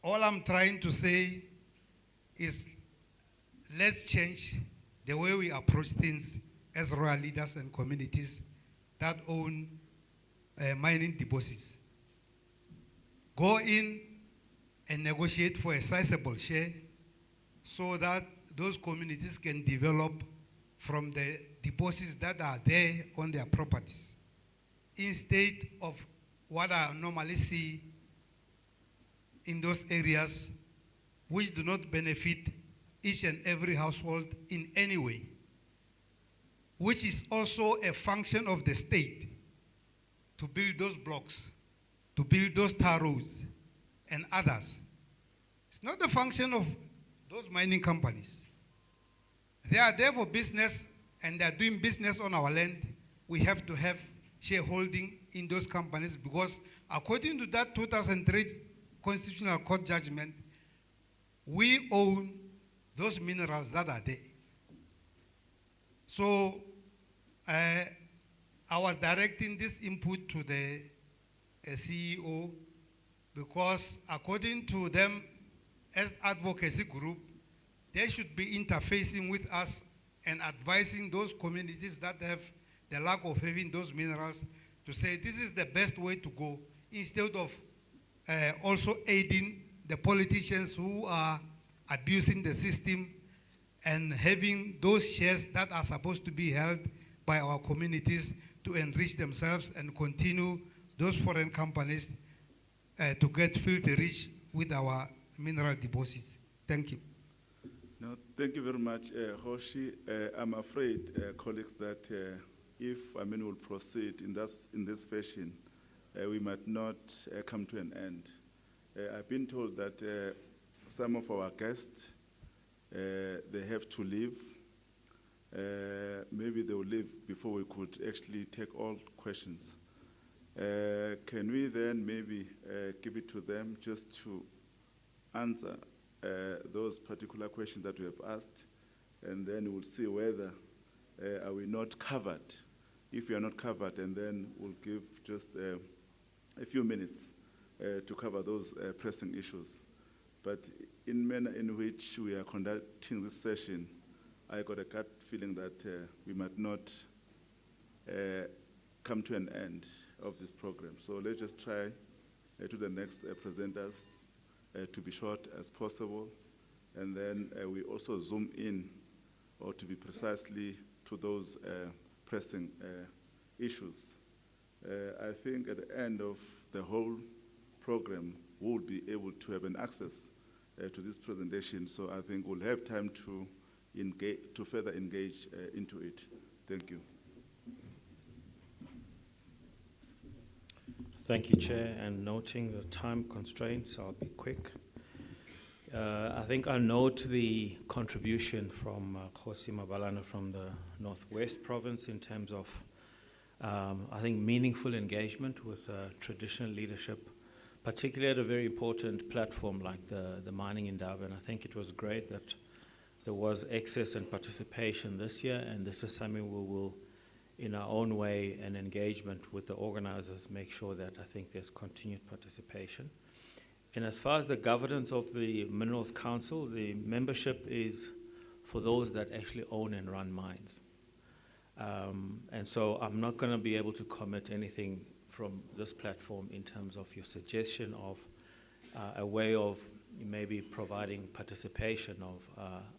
all I'm trying to say is let's change the way we approach things as royal leaders and communities that own mining deposits. Go in and negotiate for a sizable share so that those communities can develop from the deposits that are there on their properties, instead of what I normally see in those areas which do not benefit each and every household in any way, which is also a function of the state to build those blocks, to build those tar roads and others. It's not the function of those mining companies. They are there for business and they are doing business on our land. We have to have shareholding in those companies because according to that 2003 Constitutional Court judgment, we own those minerals that are there. So I was directing this input to the CEO because according to them, as advocacy group, they should be interfacing with us and advising those communities that have the lack of having those minerals to say this is the best way to go, instead of also aiding the politicians who are abusing the system and having those shares that are supposed to be held by our communities to enrich themselves and continue those foreign companies to get filthy rich with our mineral deposits. Thank you. No, thank you very much, Kgosi. I'm afraid, colleagues, that if we'll proceed in this fashion, we might not come to an end. I've been told that some of our guests, they have to leave. Maybe they will leave before we could actually take all questions. Can we then maybe give it to them just to answer those particular questions that we have asked, and then we'll see whether are we not covered. If we are not covered, and then we'll give just a few minutes to cover those pressing issues. But in manner in which we are conducting this session, I got a gut feeling that we might not come to an end of this program. So let's just try to the next presenters to be short as possible. And then we also zoom in, or to be precisely to those pressing issues. I think at the end of the whole program, we'll be able to have an access to this presentation. So I think we'll have time to engage, to further engage into it. Thank you. Thank you, Chair. And noting the time constraints, I'll be quick. I think I'll note the contribution from Kgosi Mabalana from the Northwest Province in terms of, I think, meaningful engagement with traditional leadership, particularly at a very important platform like the mining endowment. And I think it was great that there was access and participation this year, and this is something we will, in our own way and engagement with the organizers, make sure that I think there's continued participation. And as far as the governance of the Minerals Council, the membership is for those that actually own and run mines. And so I'm not going to be able to commit anything from this platform in terms of your suggestion of a way of maybe providing participation of,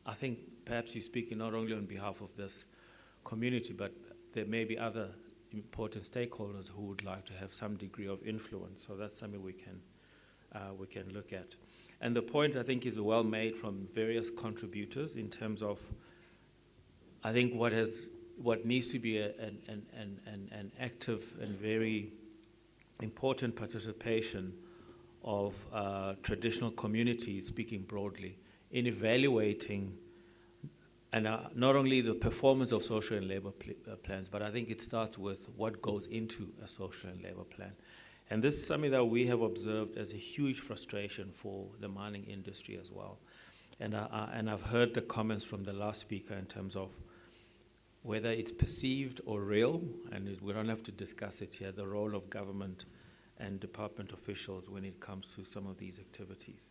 I think perhaps you're speaking not only on behalf of this community, but there may be other important stakeholders who would like to have some degree of influence. So that's something we can look at. And the point, I think, is well made from various contributors in terms of, I think, what needs to be an active and very important participation of traditional communities, speaking broadly, in evaluating and not only the performance of social and labor plans, but I think it starts with what goes into a social and labor plan. And this is something that we have observed as a huge frustration for the mining industry as well. And I've heard the comments from the last speaker in terms of whether it's perceived or real, and we don't have to discuss it here, the role of government and department officials when it comes to some of these activities.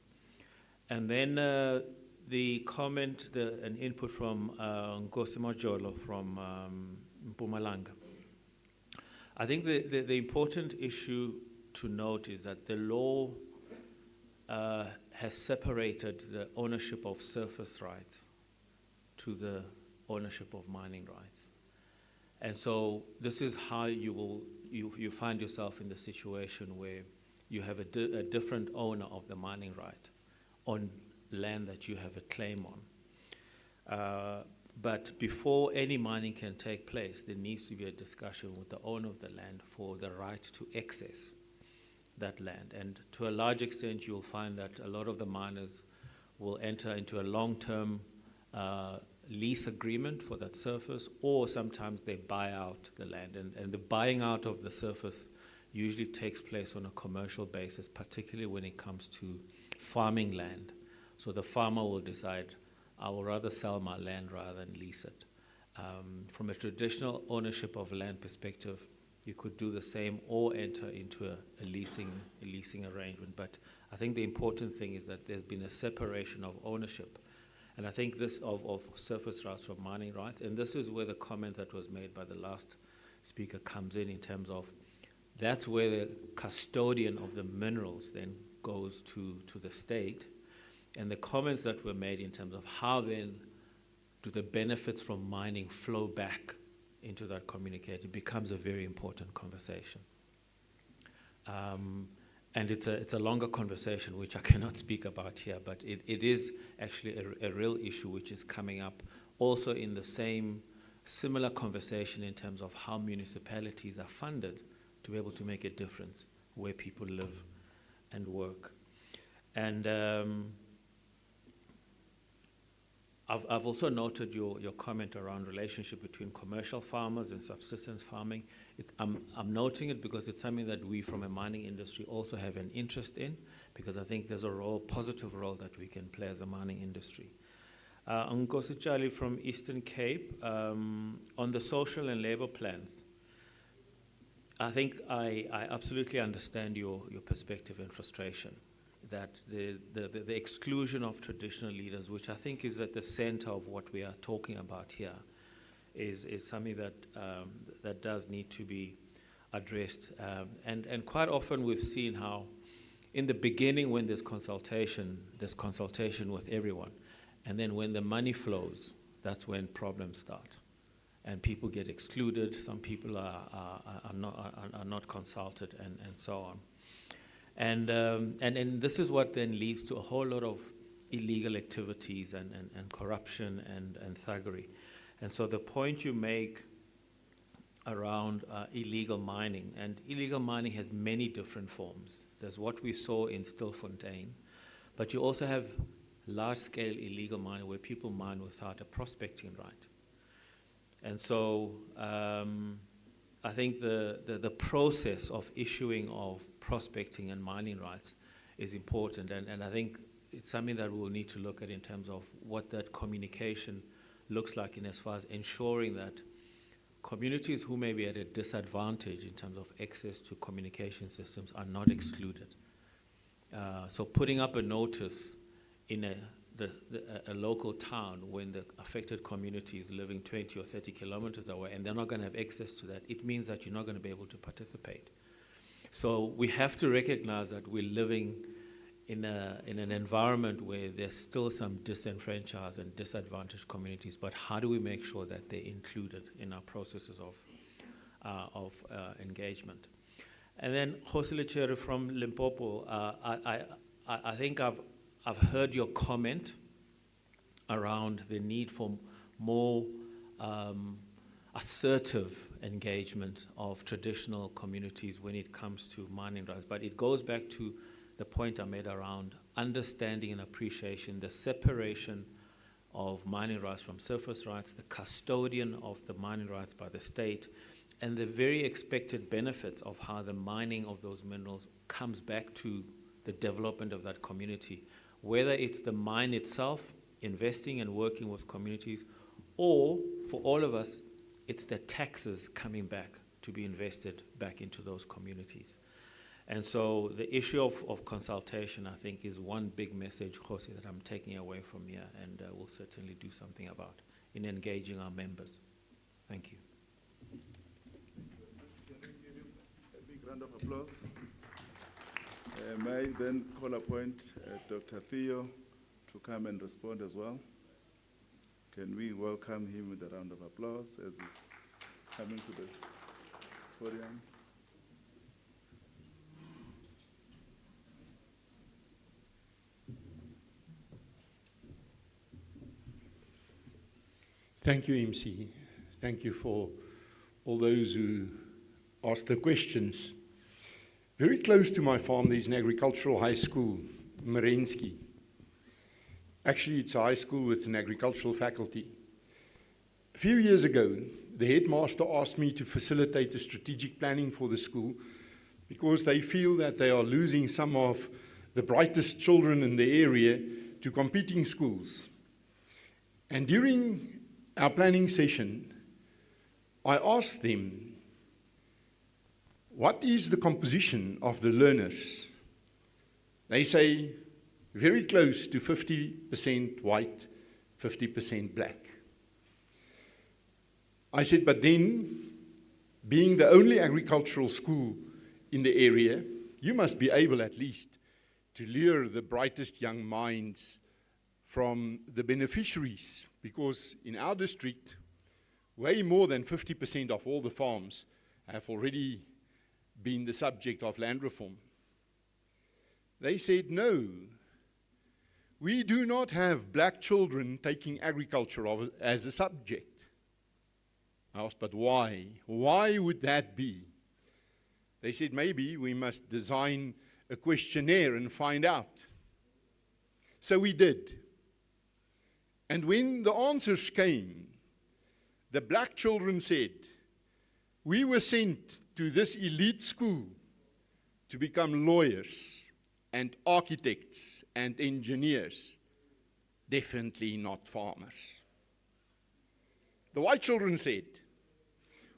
And then the comment, an input from Kgosi Majolo from Mpumalanga. I think the important issue to note is that the law has separated the ownership of surface rights to the ownership of mining rights. And so this is how you find yourself in the situation where you have a different owner of the mining right on land that you have a claim on. But before any mining can take place, there needs to be a discussion with the owner of the land for the right to access that land. And to a large extent, you'll find that a lot of the miners will enter into a long-term lease agreement for that surface, or sometimes they buy out the land. And the buying out of the surface usually takes place on a commercial basis, particularly when it comes to farming land. So the farmer will decide, I will rather sell my land rather than lease it. From a traditional ownership of land perspective, you could do the same or enter into a leasing arrangement. But I think the important thing is that there's been a separation of ownership. And I think this of surface rights from mining rights, and this is where the comment that was made by the last speaker comes in terms of that's where the custodian of the minerals then goes to the state. And the comments that were made in terms of how then do the benefits from mining flow back into that community becomes a very important conversation. And it's a longer conversation, which I cannot speak about here, but it is actually a real issue which is coming up also in the similar conversation in terms of how municipalities are funded to be able to make a difference where people live and work. And I've also noted your comment around relationship between commercial farmers and subsistence farming. I'm noting it because it's something that we from a mining industry also have an interest in, because I think there's a positive role that we can play as a mining industry. Nkosi Charlie from Eastern Cape, on the social and labor plans, I think I absolutely understand your perspective and frustration, that the exclusion of traditional leaders, which I think is at the center of what we are talking about here, is something that does need to be addressed. And quite often we've seen how in the beginning when there's consultation with everyone. And then when the money flows, that's when problems start. And people get excluded, some people are not consulted, and so on. And this is what then leads to a whole lot of illegal activities and corruption and thuggery. And so the point you make around illegal mining, and illegal mining has many different forms. There's what we saw in Stilfontein, but you also have large-scale illegal mining where people mine without a prospecting right. And so I think the process of issuing of prospecting and mining rights is important, and I think it's something that we'll need to look at in terms of what that communication looks like in as far as ensuring that communities who may be at a disadvantage in terms of access to communication systems are not excluded. So putting up a notice in a local town when the affected community is living 20 or 30 kilometers away and they're not going to have access to that, it means that you're not going to be able to participate. So we have to recognize that we're living in an environment where there's still some disenfranchised and disadvantaged communities, but how do we make sure that they're included in our processes of engagement? And then Kgosi Letere from Limpopo, I think I've heard your comment around the need for more assertive engagement of traditional communities when it comes to mining rights. But it goes back to the point I made around understanding and appreciation, the separation of mining rights from surface rights, the custodian of the mining rights by the state, and the very expected benefits of how the mining of those minerals comes back to the development of that community, whether it's the mine itself, investing and working with communities, or for all of us, it's the taxes coming back to be invested back into those communities. And so the issue of consultation, I think, is one big message, Kgosi, that I'm taking away from here, and we'll certainly do something about in engaging our members. Thank you. Can we give him a big round of applause? May I then call upon Dr. Theo to come and respond as well? Can we welcome him with a round of applause as he's coming to the podium? Thank you, MC. Thank you for all those who asked the questions. Very close to my farm, there's an agricultural high school, Merensky. Actually, it's a high school with an agricultural faculty. A few years ago, the headmaster asked me to facilitate the strategic planning for the school because they feel that they are losing some of the brightest children in the area to competing schools. And during our planning session, I asked them, what is the composition of the learners? They say very close to 50% white, 50% black. I said, but then, being the only agricultural school in the area, you must be able at least to lure the brightest young minds from the beneficiaries, because in our district, way more than 50% of all the farms have already been the subject of land reform. They said, no, we do not have black children taking agriculture as a subject. I asked, but why? Why would that be? They said, maybe we must design a questionnaire and find out. So we did. And when the answers came, the black children said, we were sent to this elite school to become lawyers and architects and engineers, definitely not farmers. The white children said,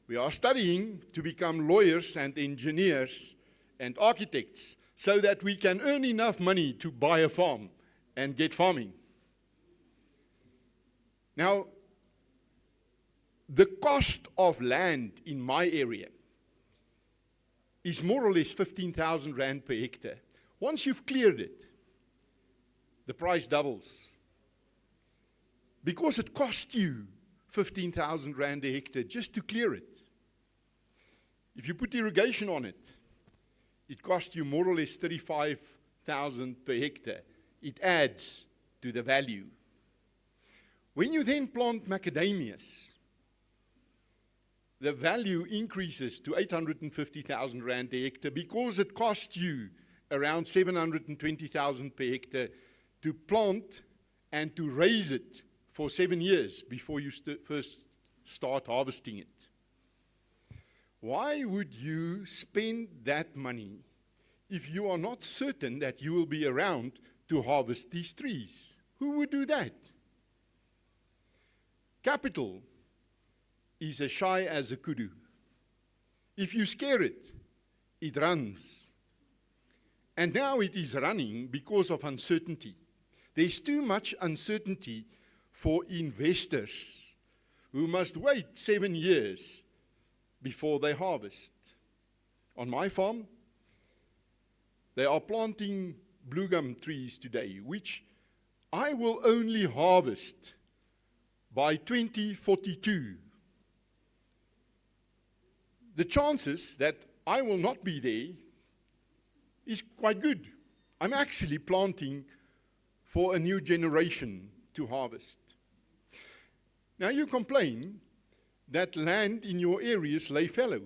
we are studying to become lawyers and engineers and architects so that we can earn enough money to buy a farm and get farming. Now, the cost of land in my area is more or less 15,000 rand per hectare. Once you've cleared it, the price doubles. Because it cost you 15,000 rand a hectare just to clear it. If you put irrigation on it, it costs you more or less 35,000 per hectare. It adds to the value. When you then plant macadamias, the value increases to 850,000 rand a hectare because it costs you around 720,000 per hectare to plant and to raise it for 7 years before you first start harvesting it. Why would you spend that money if you are not certain that you will be around to harvest these trees? Who would do that? Capital is as shy as a kudu. If you scare it, it runs. And now it is running because of uncertainty. There's too much uncertainty for investors who must wait 7 years before they harvest. On my farm, they are planting blue gum trees today, which I will only harvest by 2042. The chances that I will not be there is quite good. I'm actually planting for a new generation to harvest. Now you complain that land in your areas lay fallow.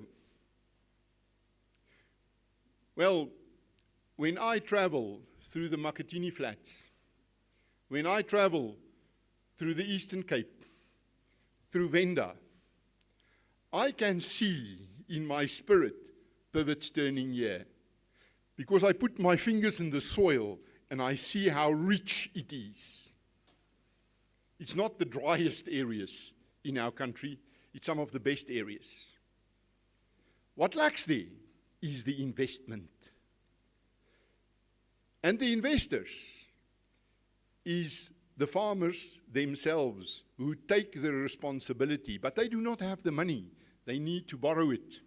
Well, when I travel through the Makatini Flats, when I travel through the Eastern Cape, through Venda, I can see in my spirit, pivots turning here. Because I put my fingers in the soil and I see how rich it is. It's not the driest areas in our country, it's some of the best areas. What lacks there is the investment. And the investors is the farmers themselves who take the responsibility, but they do not have the money. They need to borrow it.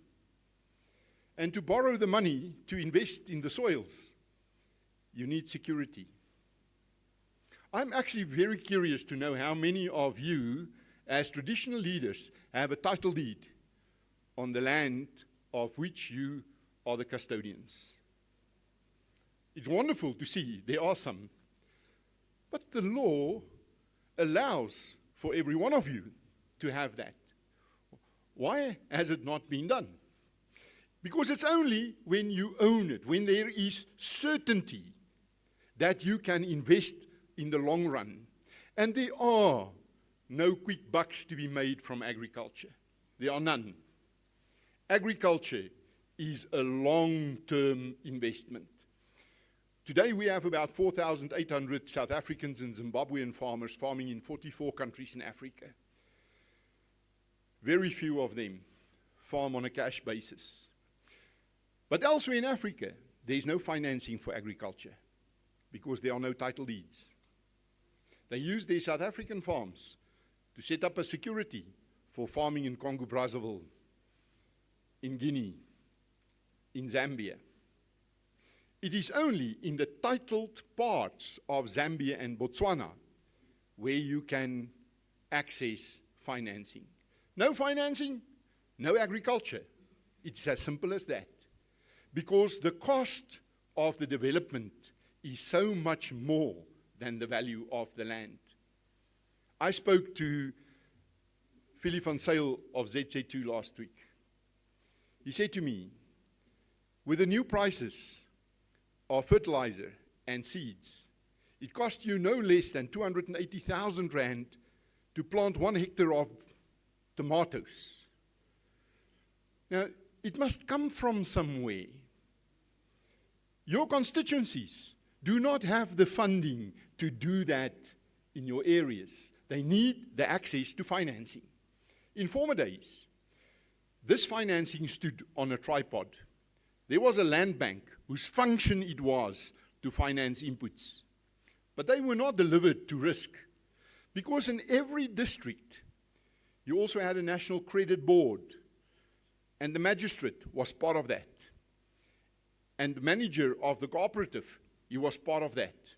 And to borrow the money to invest in the soils, you need security. I'm actually very curious to know how many of you, as traditional leaders, have a title deed on the land of which you are the custodians. It's wonderful to see there are some. But the law allows for every one of you to have that. Why has it not been done? Because it's only when you own it, when there is certainty, that you can invest in the long run. And there are no quick bucks to be made from agriculture. There are none. Agriculture is a long-term investment. Today we have about 4,800 South Africans and Zimbabwean farmers farming in 44 countries in Africa. Very few of them farm on a cash basis. But elsewhere in Africa, there is no financing for agriculture because there are no title deeds. They use their South African farms to set up a security for farming in Congo-Brazzaville, in Guinea, in Zambia. It is only in the titled parts of Zambia and Botswana where you can access financing. No financing, no agriculture. It's as simple as that. Because the cost of the development is so much more than the value of the land. I spoke to Philip van Zyl of ZZ2 last week. He said to me, with the new prices of fertilizer and seeds, it costs you no less than 280,000 rand to plant 1 hectare of tomatoes. Now, it must come from somewhere. Your constituencies do not have the funding to do that in your areas. They need the access to financing. In former days, this financing stood on a tripod. There was a land bank whose function it was to finance inputs. But they were not delivered to risk, because in every district, you also had a national credit board, and the magistrate was part of that. And the manager of the cooperative, he was part of that.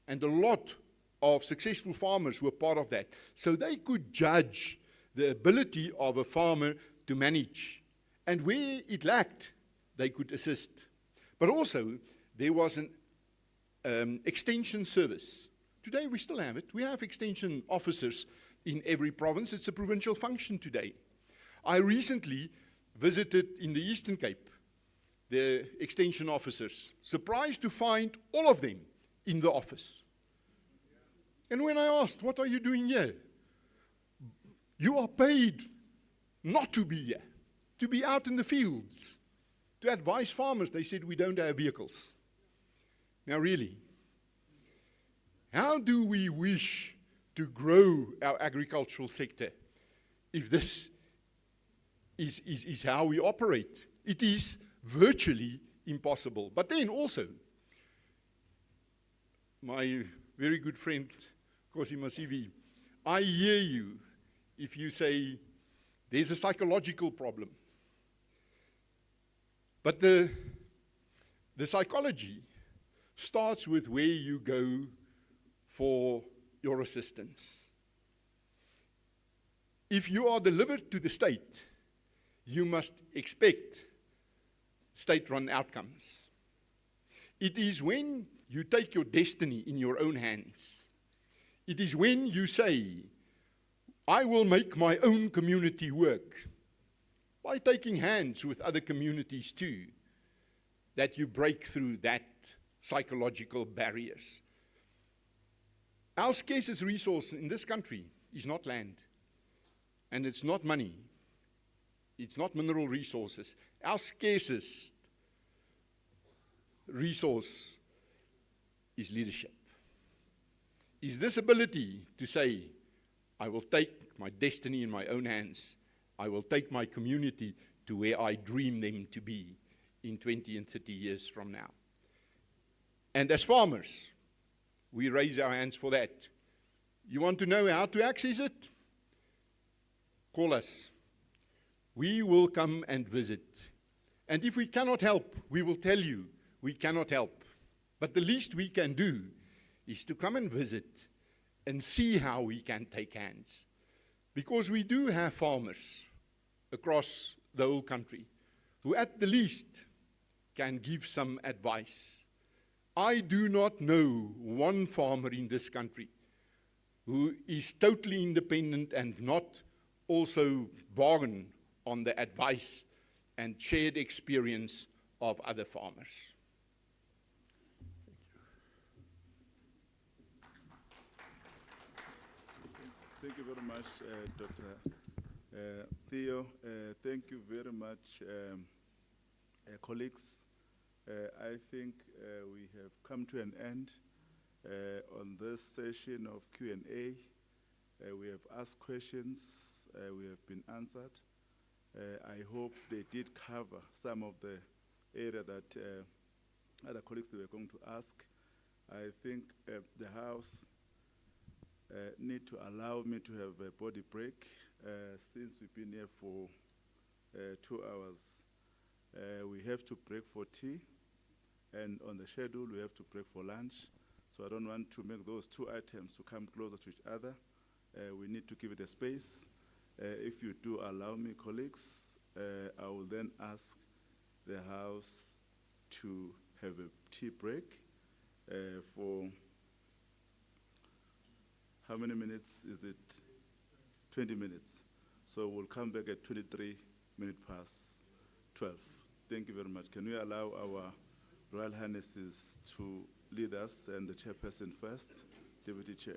And a lot of successful farmers were part of that. So they could judge the ability of a farmer to manage. And where it lacked, they could assist. But also, there was an extension service. Today we still have it. We have extension officers in every province. It's a provincial function today. I recently visited in the Eastern Cape the extension officers, surprised to find all of them in the office. And when I asked, what are you doing here? You are paid not to be here, to be out in the fields, to advise farmers. They said, we don't have vehicles. Now really, how do we wish to grow our agricultural sector if this is how we operate? It is virtually impossible. But then also, my very good friend, Kgosi, I hear you if you say there's a psychological problem. But the psychology starts with where you go for your assistance. If you are delivered to the state, you must expect state-run outcomes. It is when you take your destiny in your own hands. It is when you say, I will make my own community work, by taking hands with other communities too, that you break through that psychological barriers. Our scarcest resource in this country is not land, and it's not money. It's not mineral resources. Our scarcest resource is leadership. Is this ability to say, I will take my destiny in my own hands. I will take my community to where I dream them to be in 20 and 30 years from now. And as farmers, we raise our hands for that. You want to know how to access it? Call us. We will come and visit. And if we cannot help, we will tell you we cannot help. But the least we can do is to come and visit and see how we can take hands. Because we do have farmers across the whole country who at the least can give some advice. I do not know one farmer in this country who is totally independent and not also bargain on the advice and shared experience of other farmers. Thank you very much, Dr. Theo. Thank you very much, colleagues. I think we have come to an end on this session of Q&A. We have asked questions, we have been answered. I hope they did cover some of the area that other colleagues they were going to ask. I think the House need to allow me to have a body break since we've been here for 2 hours. We have to break for tea, and on the schedule we have to break for lunch. So I don't want to make those two items to come closer to each other. We need to give it a space. If you do allow me, colleagues, I will then ask the House to have a tea break for how many minutes is it? 20 minutes. So we'll come back at 23 minutes past 12. Thank you very much. Can we allow our Royal Highnesses to lead us, and the Chairperson first, Deputy Chair.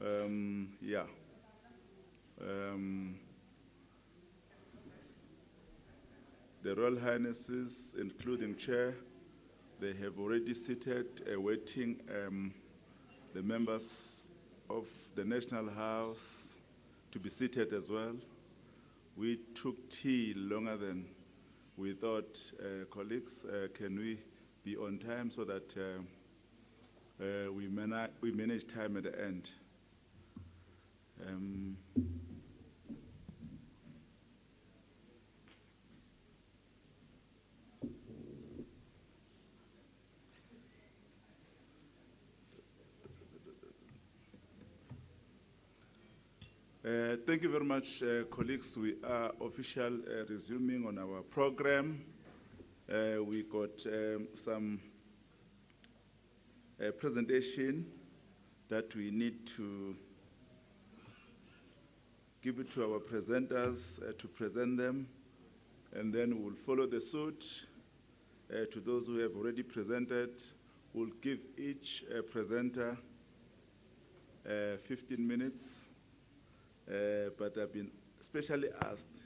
Yeah. The Royal Highnesses, including Chair, they have already seated, awaiting the members of the National House to be seated as well. We took tea longer than we thought. Colleagues, can we be on time so that we manage time at the end? Thank you very much, colleagues. We are officially resuming on our program. We got some presentation that we need to give it to our presenters to present them, and then we'll follow the suit. To those who have already presented, we'll give each presenter 15 minutes. But I've been specially asked,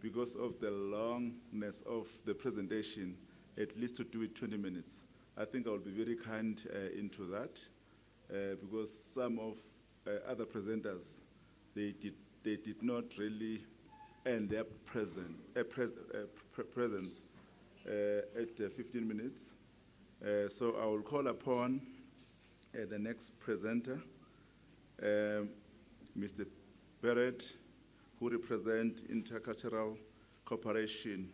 because of the longness of the presentation, at least to do it 20 minutes. I think I'll be very kind into that, because some of other presenters, they did not really end their presence at 15 minutes. So I will call upon the next presenter, Mr. Barrett, who represents Intercultural Cooperation,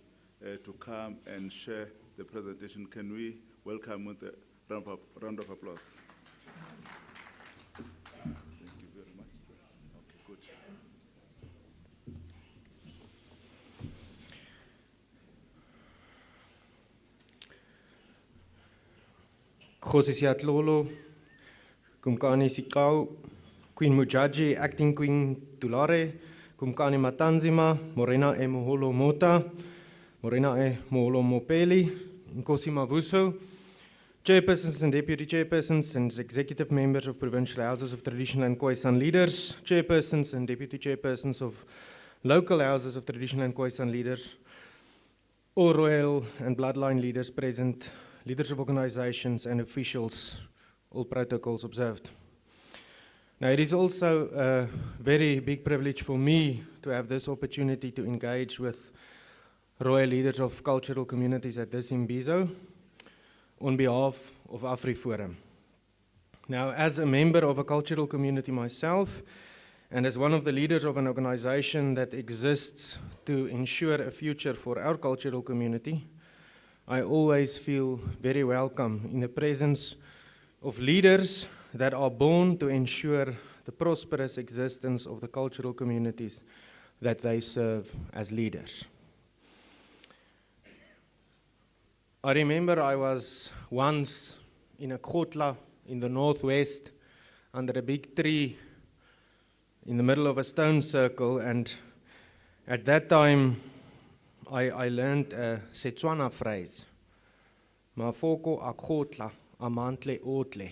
to come and share the presentation. Can we welcome with a round of applause? Thank you very much, sir. Okay, good. Kgosi Seatlholo, Kumkani Sikau, Queen Mujaji, Acting Queen Tulare, Kumkani Matanzima, Morena e Moholo Mota, Morena e Moholo Mopeli, Nkosi Mavuso, Chairpersons and Deputy Chairpersons and Executive Members of Provincial Houses of Tradition and Khoi-San Leaders, Chairpersons and Deputy Chairpersons of Local Houses of Tradition and Khoi-San Leaders, all royal and bloodline leaders present, leaders of organizations and officials, all protocols observed. Now, it is also a very big privilege for me to have this opportunity to engage with royal leaders of cultural communities at this Imbizo on behalf of AfriForum. Now, as a member of a cultural community myself, and as one of the leaders of an organization that exists to ensure a future for our cultural community, I always feel very welcome in the presence of leaders that are born to ensure the prosperous existence of the cultural communities that they serve as leaders. I remember I was once in a khotla in the northwest under a big tree in the middle of a stone circle, and at that time I learned a Setswana phrase, Mafoko a khotla, amantle otle.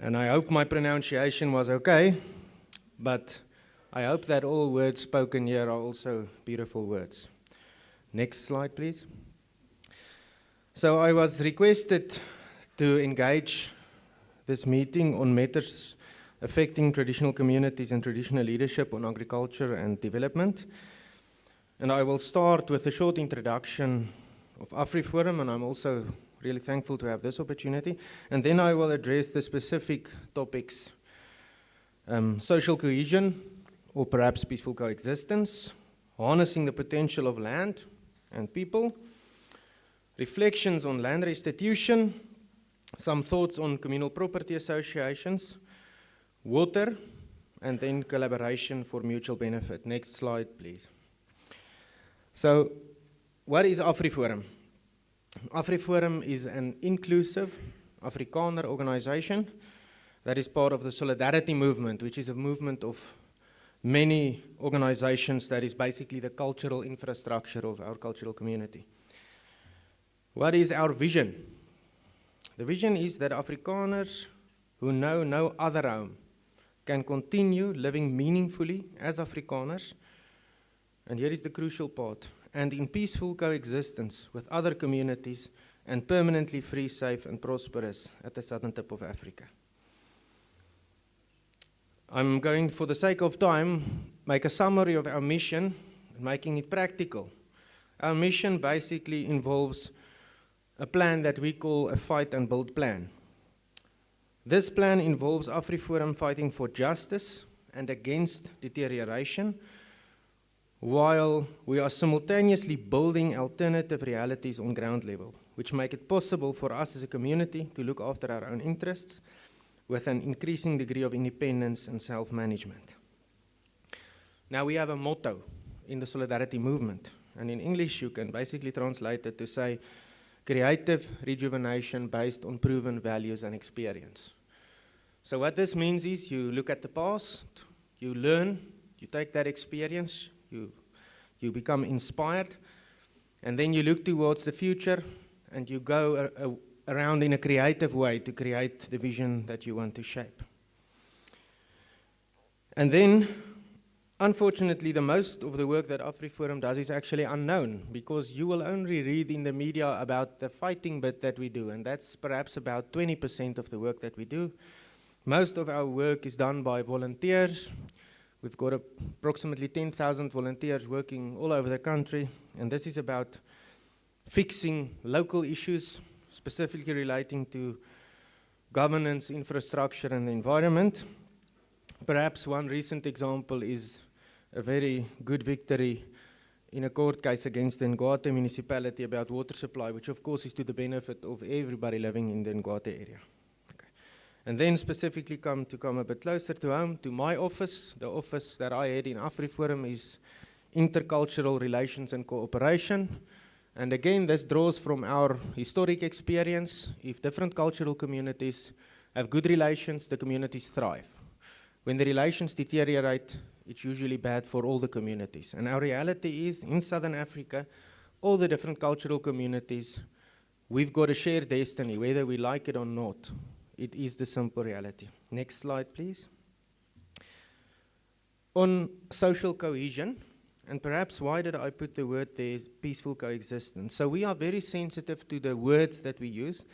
And I hope my pronunciation was okay, but I hope that all words spoken here are also beautiful words. Next slide, please. So I was requested to engage this meeting on matters affecting traditional communities and traditional leadership on agriculture and development. And I will start with a short introduction of AfriForum, and I'm also really thankful to have this opportunity. And then I will address the specific topics, social cohesion, or perhaps peaceful coexistence, harnessing the potential of land and people, reflections on land restitution, some thoughts on communal property associations, water, and then collaboration for mutual benefit. Next slide, please. So, what is AfriForum? AfriForum is an inclusive Afrikaner organization that is part of the Solidarity Movement, which is a movement of many organizations that is basically the cultural infrastructure of our cultural community. What is our vision? The vision is that Afrikaners who know no other home can continue living meaningfully as Afrikaners, and here is the crucial part, and in peaceful coexistence with other communities and permanently free, safe and prosperous at the southern tip of Africa. I'm going, for the sake of time, make a summary of our mission and making it practical. Our mission basically involves a plan that we call a fight and build plan. This plan involves AfriForum fighting for justice and against deterioration, while we are simultaneously building alternative realities on ground level, which make it possible for us as a community to look after our own interests with an increasing degree of independence and self-management. Now we have a motto in the Solidarity Movement, and in English you can basically translate it to say, creative rejuvenation based on proven values and experience. So what this means is you look at the past, you learn, you take that experience, you become inspired, and then you look towards the future and you go around in a creative way to create the vision that you want to shape. And then, unfortunately, the most of the work that AfriForum does is actually unknown, because you will only read in the media about the fighting bit that we do, and that's perhaps about 20% of the work that we do. Most of our work is done by volunteers. We've got approximately 10,000 volunteers working all over the country, and this is about fixing local issues, specifically relating to governance, infrastructure, and the environment. Perhaps one recent example is a very good victory in a court case against the Gauteng municipality about water supply, which of course is to the benefit of everybody living in the Gauteng area. Okay. And then specifically come a bit closer to home, to my office. The office that I head in AfriForum is Intercultural Relations and Cooperation. And again, this draws from our historic experience. If different cultural communities have good relations, the communities thrive. When the relations deteriorate, it's usually bad for all the communities. And our reality is, in Southern Africa, all the different cultural communities, we've got a shared destiny, whether we like it or not. It is the simple reality. Next slide, please. On social cohesion, and perhaps why did I put the word there, peaceful coexistence? So we are very sensitive to the words that we use,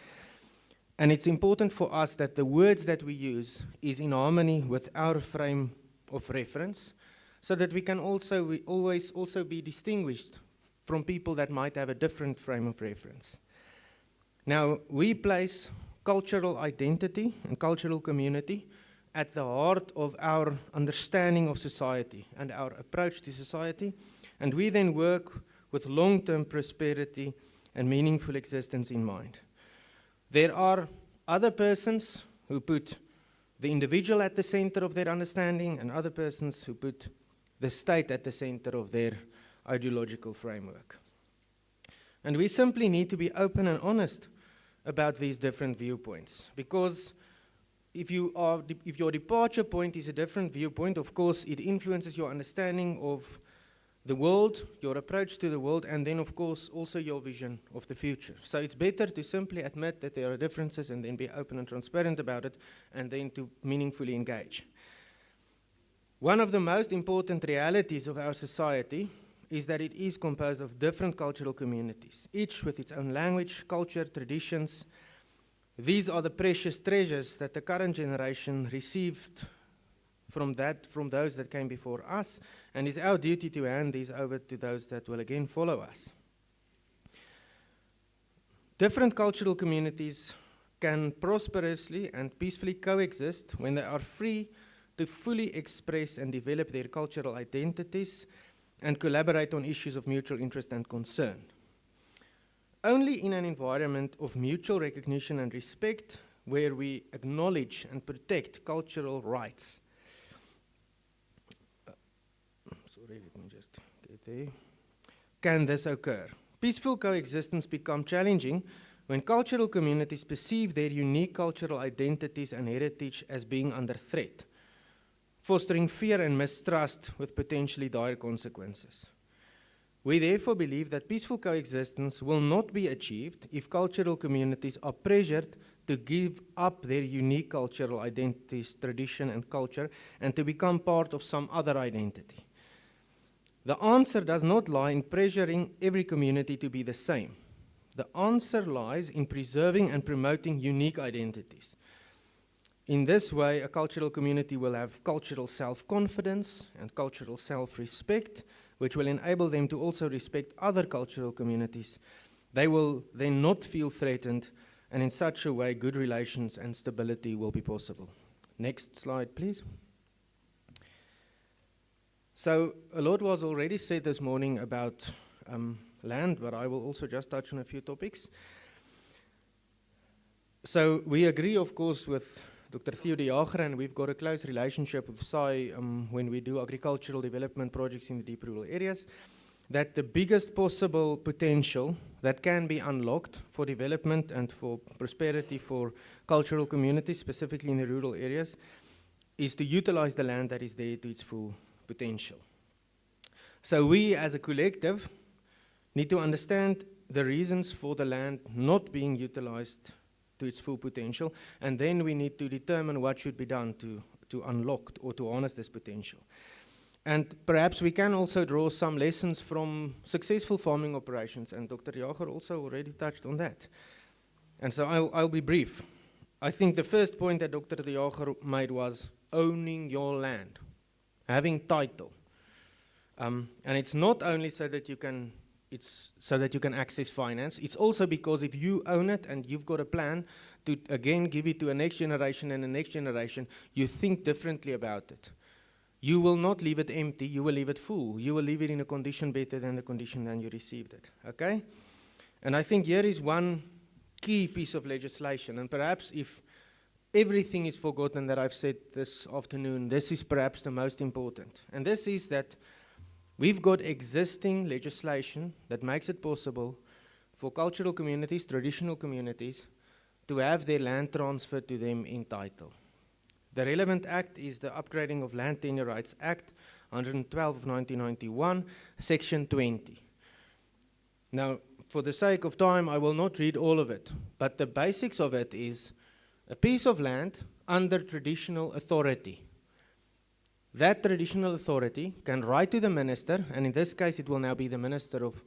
and it's important for us that the words that we use is in harmony with our frame of reference, so that we can always be distinguished from people that might have a different frame of reference. Now, we place cultural identity and cultural community at the heart of our understanding of society and our approach to society, and we then work with long-term prosperity and meaningful existence in mind. There are other persons who put the individual at the center of their understanding, and other persons who put the state at the center of their ideological framework. And we simply need to be open and honest about these different viewpoints, because if your departure point is a different viewpoint, of course, it influences your understanding of the world, your approach to the world, and then, of course, also your vision of the future. So it's better to simply admit that there are differences and then be open and transparent about it, and then to meaningfully engage. One of the most important realities of our society is that it is composed of different cultural communities, each with its own language, culture, traditions. These are the precious treasures that the current generation received from those that came before us, and it's our duty to hand these over to those that will again follow us. Different cultural communities can prosperously and peacefully coexist when they are free to fully express and develop their cultural identities and collaborate on issues of mutual interest and concern. Only in an environment of mutual recognition and respect, where we acknowledge and protect cultural rights. Can this occur? Peaceful coexistence becomes challenging when cultural communities perceive their unique cultural identities and heritage as being under threat, fostering fear and mistrust with potentially dire consequences. We therefore believe that peaceful coexistence will not be achieved if cultural communities are pressured to give up their unique cultural identities, tradition, and culture, and to become part of some other identity? The answer does not lie in pressuring every community to be the same. The answer lies in preserving and promoting unique identities. In this way, a cultural community will have cultural self-confidence and cultural self-respect, which will enable them to also respect other cultural communities. They will then not feel threatened, and in such a way, good relations and stability will be possible. Next slide, please. So, a lot was already said this morning about land, but I will also just touch on a few topics. So, we agree, of course, with Dr. Theo de Jager, and we've got a close relationship with SAI when we do agricultural development projects in the deep rural areas, that the biggest possible potential that can be unlocked for development and for prosperity for cultural communities, specifically in the rural areas, is to utilize the land that is there to its full potential. So we as a collective need to understand the reasons for the land not being utilized to its full potential, and then we need to determine what should be done to unlock or to harness this potential. And perhaps we can also draw some lessons from successful farming operations, and Dr. Jager also already touched on that. And so I'll be brief. I think the first point that Dr. de Jager made was owning your land, having title. And it's not only so that you can access finance. It's also because if you own it and you've got a plan to again give it to a next generation and the next generation, you think differently about it. You will not leave it empty, you will leave it full. You will leave it in a condition better than the condition that you received it, okay? And I think here is one key piece of legislation, and perhaps if everything is forgotten that I've said this afternoon, this is perhaps the most important. And this is that we've got existing legislation that makes it possible for cultural communities, traditional communities, to have their land transferred to them in title. The relevant act is the Upgrading of Land Tenure Rights Act, 112 of 1991, Section 20. Now, for the sake of time, I will not read all of it, but the basics of it is a piece of land under traditional authority. That traditional authority can write to the minister, and in this case it will now be the Minister of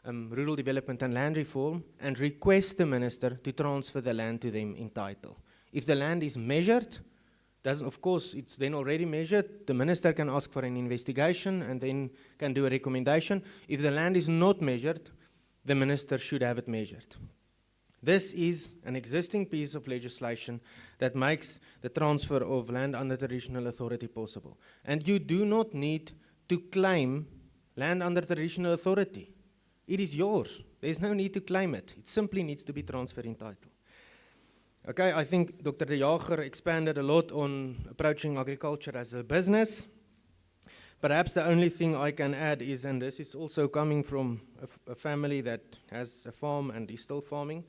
Rural Development and Land Reform, and request the minister to transfer the land to them in title. If the land is measured, of course it's then already measured, the minister can ask for an investigation and then can do a recommendation. If the land is not measured, the minister should have it measured. This is an existing piece of legislation that makes the transfer of land under traditional authority possible. And you do not need to claim land under traditional authority. It is yours. There's no need to claim it. It simply needs to be transferred in title. Okay, I think Dr. de Jager expanded a lot on approaching agriculture as a business. Perhaps the only thing I can add is, and this is also coming from a family that has a farm and is still farming,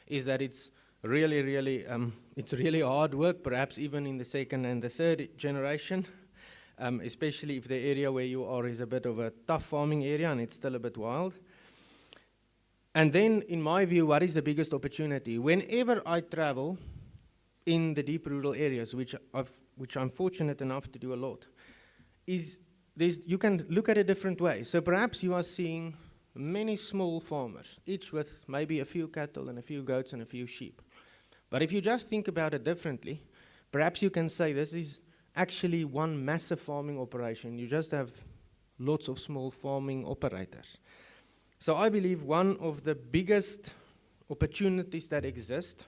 is that it's really hard work, perhaps even in the second and the third generation, especially if the area where you are is a bit of a tough farming area and it's still a bit wild. And then, in my view, what is the biggest opportunity? Whenever I travel in the deep rural areas, which I'm fortunate enough to do a lot, you can look at it a different way. So perhaps you are seeing many small farmers, each with maybe a few cattle and a few goats and a few sheep. But if you just think about it differently, perhaps you can say this is actually one massive farming operation. You just have lots of small farming operators. So I believe one of the biggest opportunities that exist,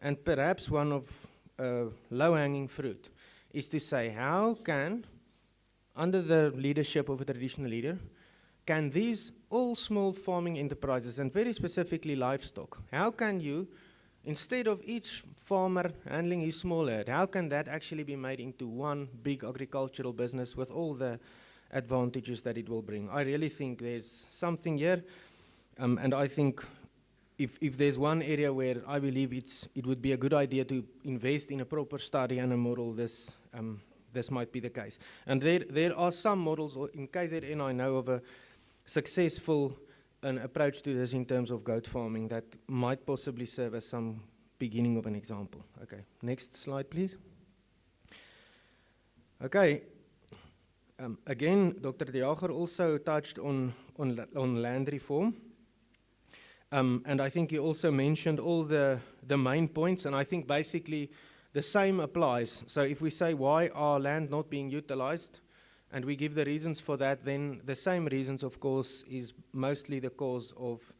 and perhaps one of low-hanging fruit, is to say how can, under the leadership of a traditional leader, can these all small farming enterprises, and very specifically livestock, how can you, instead of each farmer handling his small herd, how can that actually be made into one big agricultural business with all the advantages that it will bring? I really think there's something here, and I think if there's one area where I believe it would be a good idea to invest in a proper study and a model, this might be the case. And there are some models, or in KZN I know of a successful approach to this in terms of goat farming that might possibly serve as some beginning of an example. Okay, next slide, please. Okay, again, Dr. De Jager also touched on land reform. And I think you also mentioned all the main points, and I think basically the same applies. So if we say why are land not being utilized, and we give the reasons for that, then the same reasons, of course, is mostly the cause of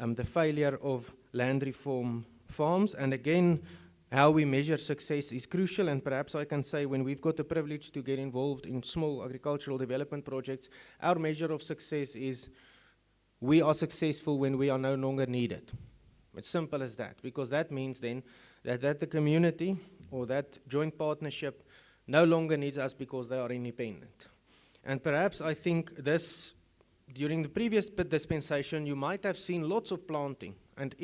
the failure of land reform farms. And again, how we measure success is crucial, and perhaps I can say when we've got the privilege to get involved in small agricultural development projects, our measure of success is we are successful when we are no longer needed. It's simple as that, because that means then that the community or that joint partnership no longer needs us because they are independent. And perhaps I think this, during the previous dispensation, you might have seen lots of planting. And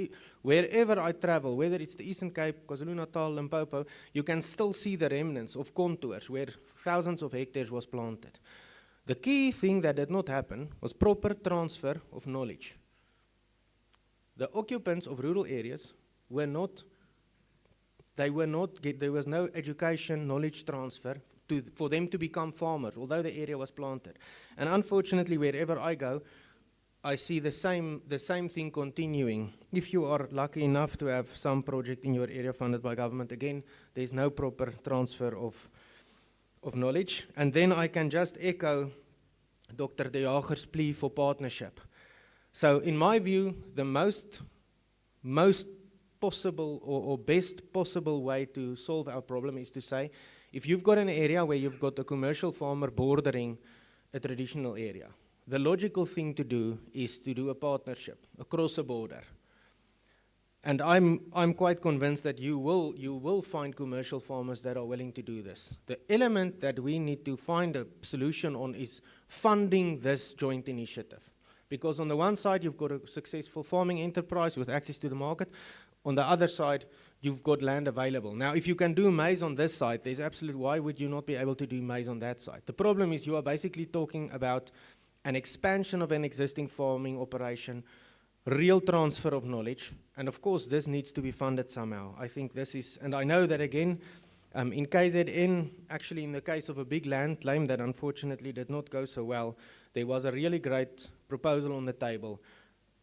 wherever I travel, whether it's the Eastern Cape, KwaZulu-Natal, Limpopo, you can still see the remnants of contours where thousands of hectares was planted. The key thing that did not happen was proper transfer of knowledge. The occupants of rural areas were not, there was no education, knowledge transfer for them to become farmers, although the area was planted. And unfortunately, wherever I go, I see the same thing continuing. If you are lucky enough to have some project in your area funded by government, again, there's no proper transfer of knowledge. And then I can just echo Dr. De Jager's plea for partnership. So in my view, the most possible or best possible way to solve our problem is to say, if you've got an area where you've got a commercial farmer bordering a traditional area, the logical thing to do is to do a partnership across a border. And I'm quite convinced that you will find commercial farmers that are willing to do this. The element that we need to find a solution on is funding this joint initiative. Because on the one side, you've got a successful farming enterprise with access to the market. On the other side, you've got land available. Now, if you can do maize on this side, there's absolutely, why would you not be able to do maize on that side? The problem is you are basically talking about an expansion of an existing farming operation, real transfer of knowledge, and of course this needs to be funded somehow. I think this is, and I know that again, in KZN, actually in the case of a big land claim that unfortunately did not go so well, there was a really great proposal on the table,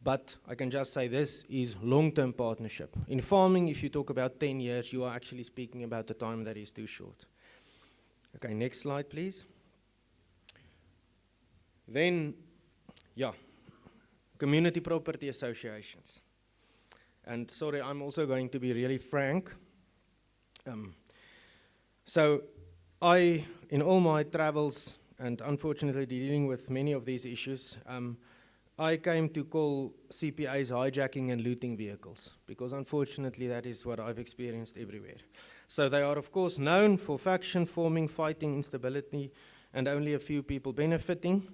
but I can just say this is long-term partnership. In farming, if you talk about 10 years, you are actually speaking about the time that is too short. Okay, next slide, please. Then, yeah, community property associations. And sorry, I'm also going to be really frank. So I, in all my travels, and unfortunately dealing with many of these issues, I came to call CPAs hijacking and looting vehicles, because unfortunately that is what I've experienced everywhere. So they are of course known for faction forming, fighting, instability, and only a few people benefiting.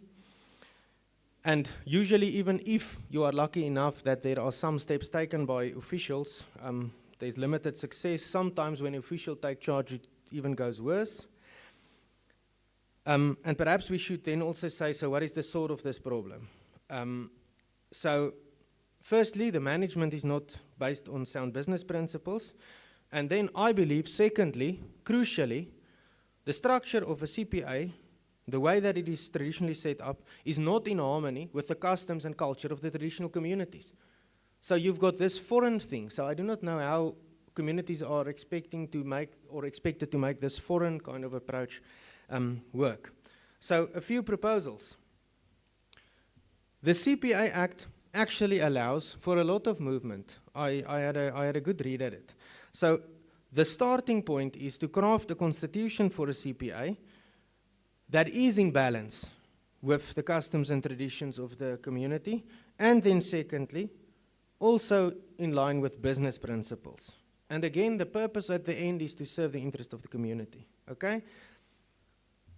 And usually, even if you are lucky enough that there are some steps taken by officials, there's limited success. Sometimes when officials take charge, it even goes worse. And perhaps we should then also say, so what is the source of this problem? So firstly, the management is not based on sound business principles. And then I believe, secondly, crucially, the structure of a CPA, the way that it is traditionally set up, is not in harmony with the customs and culture of the traditional communities. So you've got this foreign thing. So I do not know how communities are expected to make this foreign kind of approach work. So a few proposals. The CPA Act actually allows for a lot of movement. I had a good read at it. So the starting point is to craft a constitution for a CPA that is in balance with the customs and traditions of the community, and then secondly, also in line with business principles. And again, the purpose at the end is to serve the interest of the community, okay?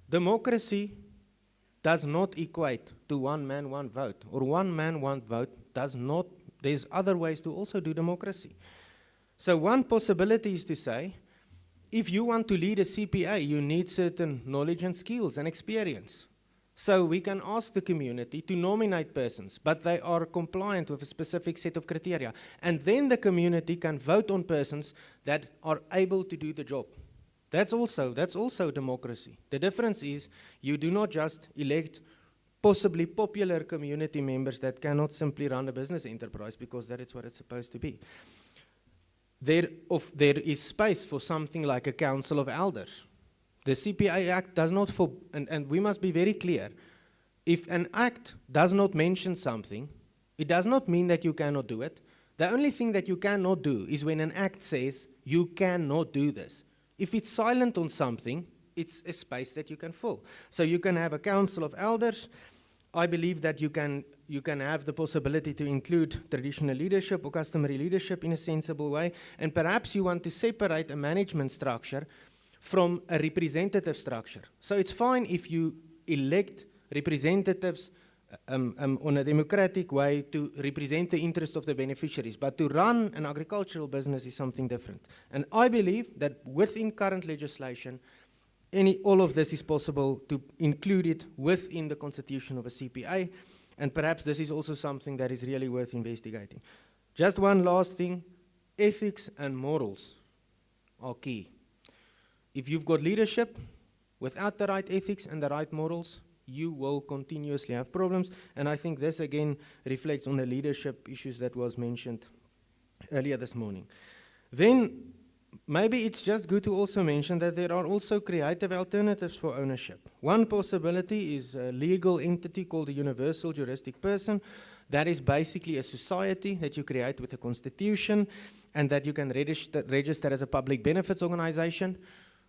Democracy does not equate to one man, one vote, or one man, one vote does not, there's other ways to also do democracy. So one possibility is to say, if you want to lead a CPA, you need certain knowledge and skills and experience. So we can ask the community to nominate persons, but they are compliant with a specific set of criteria. And then the community can vote on persons that are able to do the job. That's also democracy. The difference is you do not just elect possibly popular community members that cannot simply run a business enterprise, because that is what it's supposed to be. There is space for something like a council of elders. The CPA Act does not, and we must be very clear, if an act does not mention something, it does not mean that you cannot do it. The only thing that you cannot do is when an act says you cannot do this. If it's silent on something, it's a space that you can fill. So you can have a council of elders. I believe that you can have the possibility to include traditional leadership or customary leadership in a sensible way, and perhaps you want to separate a management structure from a representative structure. So it's fine if you elect representatives on a democratic way to represent the interest of the beneficiaries, but to run an agricultural business is something different. And I believe that within current legislation, all of this is possible to include it within the constitution of a CPA, and perhaps this is also something that is really worth investigating. Just one last thing, ethics and morals are key. If you've got leadership without the right ethics and the right morals, you will continuously have problems, and I think this again reflects on the leadership issues that was mentioned earlier this morning. Then maybe it's just good to also mention that there are also creative alternatives for ownership. One possibility is a legal entity called a universal juristic person. That is basically a society that you create with a constitution and that you can register as a public benefits organization.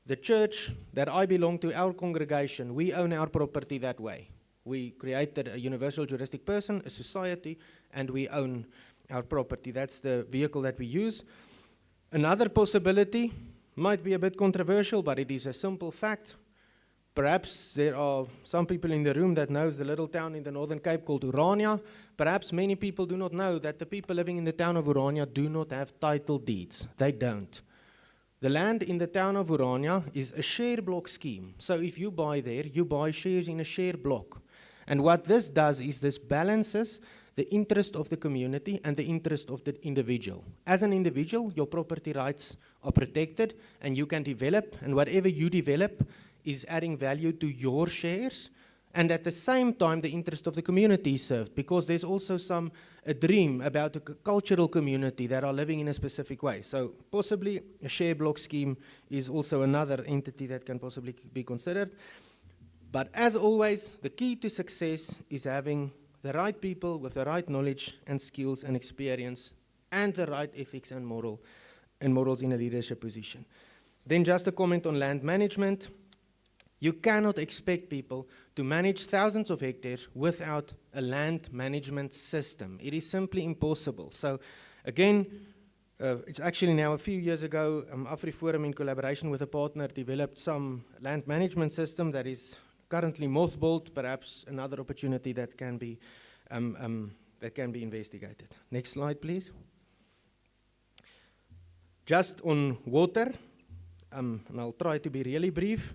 The church that I belong to, our congregation, we own our property that way. We created a universal juristic person, a society, and we own our property. That's the vehicle that we use. Another possibility might be a bit controversial, but it is a simple fact. Perhaps there are some people in the room that knows the little town in the Northern Cape called Urania. Perhaps many people do not know that the people living in the town of Urania do not have title deeds. They don't. The land in the town of Urania is a share block scheme. So if you buy there, you buy shares in a share block. And what this does is this balances the interest of the community and the interest of the individual. As an individual, your property rights are protected and you can develop, and whatever you develop is adding value to your shares, and at the same time the interest of the community is served, because there's also a dream about a cultural community that are living in a specific way. So possibly a share block scheme is also another entity that can possibly be considered. But as always, the key to success is having the right people with the right knowledge and skills and experience and the right ethics and morals in a leadership position. Then just a comment on land management. You cannot expect people to manage thousands of hectares without a land management system. It is simply impossible. So again, it's actually now a few years ago, AfriForum in collaboration with a partner developed some land management system that is currently mothballed, perhaps another opportunity that can be investigated. Next slide, please. Just on water, and I'll try to be really brief.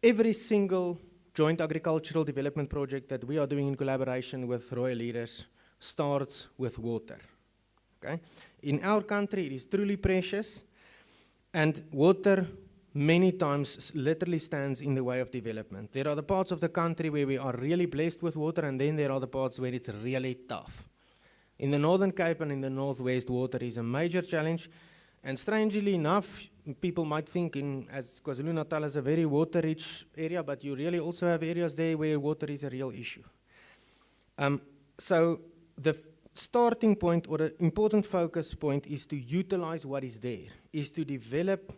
Every single joint agricultural development project that we are doing in collaboration with royal leaders starts with water. Okay? In our country, it is truly precious, and water many times literally stands in the way of development. There are the parts of the country where we are really blessed with water, and then there are the parts where it's really tough. In the Northern Cape and in the Northwest, water is a major challenge, and strangely enough, people might think as KwaZulu-Natal is a very water-rich area, but you really also have areas there where water is a real issue. So the starting point or the important focus point is to utilize what is there, is to develop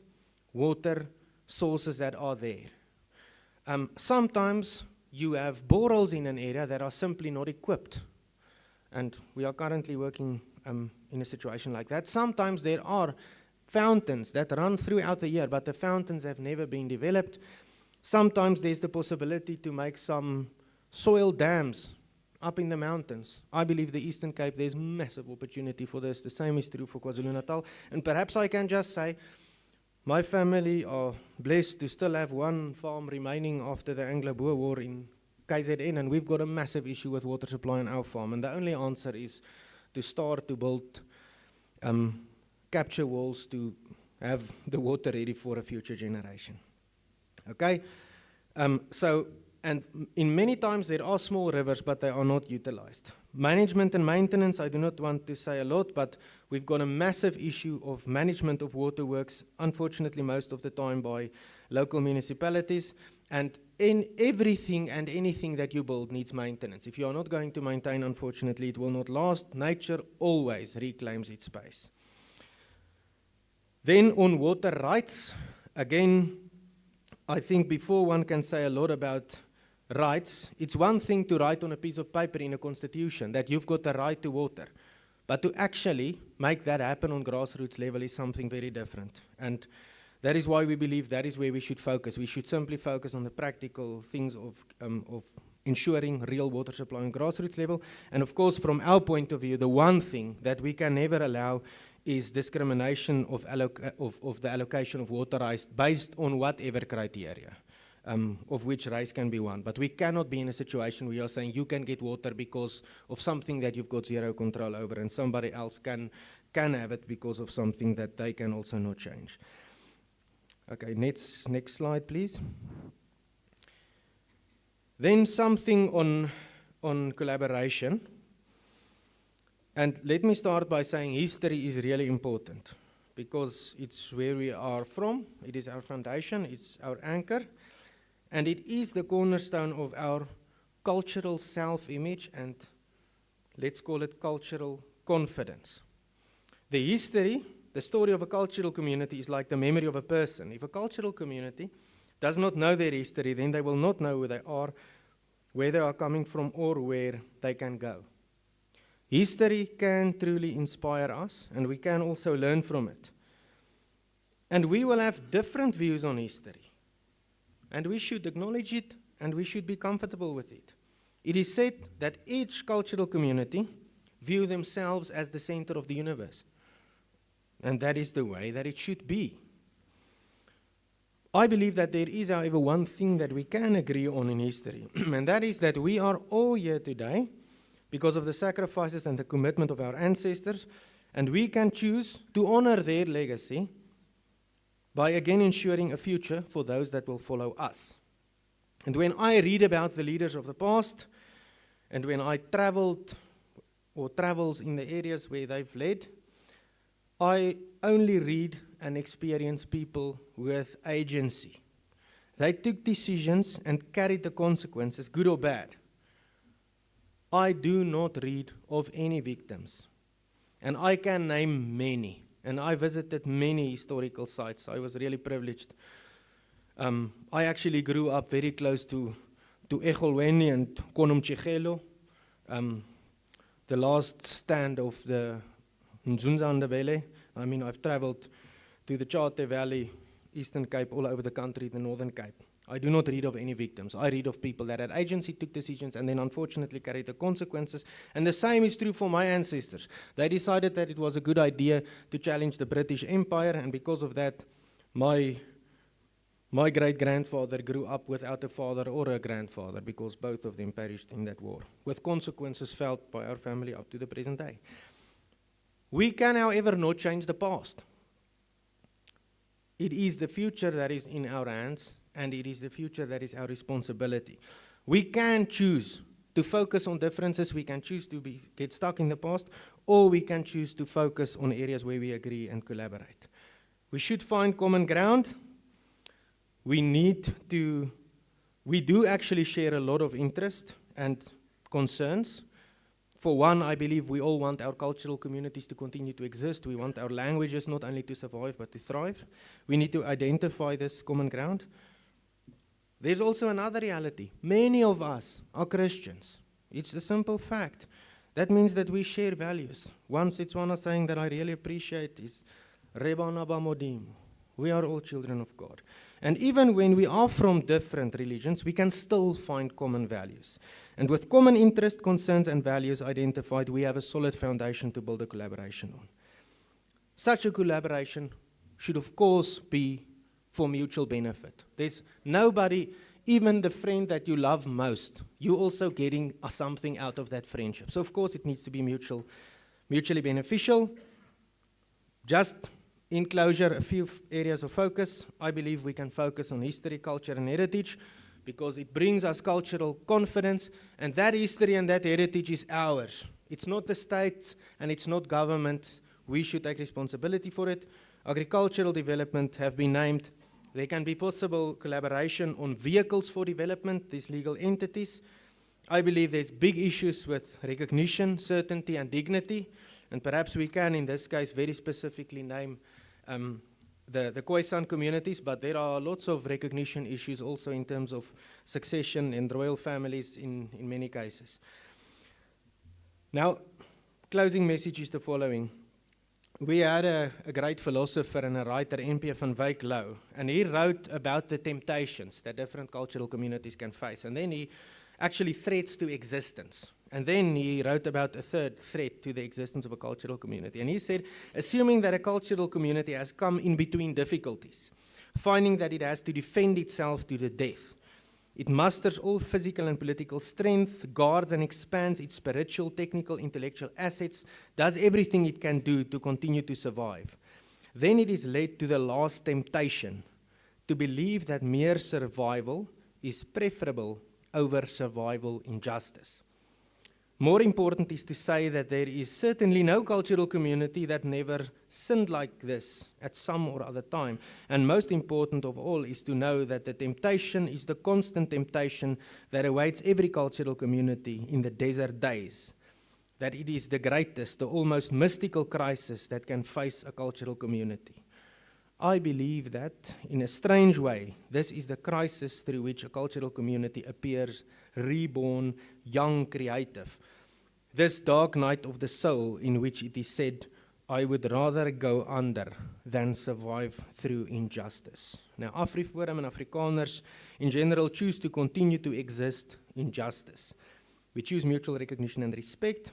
water sources that are there. Sometimes you have boreholes in an area that are simply not equipped, and we are currently working in a situation like that. Sometimes there are fountains that run throughout the year, but the fountains have never been developed. Sometimes there's the possibility to make some soil dams up in the mountains. I believe the Eastern Cape, there's massive opportunity for this. The same is true for KwaZulu-Natal. And perhaps I can just say, my family are blessed to still have one farm remaining after the Anglo-Boer War in KZN, and we've got a massive issue with water supply on our farm, and the only answer is to start to build capture walls to have the water ready for a future generation. Okay? And in many times there are small rivers, but they are not utilized. Management and maintenance, I do not want to say a lot, but we've got a massive issue of management of waterworks, unfortunately most of the time by local municipalities, and in everything and anything that you build needs maintenance. If you are not going to maintain, unfortunately, it will not last. Nature always reclaims its space. Then on water rights, again, I think before one can say a lot about rights, it's one thing to write on a piece of paper in a constitution that you've got the right to water, but to actually make that happen on grassroots level is something very different. And that is why we believe that is where we should focus. We should simply focus on the practical things of ensuring real water supply on grassroots level. And of course, from our point of view, the one thing that we can never allow is discrimination of the allocation of water rights based on whatever criteria, of which rights can be one. But we cannot be in a situation where you're saying you can get water because of something that you've got zero control over, and somebody else can have it because of something that they can also not change. Okay, next slide, please. Then something on collaboration. And let me start by saying history is really important because it's where we are from, it is our foundation, it's our anchor, and it is the cornerstone of our cultural self-image and let's call it cultural confidence. The history, the story of a cultural community is like the memory of a person. If a cultural community does not know their history, then they will not know who they are, where they are coming from, or where they can go. History can truly inspire us, and we can also learn from it. And we will have different views on history. And we should acknowledge it, and we should be comfortable with it. It is said that each cultural community view themselves as the center of the universe. And that is the way that it should be. I believe that there is, however, one thing that we can agree on in history, and that is that we are all here today because of the sacrifices and the commitment of our ancestors, and we can choose to honor their legacy by again ensuring a future for those that will follow us. And when I read about the leaders of the past, and when I travels in the areas where they've led, I only read and experience people with agency. They took decisions and carried the consequences, good or bad. I do not read of any victims, and I can name many, and I visited many historical sites. I was really privileged. I actually grew up very close to Egolweni and NHTKL, the last stand of the Nzunza-Ndebele. I mean, I've traveled to the Tshate Valley, Eastern Cape, all over the country, the Northern Cape. I do not read of any victims. I read of people that had agency, took decisions, and then unfortunately carried the consequences. And the same is true for my ancestors. They decided that it was a good idea to challenge the British Empire, and because of that, my great-grandfather grew up without a father or a grandfather, because both of them perished in that war, with consequences felt by our family up to the present day. We can, however, not change the past. It is the future that is in our hands, and it is the future that is our responsibility. We can choose to focus on differences, we can choose to get stuck in the past, or we can choose to focus on areas where we agree and collaborate. We should find common ground. We do actually share a lot of interest and concerns. For one, I believe we all want our cultural communities to continue to exist. We want our languages not only to survive, but to thrive. We need to identify this common ground. There's also another reality. Many of us are Christians. It's a simple fact. That means that we share values. One Setswana saying that I really appreciate is, Reba Naba Modimo. We are all children of God. And even when we are from different religions, we can still find common values. And with common interest, concerns, and values identified, we have a solid foundation to build a collaboration on. Such a collaboration should, of course, be for mutual benefit. There's nobody even the friend that you love most, you're also getting something out of that friendship. So of course it needs to be mutually beneficial. Just in closure, a few areas of focus. I believe we can focus on history, culture, and heritage because it brings us cultural confidence, and that history and that heritage is ours. It's not the state and it's not government. We should take responsibility for it. Agricultural development have been named. There can be possible collaboration on vehicles for development, these legal entities. I believe there's big issues with recognition, certainty, and dignity, and perhaps we can, in this case, very specifically name the Khoi-San communities, but there are lots of recognition issues also in terms of succession and royal families in many cases. Now, closing message is the following. We had a great philosopher and a writer, N.P. van Wyk Louw, and he wrote about the temptations that different cultural communities can face, and then he actually threats to existence. And then he wrote about a third threat to the existence of a cultural community. And he said, assuming that a cultural community has come in between difficulties, finding that it has to defend itself to the death, it musters all physical and political strength, guards and expands its spiritual, technical, intellectual assets, does everything it can do to continue to survive. Then it is led to the last temptation, to believe that mere survival is preferable over survival in justice. More important is to say that there is certainly no cultural community that never sinned like this at some or other time. And most important of all is to know that the temptation is the constant temptation that awaits every cultural community in the desert days. That it is the greatest, the almost mystical crisis that can face a cultural community. I believe that, in a strange way, this is the crisis through which a cultural community appears reborn, young, creative. This dark night of the soul in which it is said, I would rather go under than survive through injustice. Now, AfriForum and Afrikaners in general choose to continue to exist in justice. We choose mutual recognition and respect,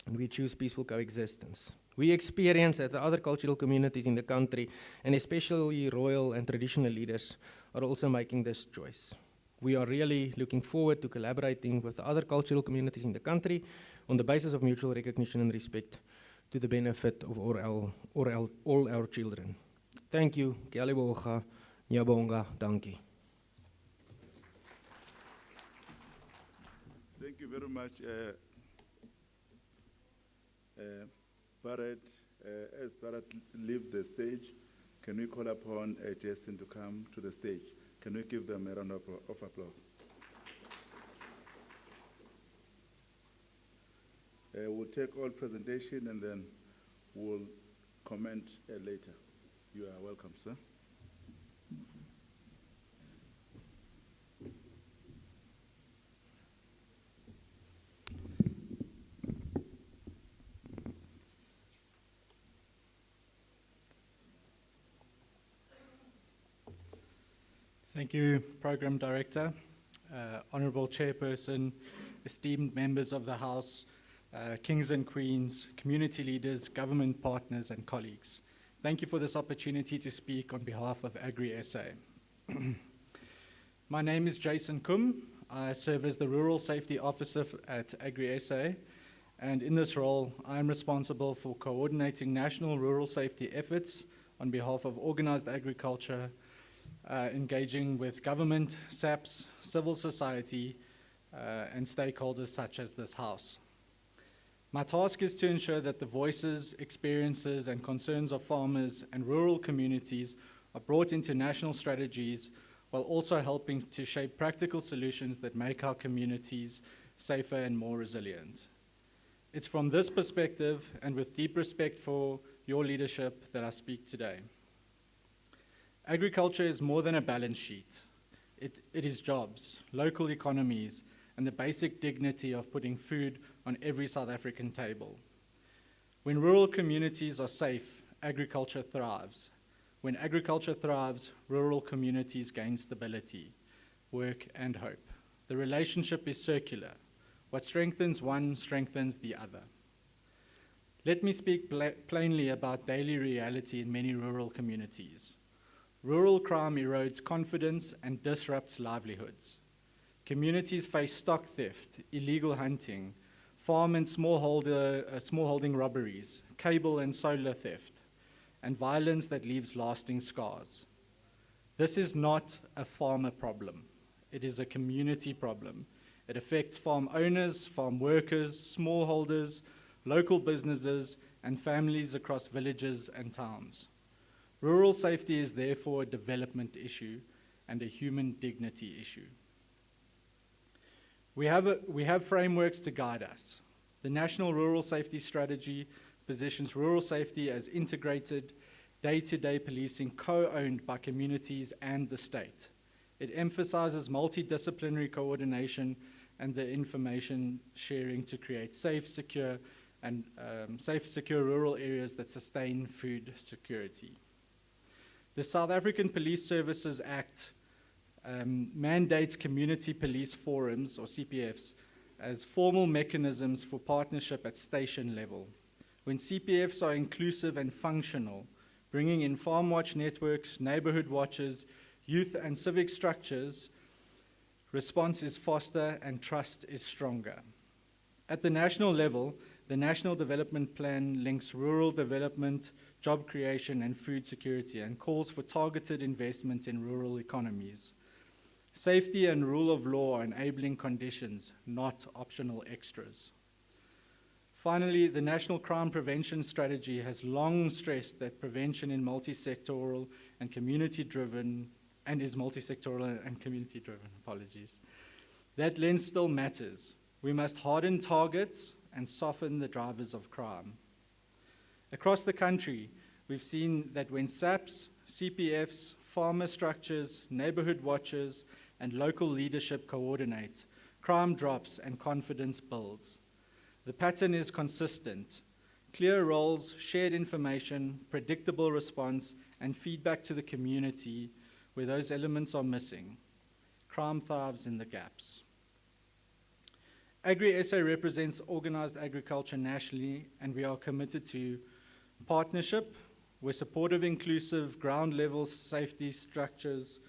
and we choose peaceful coexistence. We experience that the other cultural communities in the country, and especially royal and traditional leaders, are also making this choice. We are really looking forward to collaborating with the other cultural communities in the country on the basis of mutual recognition and respect to the benefit of all our children. Thank you. Ke a leboga, ngiyabonga, dankie. Thank you very much, Barrett. As Barrett leaves the stage, can we call upon Jason to come to the stage? Can we give them a round of applause? We'll take all presentation and then we'll comment later. You are welcome, sir. Thank you, Program Director, Honorable Chairperson, esteemed members of the House, kings and queens, community leaders, government partners, and colleagues. Thank you for this opportunity to speak on behalf of Agri-SA. My name is Jason Kum. I serve as the Rural Safety Officer at Agri-SA, and in this role, I am responsible for coordinating national rural safety efforts on behalf of organized agriculture, engaging with government, SAPs, civil society, and stakeholders such as this House. My task is to ensure that the voices, experiences, and concerns of farmers and rural communities are brought into national strategies while also helping to shape practical solutions that make our communities safer and more resilient. It's from this perspective and with deep respect for your leadership that I speak today. Agriculture is more than a balance sheet. It is jobs, local economies, and the basic dignity of putting food on every South African table. When rural communities are safe, agriculture thrives. When agriculture thrives, rural communities gain stability, work, and hope. The relationship is circular. What strengthens one strengthens the other. Let me speak plainly about daily reality in many rural communities. Rural crime erodes confidence and disrupts livelihoods. Communities face stock theft, illegal hunting, farm and smallholding robberies, cable and solar theft, and violence that leaves lasting scars. This is not a farmer problem. It is a community problem. It affects farm owners, farm workers, smallholders, local businesses, and families across villages and towns. Rural safety is therefore a development issue and a human dignity issue. We have frameworks to guide us. The National Rural Safety Strategy positions rural safety as integrated, day-to-day policing co-owned by communities and the state. It emphasizes multidisciplinary coordination and the information sharing to create safe, secure rural areas that sustain food security. The South African Police Services Act mandates community police forums, or CPFs, as formal mechanisms for partnership at station level. When CPFs are inclusive and functional, bringing in farm watch networks, neighborhood watches, youth and civic structures, response is faster and trust is stronger. At the national level, the National Development Plan links rural development, job creation, and food security, and calls for targeted investment in rural economies. Safety and rule of law are enabling conditions, not optional extras. Finally, the National Crime Prevention Strategy has long stressed that prevention in multi-sectoral and community-driven, and is multi-sectoral and community-driven, apologies. That lens still matters. We must harden targets and soften the drivers of crime. Across the country, we've seen that when SAPs, CPFs, farmer structures, neighborhood watches, and local leadership coordinate, crime drops and confidence builds. The pattern is consistent. Clear roles, shared information, predictable response, and feedback to the community where those elements are missing. Crime thrives in the gaps. Agri-SA represents organized agriculture nationally, and we are committed to partnership. We're supportive, inclusive, ground-level safety structures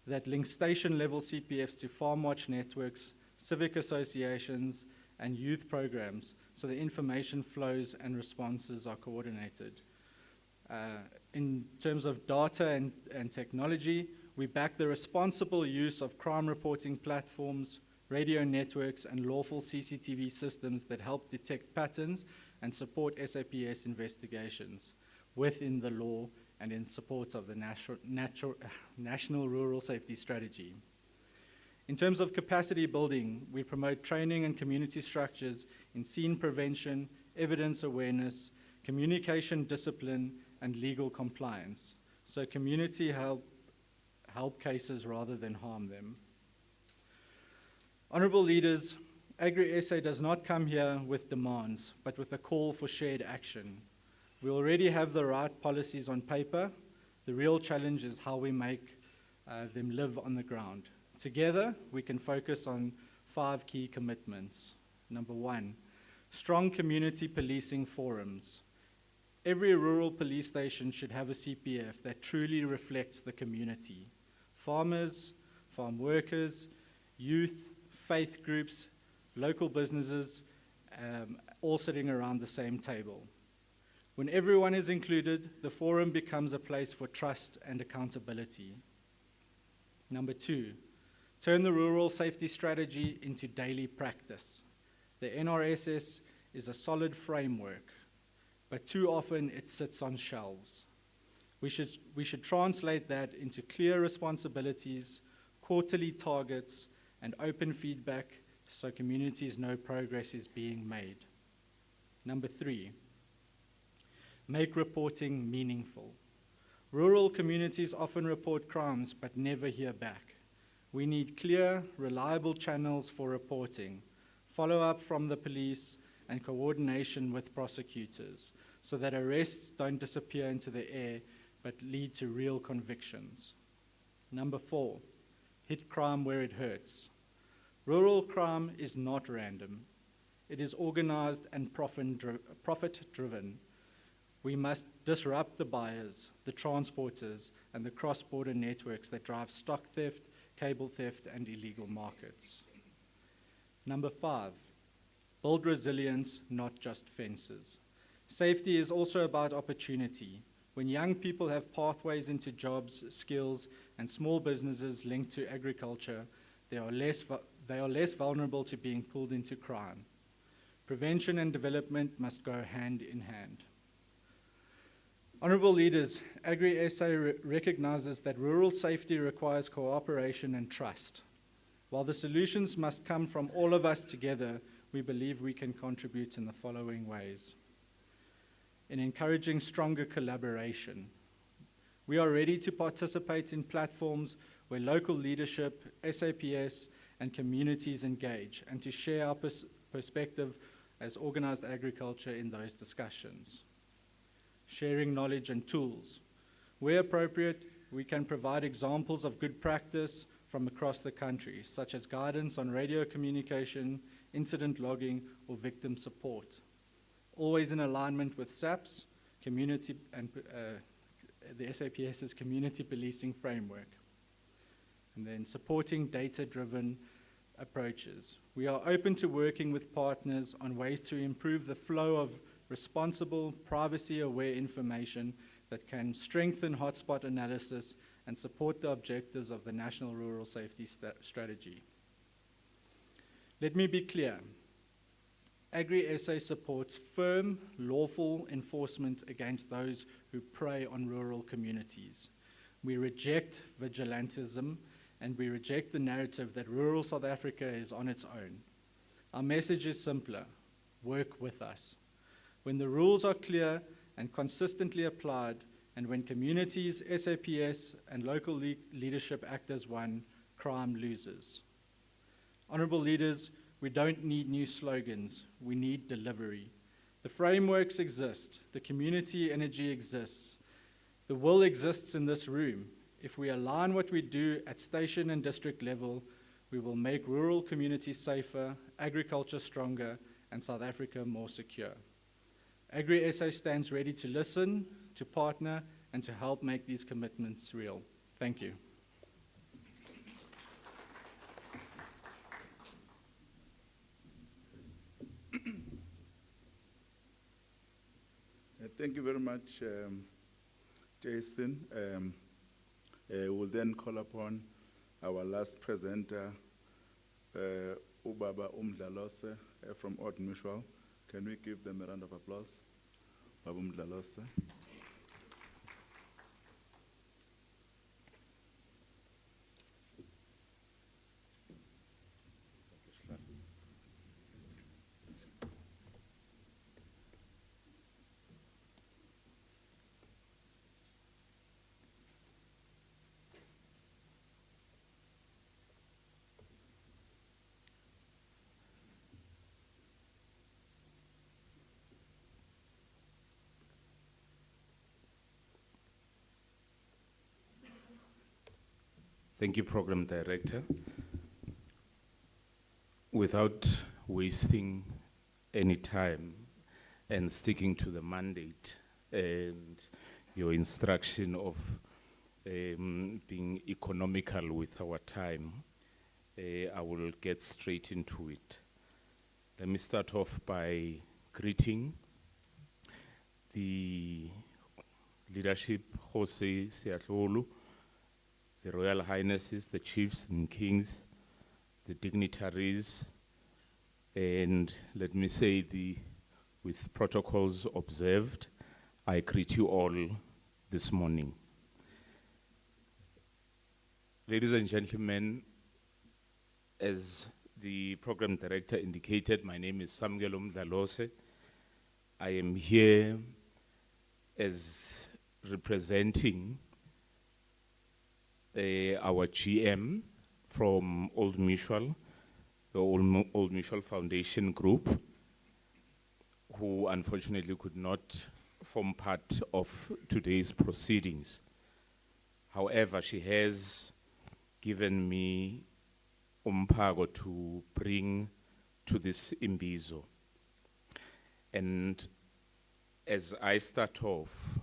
that link station-level CPFs to farm watch networks, civic associations, and youth programs, so the information flows and responses are coordinated. In terms of data and technology, we back the responsible use of crime reporting platforms, radio networks, and lawful CCTV systems that help detect patterns and support SAPS investigations within the law and in support of the National Rural Safety Strategy. In terms of capacity building, we promote training and community structures in scene prevention, evidence awareness, communication discipline, and legal compliance, so community help cases rather than harm them. Honourable leaders, Agri-SA does not come here with demands, but with a call for shared action. We already have the right policies on paper. The real challenge is how we make them live on the ground. Together, we can focus on 5 key commitments. Number 1, strong community policing forums. Every rural police station should have a CPF that truly reflects the community. Farmers, farm workers, youth, faith groups, local businesses, all sitting around the same table. When everyone is included, the forum becomes a place for trust and accountability. Number 2, turn the rural safety strategy into daily practice. The NRSS is a solid framework, but too often it sits on shelves. We should translate that into clear responsibilities, quarterly targets, and open feedback so communities know progress is being made. Number 3, make reporting meaningful. Rural communities often report crimes but never hear back. We need clear, reliable channels for reporting, follow-up from the police, and coordination with prosecutors so that arrests don't disappear into the air but lead to real convictions. Number 4, hit crime where it hurts. Rural crime is not random. It is organized and profit-driven. We must disrupt the buyers, the transporters, and the cross-border networks that drive stock theft, cable theft, and illegal markets. Number 5, build resilience, not just fences. Safety is also about opportunity. When young people have pathways into jobs, skills, and small businesses linked to agriculture, they are less vulnerable to being pulled into crime. Prevention and development must go hand in hand. Honourable leaders, Agri-SA recognizes that rural safety requires cooperation and trust. While the solutions must come from all of us together, we believe we can contribute in the following ways. In encouraging stronger collaboration, we are ready to participate in platforms where local leadership, SAPS, and communities engage, and to share our perspective as organized agriculture in those discussions. Sharing knowledge and tools. Where appropriate, we can provide examples of good practice from across the country, such as guidance on radio communication, incident logging, or victim support. Always in alignment with SAP's community and the SAPS's community policing framework. And then supporting data-driven approaches. We are open to working with partners on ways to improve the flow of responsible, privacy-aware information that can strengthen hotspot analysis and support the objectives of the National Rural Safety Strategy. Let me be clear. Agri-SA supports firm, lawful enforcement against those who prey on rural communities. We reject vigilantism, and we reject the narrative that rural South Africa is on its own. Our message is simpler: work with us. When the rules are clear and consistently applied, and when communities, SAPS, and local leadership act as one, crime loses. Honourable leaders, we don't need new slogans, we need delivery. The frameworks exist, the community energy exists, the will exists in this room. If we align what we do at station and district level, we will make rural communities safer, agriculture stronger, and South Africa more secure. Agri-SA stands ready to listen, to partner, and to help make these commitments real. Thank you. Thank you very much, Jason. We'll then call upon our last presenter, Ubaba Umdlalose from Old Mutual. Can we give them a round of applause? Baba Umdlalose. Thank you, Program Director. Without wasting any time and sticking to the mandate and your instruction of being economical with our time, I will get straight into it. Let me start off by greeting the leadership, Kgosi, Seatlholo, the Royal Highnesses, the chiefs and kings, the dignitaries, and let me say, with protocols observed, I greet you all this morning. Ladies and gentlemen, as the program director indicated, my name is Samgelo Umdlalose. I am here as representing our GM from Old Mutual, the Old Mutual Foundation Group, who unfortunately could not form part of today's proceedings. However, she has given me umpago to bring to this Imbizo. And as I start off,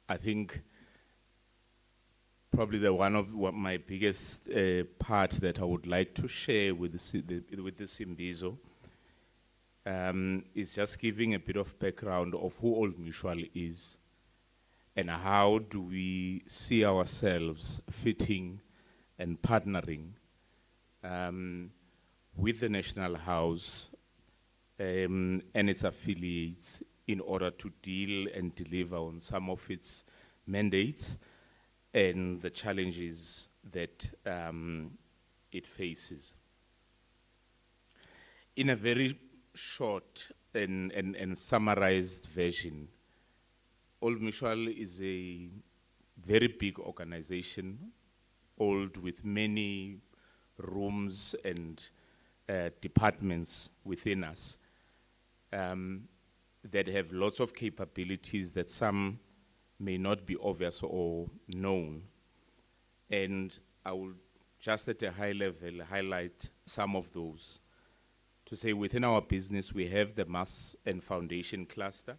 I think probably one of my biggest part that I would like to share with this Imbizo is just giving a bit of background of who Old Mutual is and how do we see ourselves fitting and partnering with the National House and its affiliates in order to deal and deliver on some of its mandates and the challenges that it faces. In a very short and summarized version, Old Mutual is a very big organization, old with many rooms and departments within us that have lots of capabilities that some may not be obvious or known. And I will just at a high level highlight some of those. To say within our business, we have the Mass and Foundation cluster,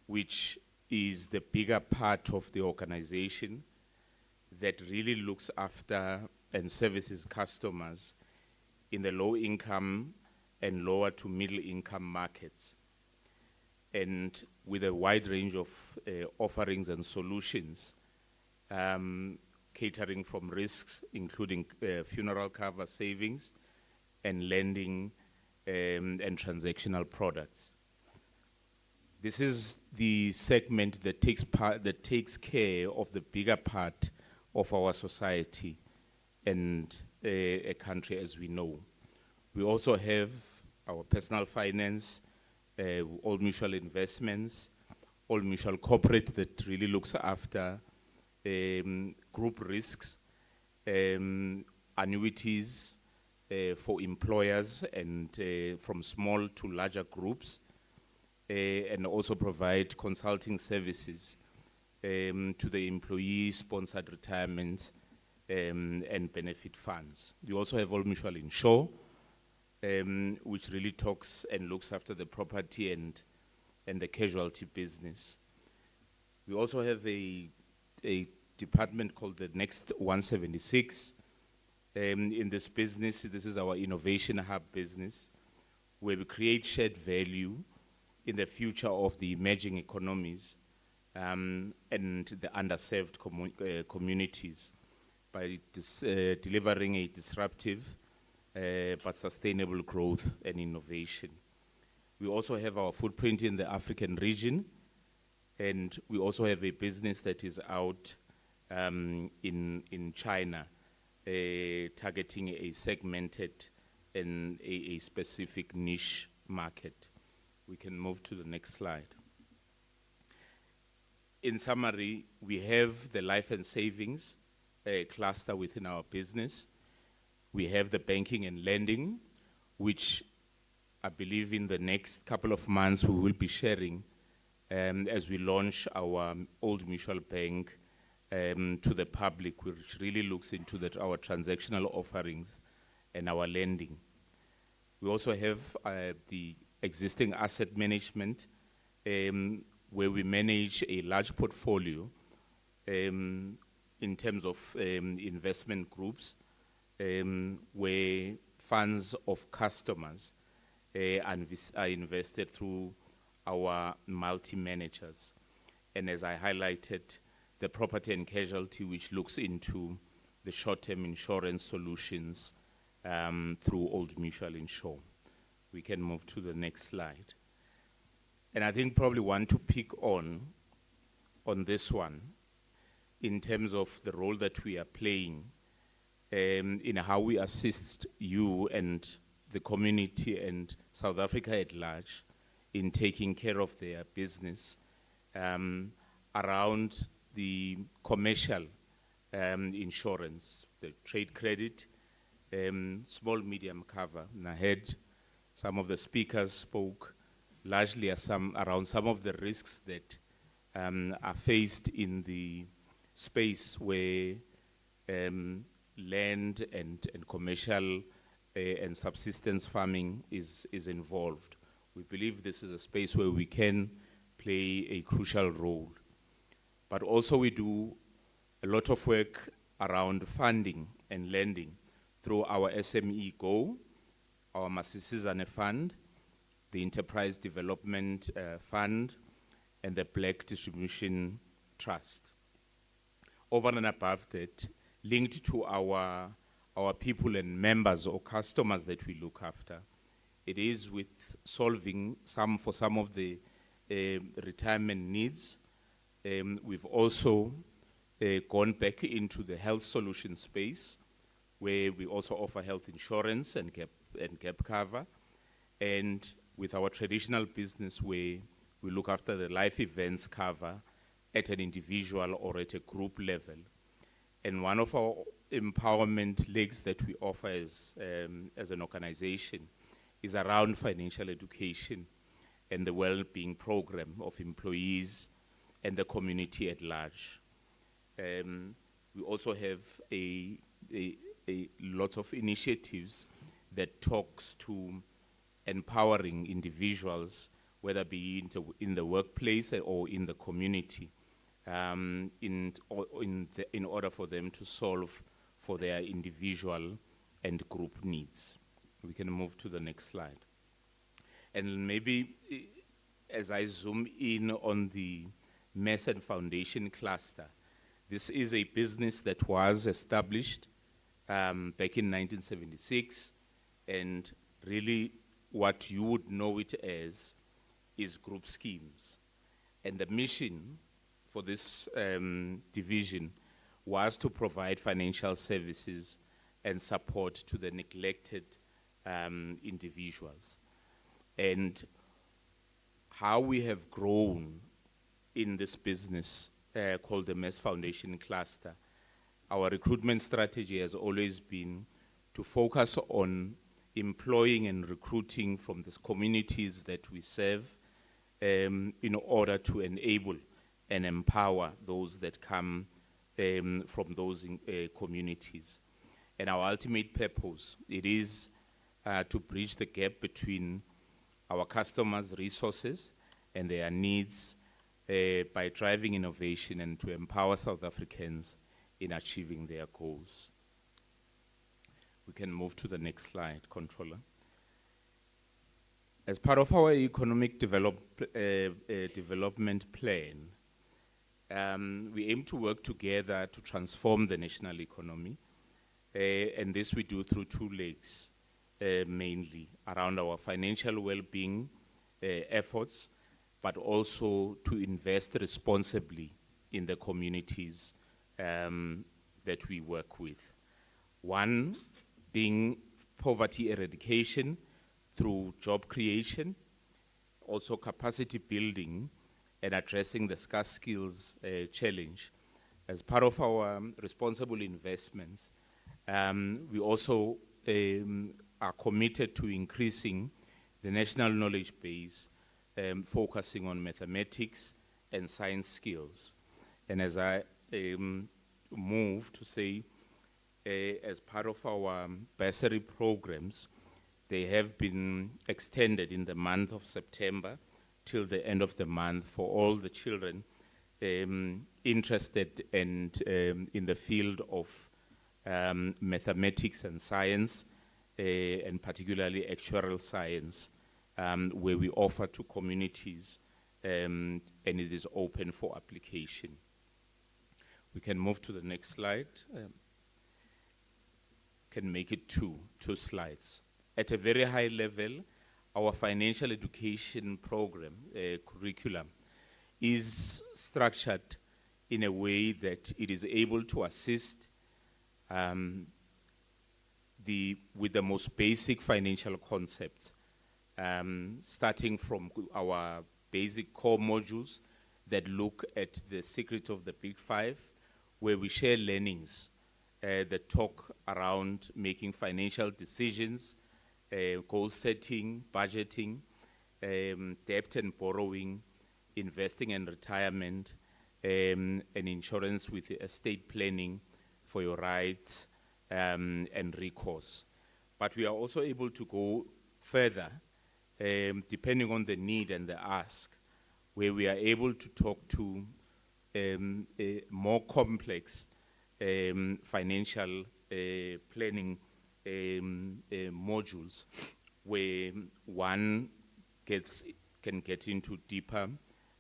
which is the bigger part of the organization that really looks after and services customers in the low income and lower to middle income markets. And with a wide range of offerings and solutions, catering from risks, including funeral cover savings and lending and transactional products. This is the segment that takes care of the bigger part of our society and a country as we know. We also have our personal finance, Old Mutual Investments, Old Mutual Corporate that really looks after group risks, annuities for employers and from small to larger groups, and also provide consulting services to the employee-sponsored retirement and benefit funds. We also have Old Mutual Insure, which really talks and looks after the property and the casualty business. We also have a department called the Next 176. In this business, this is our innovation hub business, where we create shared value in the future of the emerging economies and the underserved communities by delivering a disruptive but sustainable growth and innovation. We also have our footprint in the African region, and we also have a business that is out in China, targeting a segmented and a specific niche market. We can move to the next slide. In summary, we have the life and savings cluster within our business. We have the banking and lending, which I believe in the next couple of months we will be sharing as we launch our Old Mutual Bank to the public, which really looks into our transactional offerings and our lending. We also have the existing asset management, where we manage a large portfolio in terms of investment groups, where funds of customers are invested through our multi-managers. And as I highlighted, the property and casualty, which looks into the short-term insurance solutions through Old Mutual Insure. We can move to the next slide. And I think probably want to pick on this one in terms of the role that we are playing in how we assist you and the community and South Africa at large in taking care of their business around the commercial insurance, the trade credit, small medium cover. And I heard some of the speakers spoke largely around some of the risks that are faced in the space where land and commercial and subsistence farming is involved. We believe this is a space where we can play a crucial role. But also we do a lot of work around funding and lending through our SME Go, our Masisizane Fund, the Enterprise Development Fund, and the Black Distribution Trust. Over and above that, linked to our people and members or customers that we look after, it is with solving some of the retirement needs. We've also gone back into the health solution space, where we also offer health insurance and gap cover. And with our traditional business, where we look after the life events cover at an individual or at a group level. And one of our empowerment legs that we offer as an organization is around financial education and the well-being program of employees and the community at large. We also have a lot of initiatives that talks to empowering individuals, whether be in the workplace or in the community, in order for them to solve for their individual and group needs. We can move to the next slide. And maybe as I zoom in on the Mess and Foundation cluster, this is a business that was established back in 1976, and really what you would know it as is group schemes. And the mission for this division was to provide financial services and support to the neglected individuals. And how we have grown in this business called the Mess Foundation Cluster, our recruitment strategy has always been to focus on employing and recruiting from the communities that we serve in order to enable and empower those that come from those communities. And our ultimate purpose, it is to bridge the gap between our customers' resources and their needs by driving innovation and to empower South Africans in achieving their goals. We can move to the next slide, Controller. As part of our economic development plan, we aim to work together to transform the national economy, and this we do through two legs, mainly around our financial well-being efforts, but also to invest responsibly in the communities that we work with. One being poverty eradication through job creation, also capacity building and addressing the scarce skills challenge. As part of our responsible investments, we also are committed to increasing the national knowledge base, focusing on mathematics and science skills. And as I move to say, as part of our bursary programs, they have been extended in the month of September till the end of the month for all the children interested and in the field of mathematics and science, and particularly actuarial science, where we offer to communities and it is open for application. We can move to the next slide. Can make it two slides. At a very high level, our financial education program, curriculum, is structured in a way that it is able to assist with the most basic financial concepts, starting from our basic core modules that look at the secret of the Big Five, where we share learnings that talk around making financial decisions, goal setting, budgeting, debt and borrowing, investing and retirement, and insurance with estate planning for your rights and recourse. But we are also able to go further, depending on the need and the ask, where we are able to talk to more complex financial planning modules, where one can get into deeper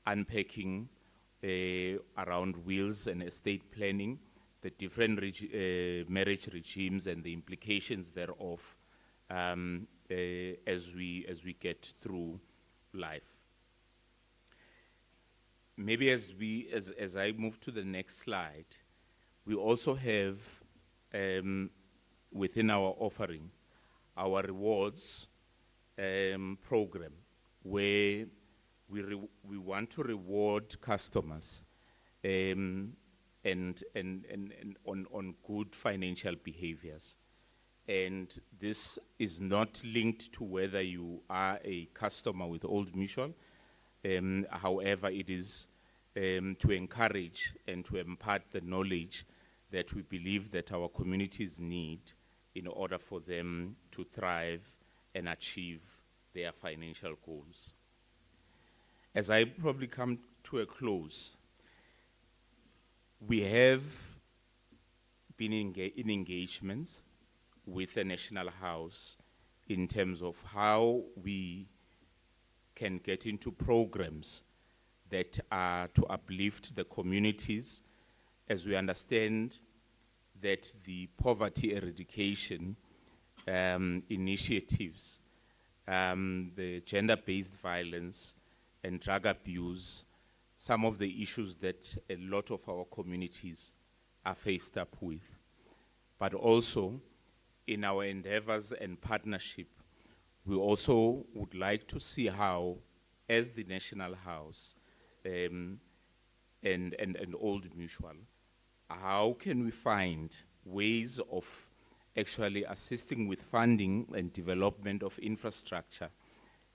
unpacking around wills and estate planning, the different marriage regimes and the implications thereof as we get through life. Maybe as I move to the next slide, we also have within our offering our rewards program, where we want to reward customers and on good financial behaviors. And this is not linked to whether you are a customer with Old Mutual. However, it is to encourage and to impart the knowledge that we believe that our communities need in order for them to thrive and achieve their financial goals. As I probably come to a close, we have been in engagements with the National House in terms of how we can get into programs that are to uplift the communities, as we understand that the poverty eradication initiatives, the gender-based violence and drug abuse, some of the issues that a lot of our communities are faced up with. But also, in our endeavors and partnership, we also would like to see how, as the National House and Old Mutual, how can we find ways of actually assisting with funding and development of infrastructure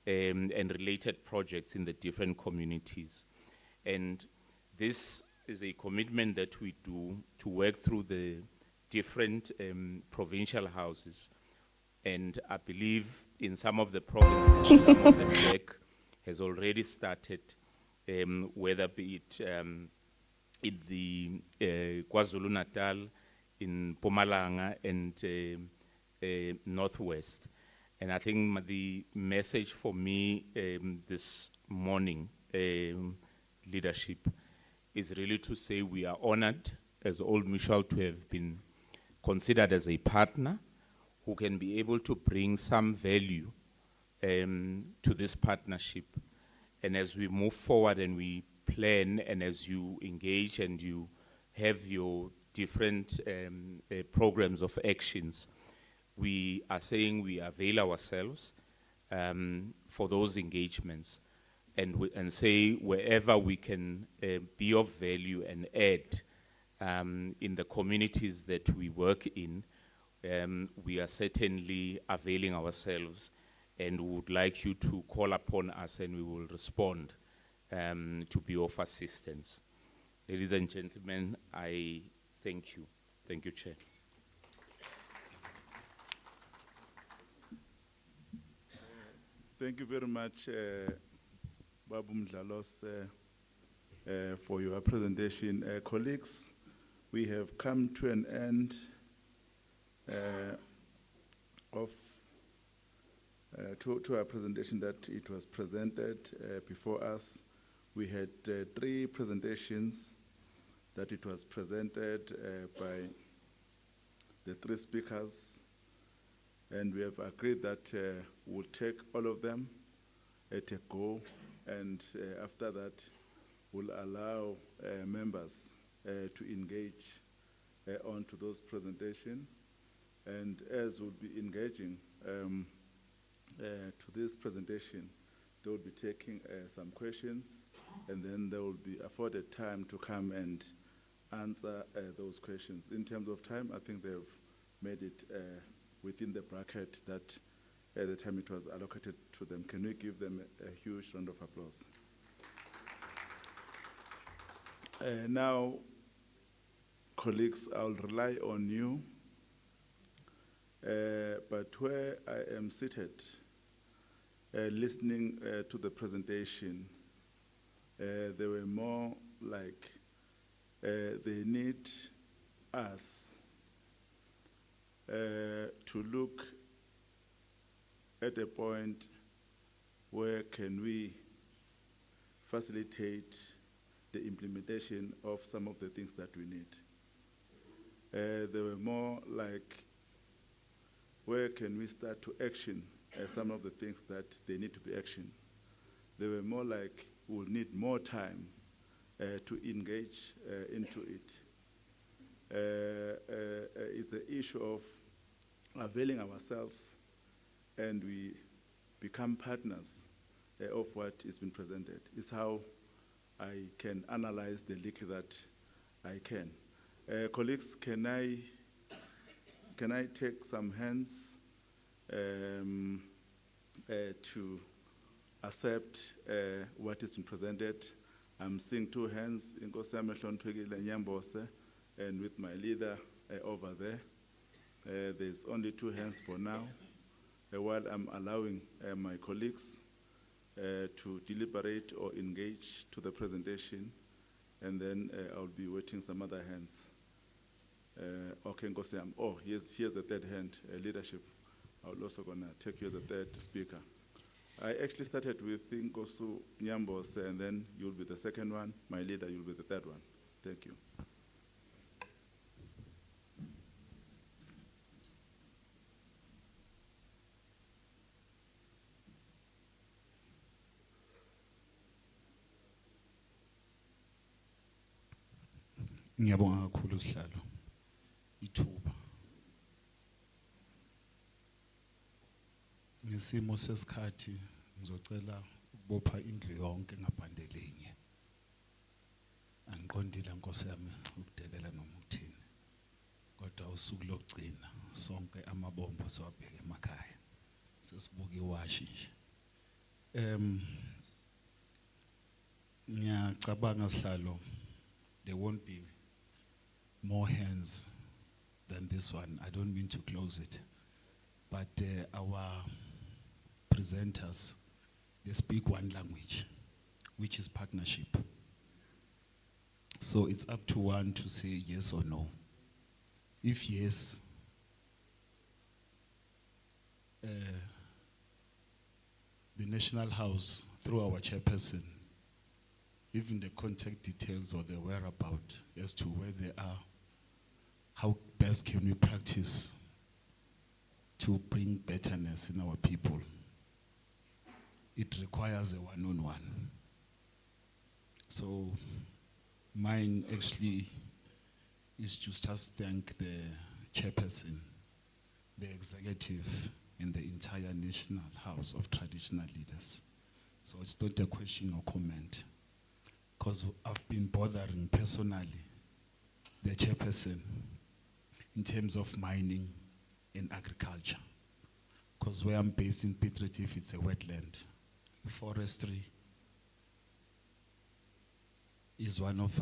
and related projects in the different communities. And this is a commitment that we do to work through the different provincial houses. And I believe in some of the provinces, some of the work has already started, whether be it in the KwaZulu-Natal, in Mpumalanga, and Northwest. And I think the message for me this morning, leadership, is really to say we are honored as Old Mutual to have been considered as a partner who can be able to bring some value to this partnership. And as we move forward and we plan, and as you engage and you have your different programs of actions, we are saying we avail ourselves for those engagements, and say wherever we can be of value and add in the communities that we work in, we are certainly availing ourselves, and we would like you to call upon us and we will respond to be of assistance. Ladies and gentlemen, I thank you. Thank you, Chair. Thank you very much, Babu Mdlalos, for your presentation. Colleagues, we have come to an end to our presentation that it was presented before us. We had 3 presentations that it was presented by the 3 speakers, and we have agreed that we'll take all of them at a go, and after that we'll allow members to engage onto those presentations. And as we'll be engaging to this presentation, they will be taking some questions, and then they will be afforded time to come and answer those questions. In terms of time, I think they've made it within the bracket that at the time it was allocated to them. Can we give them a huge round of applause? Now, colleagues, I'll rely on you, but where I am seated, listening to the presentation, They were more like they need us to look at a point where can we facilitate the implementation of some of the things that we need. They were more like, where can we start to action some of the things that they need to be actioned. They were more like, we'll need more time to engage into it. It's the issue of availing ourselves and we become partners of what is being presented. It's how I can analyze the little that I can. Colleagues, can I take some hands to accept what is being presented? I'm seeing 2 hands, Kgosi Amehloniphekile Nyambose, and with my leader over there. There's only 2 hands for now, while I'm allowing my colleagues to deliberate or engage to the presentation, and then I'll be waiting some other hands. Okay, Kgosi, oh, here's the 3rd hand, leadership. I'm also gonna take you as the 3rd speaker. I actually started with Kgosi Nyambose, and then you'll be the 2nd one. My leader, you'll be the 3rd one. Thank you. Ngiyabonga kakhulu Sihlalo ithuba ngesimo sesikhathi ngizocela ukubopha indlu yonke ngabhandelinye angiqondile Nkosi yami ukudelela noma ukuthini kodwa usuku lokugcina sonke amabombo siwabheke emakhaya sesibuka iwashi nje ngiyacabanga Sihlalo there won't be more hands than this one. I don't mean to close it, but our presenters, they speak one language, which is partnership. So it's up to one to say yes or no. If yes, the National House, through our chairperson, even the contact details or the whereabout as to where they are, how best can we practice to bring betterness in our people. It requires a one-on-one. So mine actually is to just thank the chairperson, the executive, and the entire National House of Traditional Leaders. So it's not a question or comment, because I've been bothering personally the chairperson in terms of mining and agriculture. Because where I'm based in Piet Retief, it's a wetland. Forestry is one of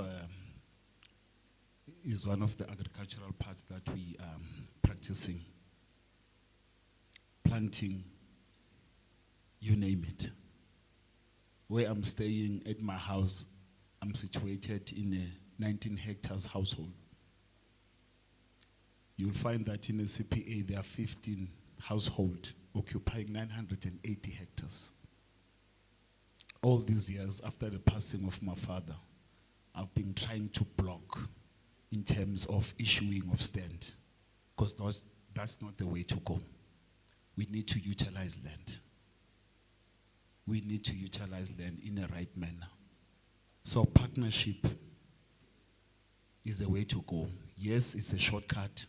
the agricultural parts that we are practicing. Planting, you name it. Where I'm staying at my house, I'm situated in a 19 hectares household. You'll find that in a CPA there are 15 households occupying 980 hectares. All these years after the passing of my father, I've been trying to block in terms of issuing of stand, because that's not the way to go. We need to utilize land. We need to utilize land in a right manner. So partnership is the way to go. Yes, it's a shortcut,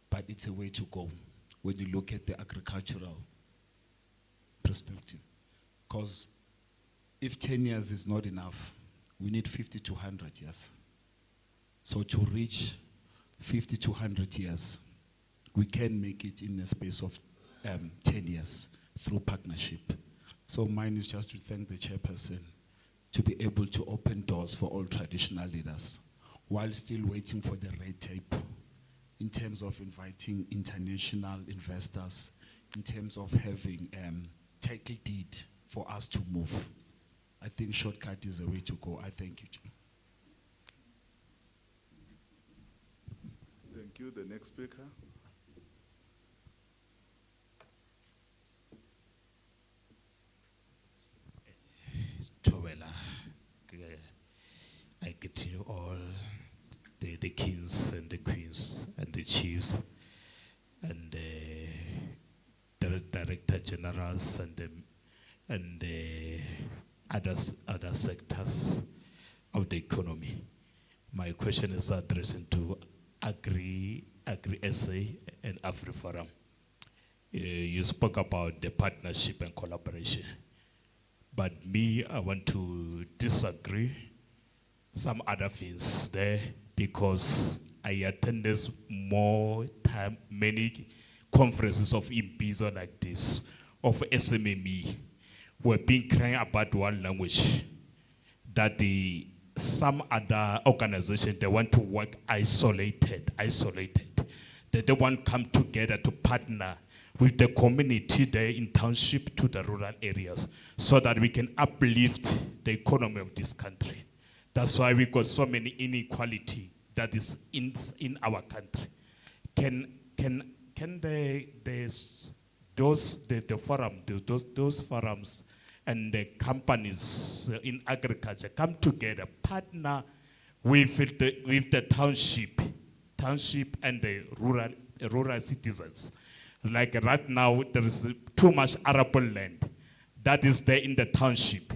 but it's a way to go when you look at the agricultural perspective. Because if 10 years is not enough, we need 50 to 100 years. So to reach 50 to 100 years, we can make it in a space of 10 years through partnership. So mine is just to thank the chairperson to be able to open doors for all traditional leaders while still waiting for the red tape in terms of inviting international investors, in terms of having title deed for us to move. I think shortcut is the way to go. I thank you, Chair. Thank you. The next speaker. Tobela, I get to you all, the kings and the queens and the chiefs and the director generals and the other sectors of the economy. My question is addressing to Agri-SA and AfriForum. You spoke about the partnership and collaboration. But me, I want to disagree some other things there because I attended many conferences of Imbizo like this, of SMME, who have been crying about one language, that some other organization, they want to work isolated. They don't want to come together to partner with the community there in township to the rural areas so that we can uplift the economy of this country. That's why we got so many inequality that is in our country. Can those forums and the companies in agriculture come together, partner with the township and the rural citizens? Like right now, there is too much arable land that is there in the township.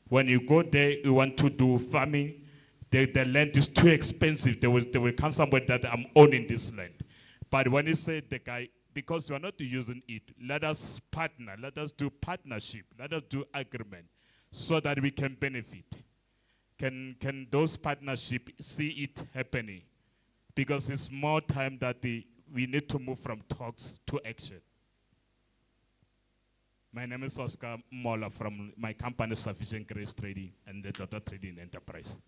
When you go there, you want to do farming, the land is too expensive. They will come somewhere that I'm owning this land. But when you say the guy, because you are not using it, let us partner, let us do partnership, let us do agreement so that we can benefit. Can those partnerships see it happening? Because it's more time that we need to move from talks to action. My name is Oscar Mola from my company Sufficient Grace Trading and the Dota Trading Enterprise.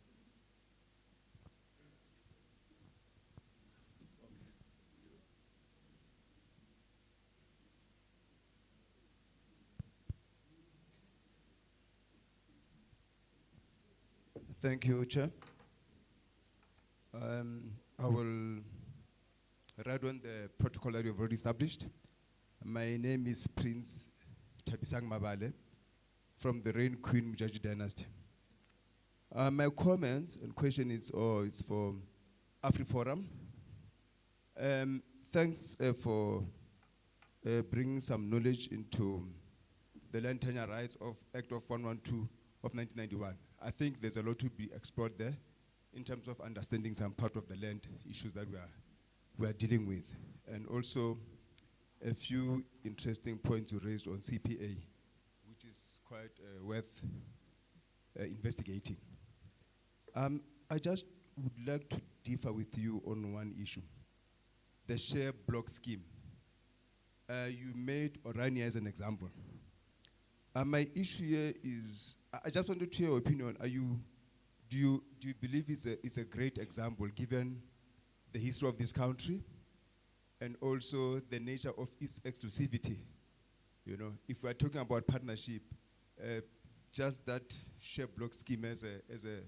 Thank you, Chair. I will ride on the protocol that you've already established. My name is Prince Tabisang Mabale from the Rain Queen Mujaji dynasty. My comments and question is for AfriForum. Thanks for bringing some knowledge into the Land Tenure Rights of Act of 112 of 1991. I think there's a lot to be explored there in terms of understanding some part of the land issues that we are dealing with. And also a few interesting points you raised on CPA, which is quite worth investigating. I just would like to differ with you on one issue, the share block scheme. You made Orania as an example. My issue here is, I just wanted to hear your opinion. Do you believe it's a great example given the history of this country and also the nature of its exclusivity? You know, if we're talking about partnership, just that share block scheme as a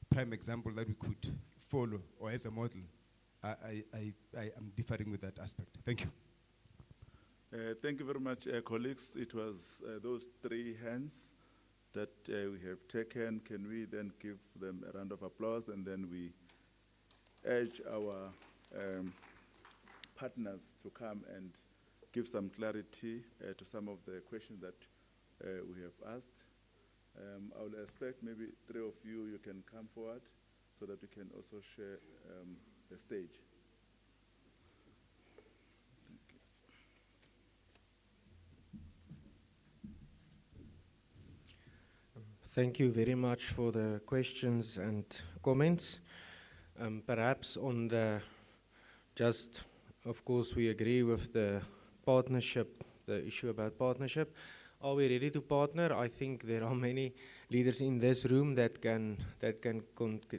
prime example that we could follow or as a model, I am differing with that aspect. Thank you. Thank you very much, colleagues. It was those three hands that we have taken. Can we then give them a round of applause, and then we urge our partners to come and give some clarity to some of the questions that we have asked. I will expect maybe three of you can come forward so that we can also share the stage. Thank you very much for the questions and comments. Perhaps on the, of course, we agree with the partnership, the issue about partnership. Are we ready to partner? I think there are many leaders in this room that can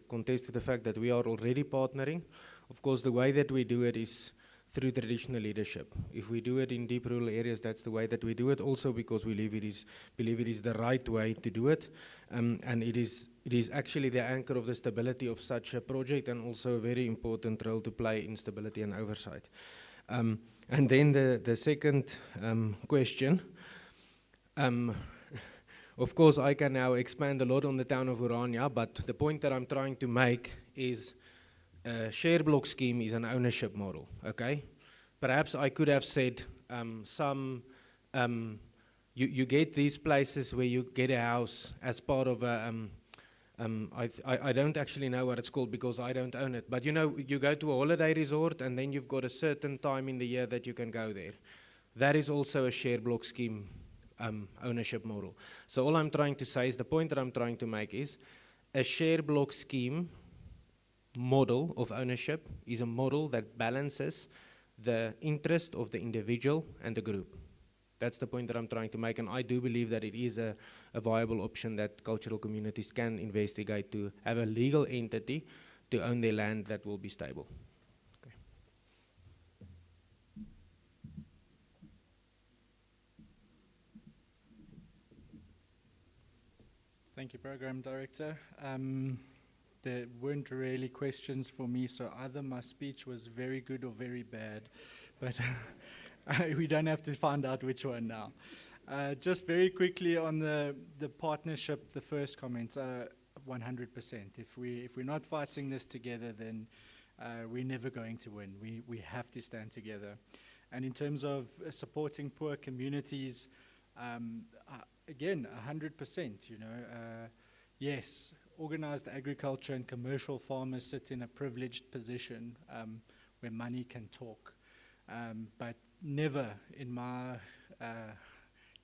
contest to the fact that we are already partnering. Of course, the way that we do it is through traditional leadership. If we do it in deep rural areas, that's the way that we do it. Also because we believe it is the right way to do it, and it is actually the anchor of the stability of such a project, and also a very important role to play in stability and oversight. And then the second question. Of course, I can now expand a lot on the town of Orania, but the point that I'm trying to make is a share block scheme is an ownership model, okay? Perhaps I could have said you get these places where you get a house as part of a, I don't actually know what it's called because I don't own it, but you know, you go to a holiday resort and then you've got a certain time in the year that you can go there. That is also a share block scheme ownership model. So all I'm trying to say is, the point that I'm trying to make is, a share block scheme model of ownership is a model that balances the interest of the individual and the group. That's the point that I'm trying to make, and I do believe that it is a viable option that cultural communities can investigate, to have a legal entity to own their land that will be stable. Thank you, Program Director. There weren't really questions for me, so either my speech was very good or very bad, but we don't have to find out which one now. Just very quickly on the partnership, the first comment, 100%. If we're not fighting this together, then we're never going to win. We have to stand together. And in terms of supporting poor communities, again, 100%, you know. Yes, organized agriculture and commercial farmers sit in a privileged position where money can talk. But never in my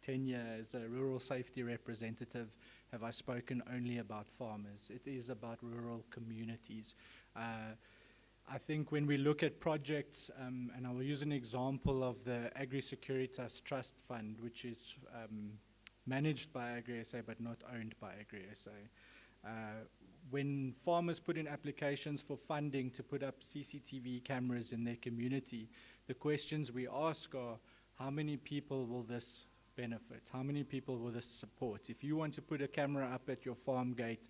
tenure as a rural safety representative have I spoken only about farmers. It is about rural communities. I think when we look at projects, and I will use an example of the Agri-Securitas Trust Fund, which is managed by Agri-SA but not owned by Agri-SA. When farmers put in applications for funding to put up CCTV cameras in their community, the questions we ask are, how many people will this benefit? How many people will this support? If you want to put a camera up at your farm gate,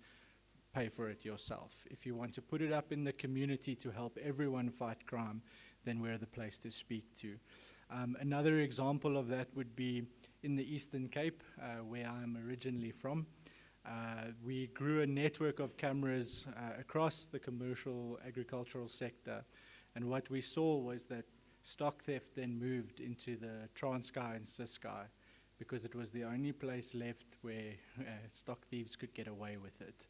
pay for it yourself. If you want to put it up in the community to help everyone fight crime, then we're the place to speak to. Another example of that would be in the Eastern Cape, where I'm originally from. We grew a network of cameras across the commercial agricultural sector, and what we saw was that stock theft then moved into the Transkei and Ciskei, because it was the only place left where stock thieves could get away with it.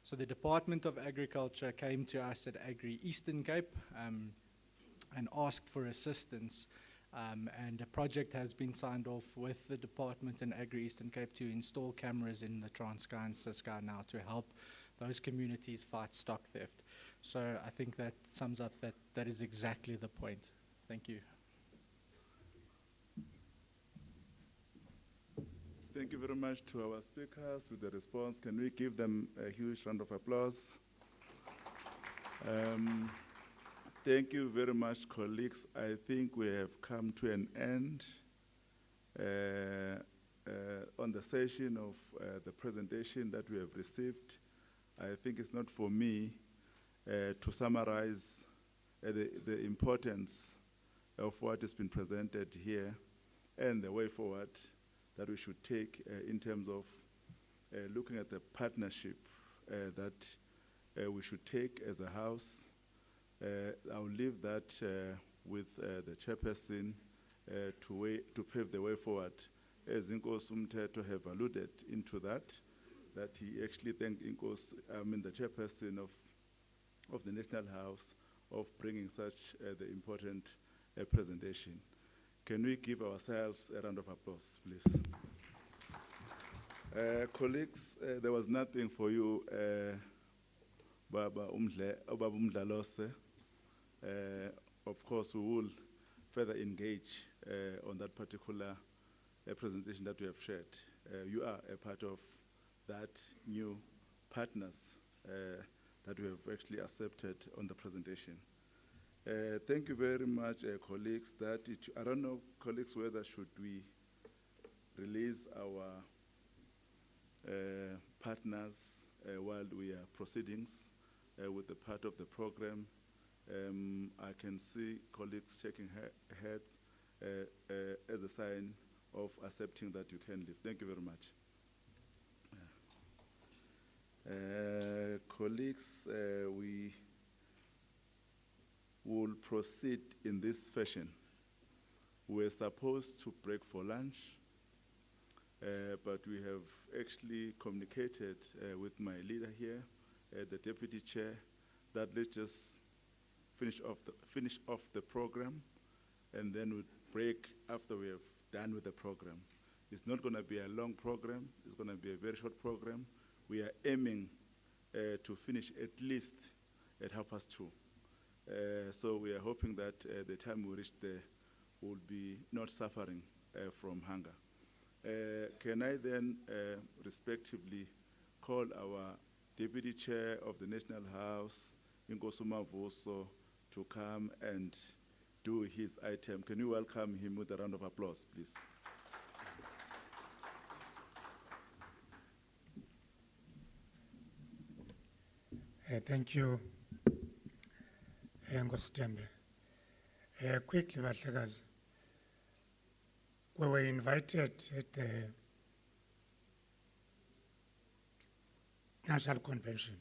So the Department of Agriculture came to us at Agri Eastern Cape and asked for assistance. And a project has been signed off with the department and Agri Eastern Cape to install cameras in the Transkei and Ciskei now to help those communities fight stock theft. So I think that sums up that is exactly the point. Thank you. Thank you very much to our speakers with the response. Can we give them a huge round of applause? Thank you very much, colleagues. I think we have come to an end on the session of the presentation that we have received. I think it's not for me to summarize the importance of what has been presented here and the way forward that we should take in terms of looking at the partnership that we should take as a house. I'll leave that with the chairperson to pave the way forward. As Kgosi Mteto have alluded into that he actually thanked the chairperson of the National House of bringing such the important presentation. Can we give ourselves a round of applause, please? Colleagues, there was nothing for you, Baba Umdlalose. Of course, we will further engage on that particular presentation that we have shared. You are a part of that new partners that we have actually accepted on the presentation. Thank you very much, colleagues. I don't know, colleagues, whether should we release our partners while we are proceedings with the part of the program. I can see colleagues shaking heads as a sign of accepting that you can leave. Thank you very much. Colleagues, we will proceed in this fashion. We're supposed to break for lunch, but we have actually communicated with my leader here, the deputy chair, that let's just finish off the program, and then we'll break after we have done with the program. It's not going to be a long program. It's going to be a very short program. We are aiming to finish at least at 2:30. So we are hoping that the time we reach there will be not suffering from hunger. Can I then respectively call our Deputy Chair of the National House, Kgosi Mavuso, to come and do his item. Can you welcome him with a round of applause, please? Thank you, Kgosi Tembe. Quickly, Bahlekazi, we were invited at the National Convention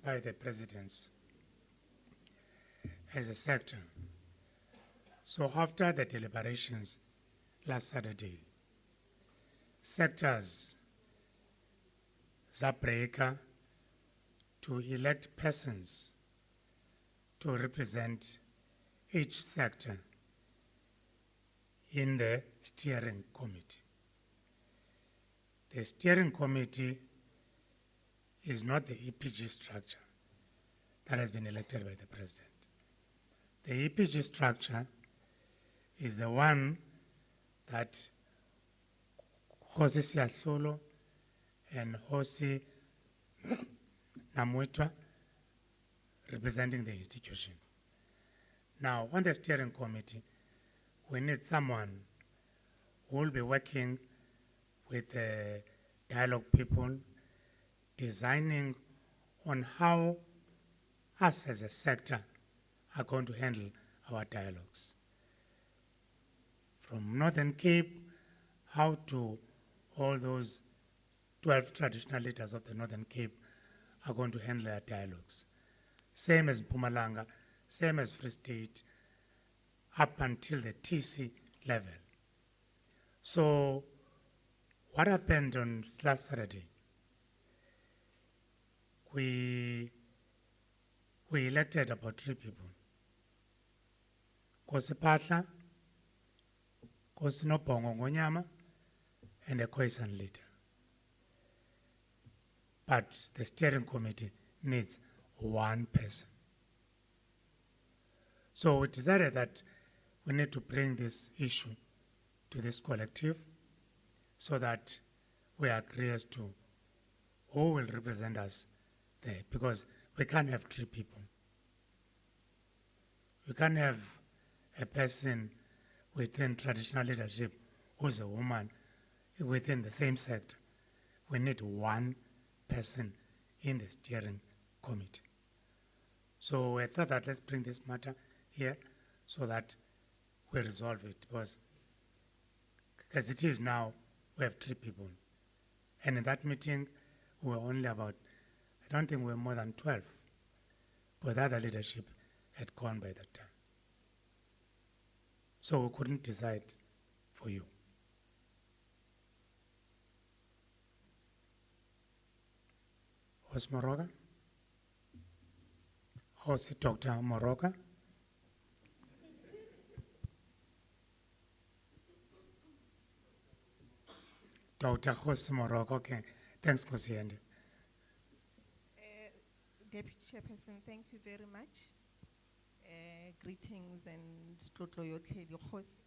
by the presidents as a sector. So after the deliberations last Saturday, sectors Zabreka to elect persons to represent each sector in the steering committee. The steering committee is not the EPG structure that has been elected by the president. The EPG structure is the one that Kgosi Seatlholo and Kgosi Namwitwa representing the institution. Now, on the steering committee, we need someone who will be working with the dialogue people, designing on how us as a sector are going to handle our dialogues. From Northern Cape, how to all those 12 traditional leaders of the Northern Cape are going to handle their dialogues. Same as Mpumalanga, same as Free State, up until the TC level. So what happened on last Saturday? We elected about 3 people. Kgosi Phahla, Kgosi Nobongo Ngonyama, and a Khoi-San leader. But the steering committee needs 1 person. So we decided that we need to bring this issue to this collective so that we agree as to who will represent us there, because we can't have 3 people. We can't have a person within traditional leadership who's a woman within the same sector. We need 1 person in the steering committee. So I thought that let's bring this matter here so that we resolve it, because as it is now, we have 3 people. And in that meeting, we were only about, I don't think we were more than 12, but the other leadership had gone by that time. So we couldn't decide for you. Kgosi Moroka? Kgosi Dr. Moroka? Dr. Kgosi Moroka, okay. Thanks, Kgosi Ande. Deputy Chairperson, thank you very much. Greetings and Tlotlo yotlhe dikgosi.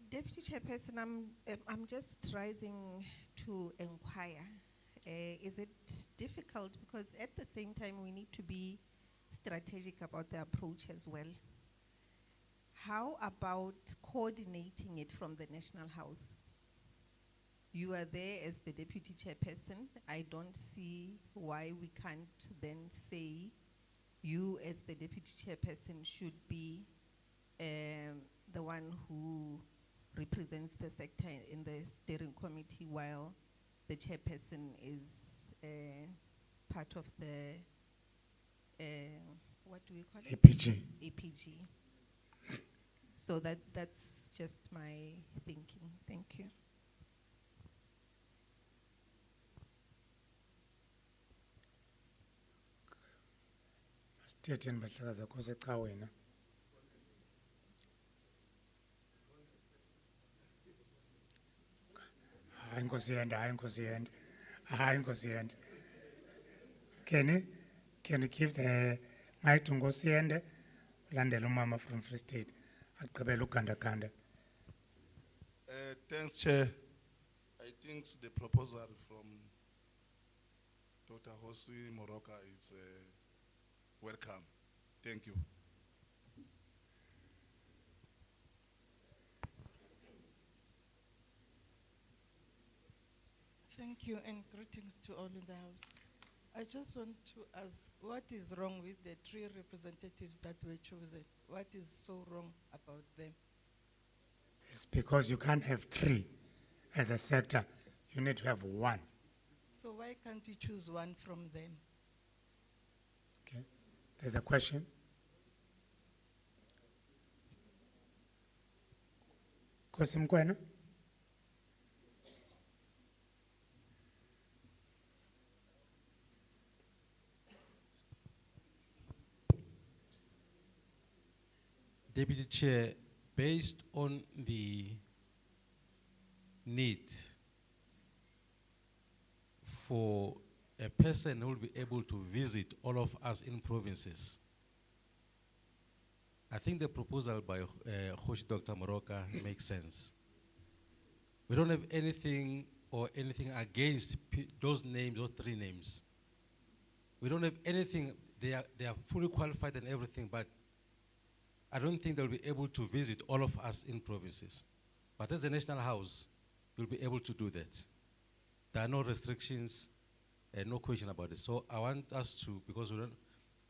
Deputy Chairperson, I'm just rising to inquire Is it difficult? Because at the same time, we need to be strategic about the approach as well. How about coordinating it from the National House? You are there as the deputy chairperson. I don't see why we can't then say you as the deputy chairperson should be the one who represents the sector in the steering committee while the chairperson is part of the, what do we call it? APG. APG. So that's just my thinking. Thank you. Sithethen bahlakaza Kgosi cha wena. Hayi Nkosi yande, hayi Nkosi yande. Hayi Nkosi yande. Can you give the mic to Nkosi yande? Ulandela umama from Free State. Agqibela ugandaganda. Thanks, Chair. I think the proposal from Dr. Kgosi Moroka is welcome. Thank you. Thank you and greetings to all in the house. I just want to ask, what is wrong with the 3 representatives that were chosen? What is so wrong about them? It's because you can't have 3 as a sector. You need to have 1. So why can't you choose 1 from them? Okay. There's a question. Kgosi Mkwena? Deputy Chair, based on the need for a person who will be able to visit all of us in provinces, I think the proposal by Kgosi Dr. Moroka makes sense. We don't have anything against those names, those 3 names. We don't have anything, they are fully qualified and everything, but I don't think they'll be able to visit all of us in provinces. But as a National House, we'll be able to do that. There are no restrictions and no question about it. So I want us to, because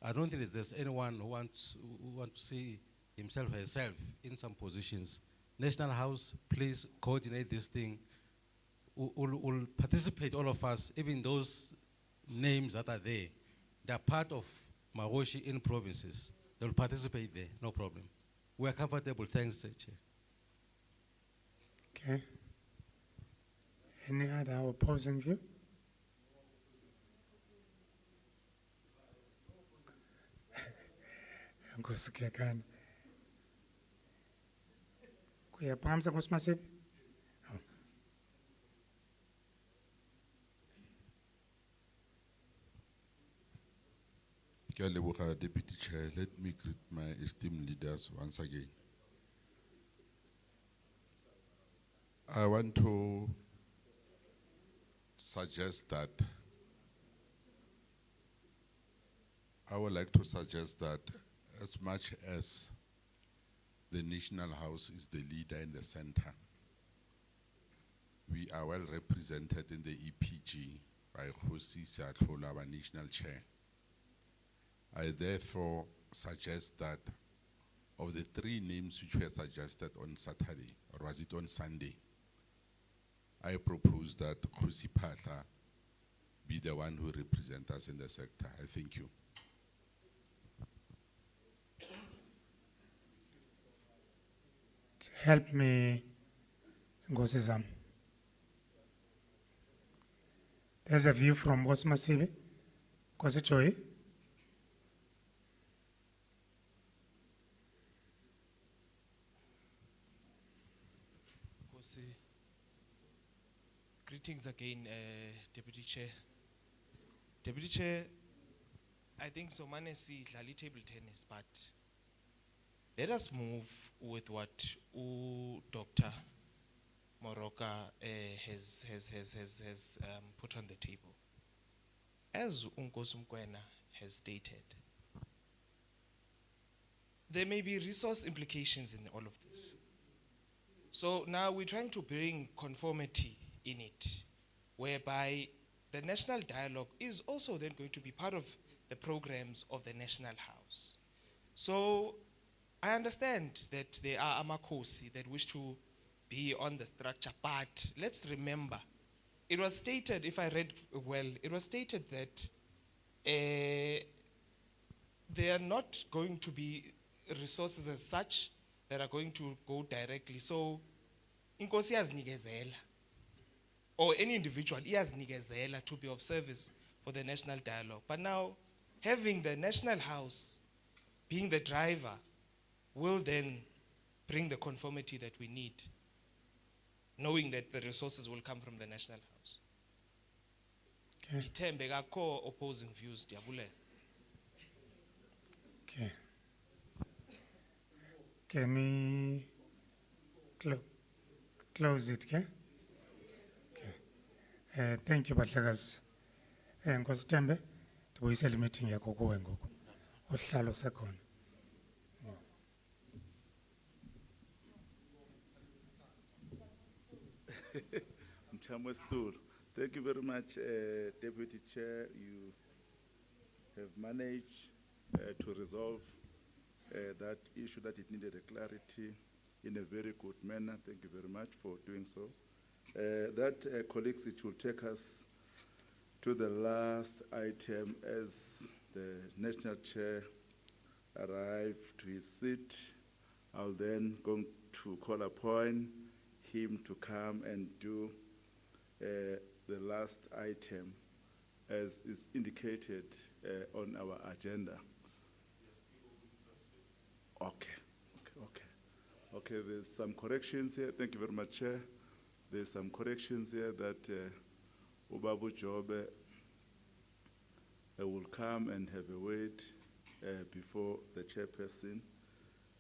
I don't think there's anyone who wants to see himself or herself in some positions. National House, please coordinate this thing. We'll participate, all of us, even those names that are there. They're part of Maroshi in provinces. They'll participate there, no problem. We're comfortable, thanks, Chair. Okay. Any other opposing view? Nkosi Kekana. Kuyaphamisa Nkosi Masibi? Deputy Chair, let me greet my esteemed leaders once again. I want to suggest that, I would like to suggest that as much as the National House is the leader in the center, we are well represented in the EPG by Kgosi Seatlholo, our National Chair. I therefore suggest that of the 3 names which were suggested on Saturday, or was it on Sunday, I propose that Kgosi Phahla be the one who represents us in the sector. I thank you. Help me, Nkosi Zam. There's a view from Nkosi Masibi. Nkosi Joy. Greetings again, Deputy Chair. Deputy Chair, I think Somane si dlali table tennis, but let us move with what Dr. Moroka has put on the table. as Nkosi Mkwena has stated, there may be resource implications in all of this. So now we're trying to bring conformity in it, whereby the national dialogue is also then going to be part of the programs of the National House. So I understand that there are amakhosi that wish to be on the structure, but let's remember, it was stated, if I read well, it was stated that there are not going to be resources as such that are going to go directly. So, inkosi iyazinikezela, or any individual iyazinikezela to be of service for the national dialogue. But now, having the National House being the driver will then bring the conformity that we need, knowing that the resources will come from the National House. Ndithembe akho opposing views, ndiyabulela. Okay. Can we close it, okay? Okay. Thank you, Bahlakazi. Nkosi Thembe, ndibuyisela meeting yakho kuwe ngoku. Uhlalo sekhona. Mchamo Stool. Thank you very much, Deputy Chair. You have managed to resolve that issue that it needed a clarity in a very good manner. Thank you very much for doing so. Colleagues, it will take us to the last item as the National Chair arrived to his seat. I'll then go to call upon him to come and do the last item as is indicated on our agenda. Okay, there's some corrections here. Thank you very much, Chair. There's some corrections here that Ubabu Jobe will come and have a word before the Chairperson.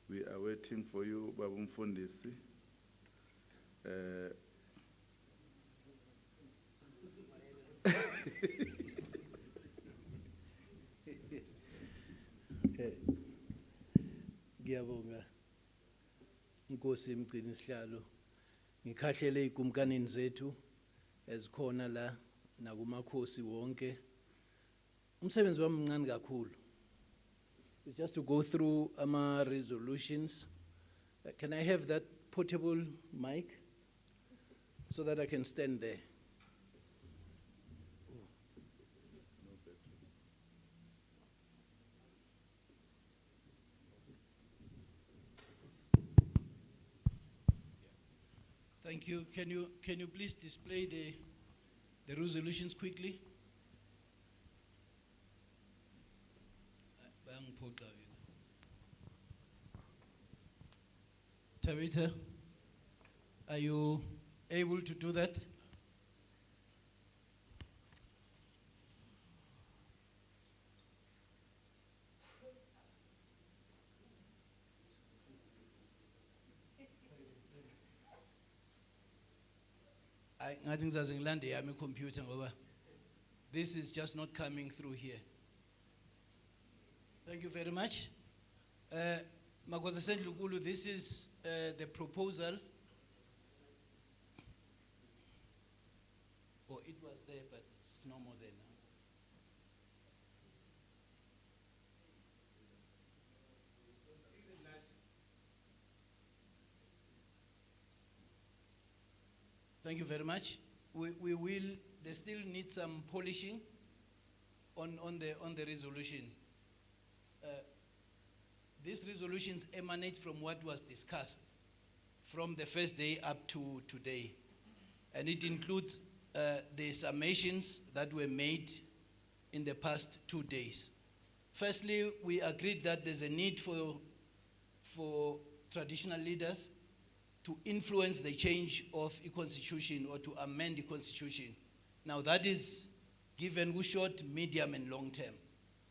We are waiting for you, Babu Mfundisi. Ngiyabonga Nkosi Mgcini Sihlalo, ngikhahlele ikumkanini zethu ezikhona la nakumakhosi wonke. Umsebenzi wami mncane kakhulu. It's just to go through ama resolutions. Can I have that portable mic so that I can stand there? Thank you. Can you please display the resolutions quickly? Tabitha, are you able to do that? I think there's England yami computer ngoba this is just not coming through here. Thank you very much. Magoza Sendlukulu, this is the proposal. Oh, it was there, but it's no more there now. Thank you very much. We will, they still need some polishing on the resolution. These resolutions emanate from what was discussed from the first day up to today. And it includes the summations that were made in the past 2 days. Firstly, we agreed that there's a need for traditional leaders to influence the change of a constitution or to amend the constitution. Now that is given with short, medium, and long term,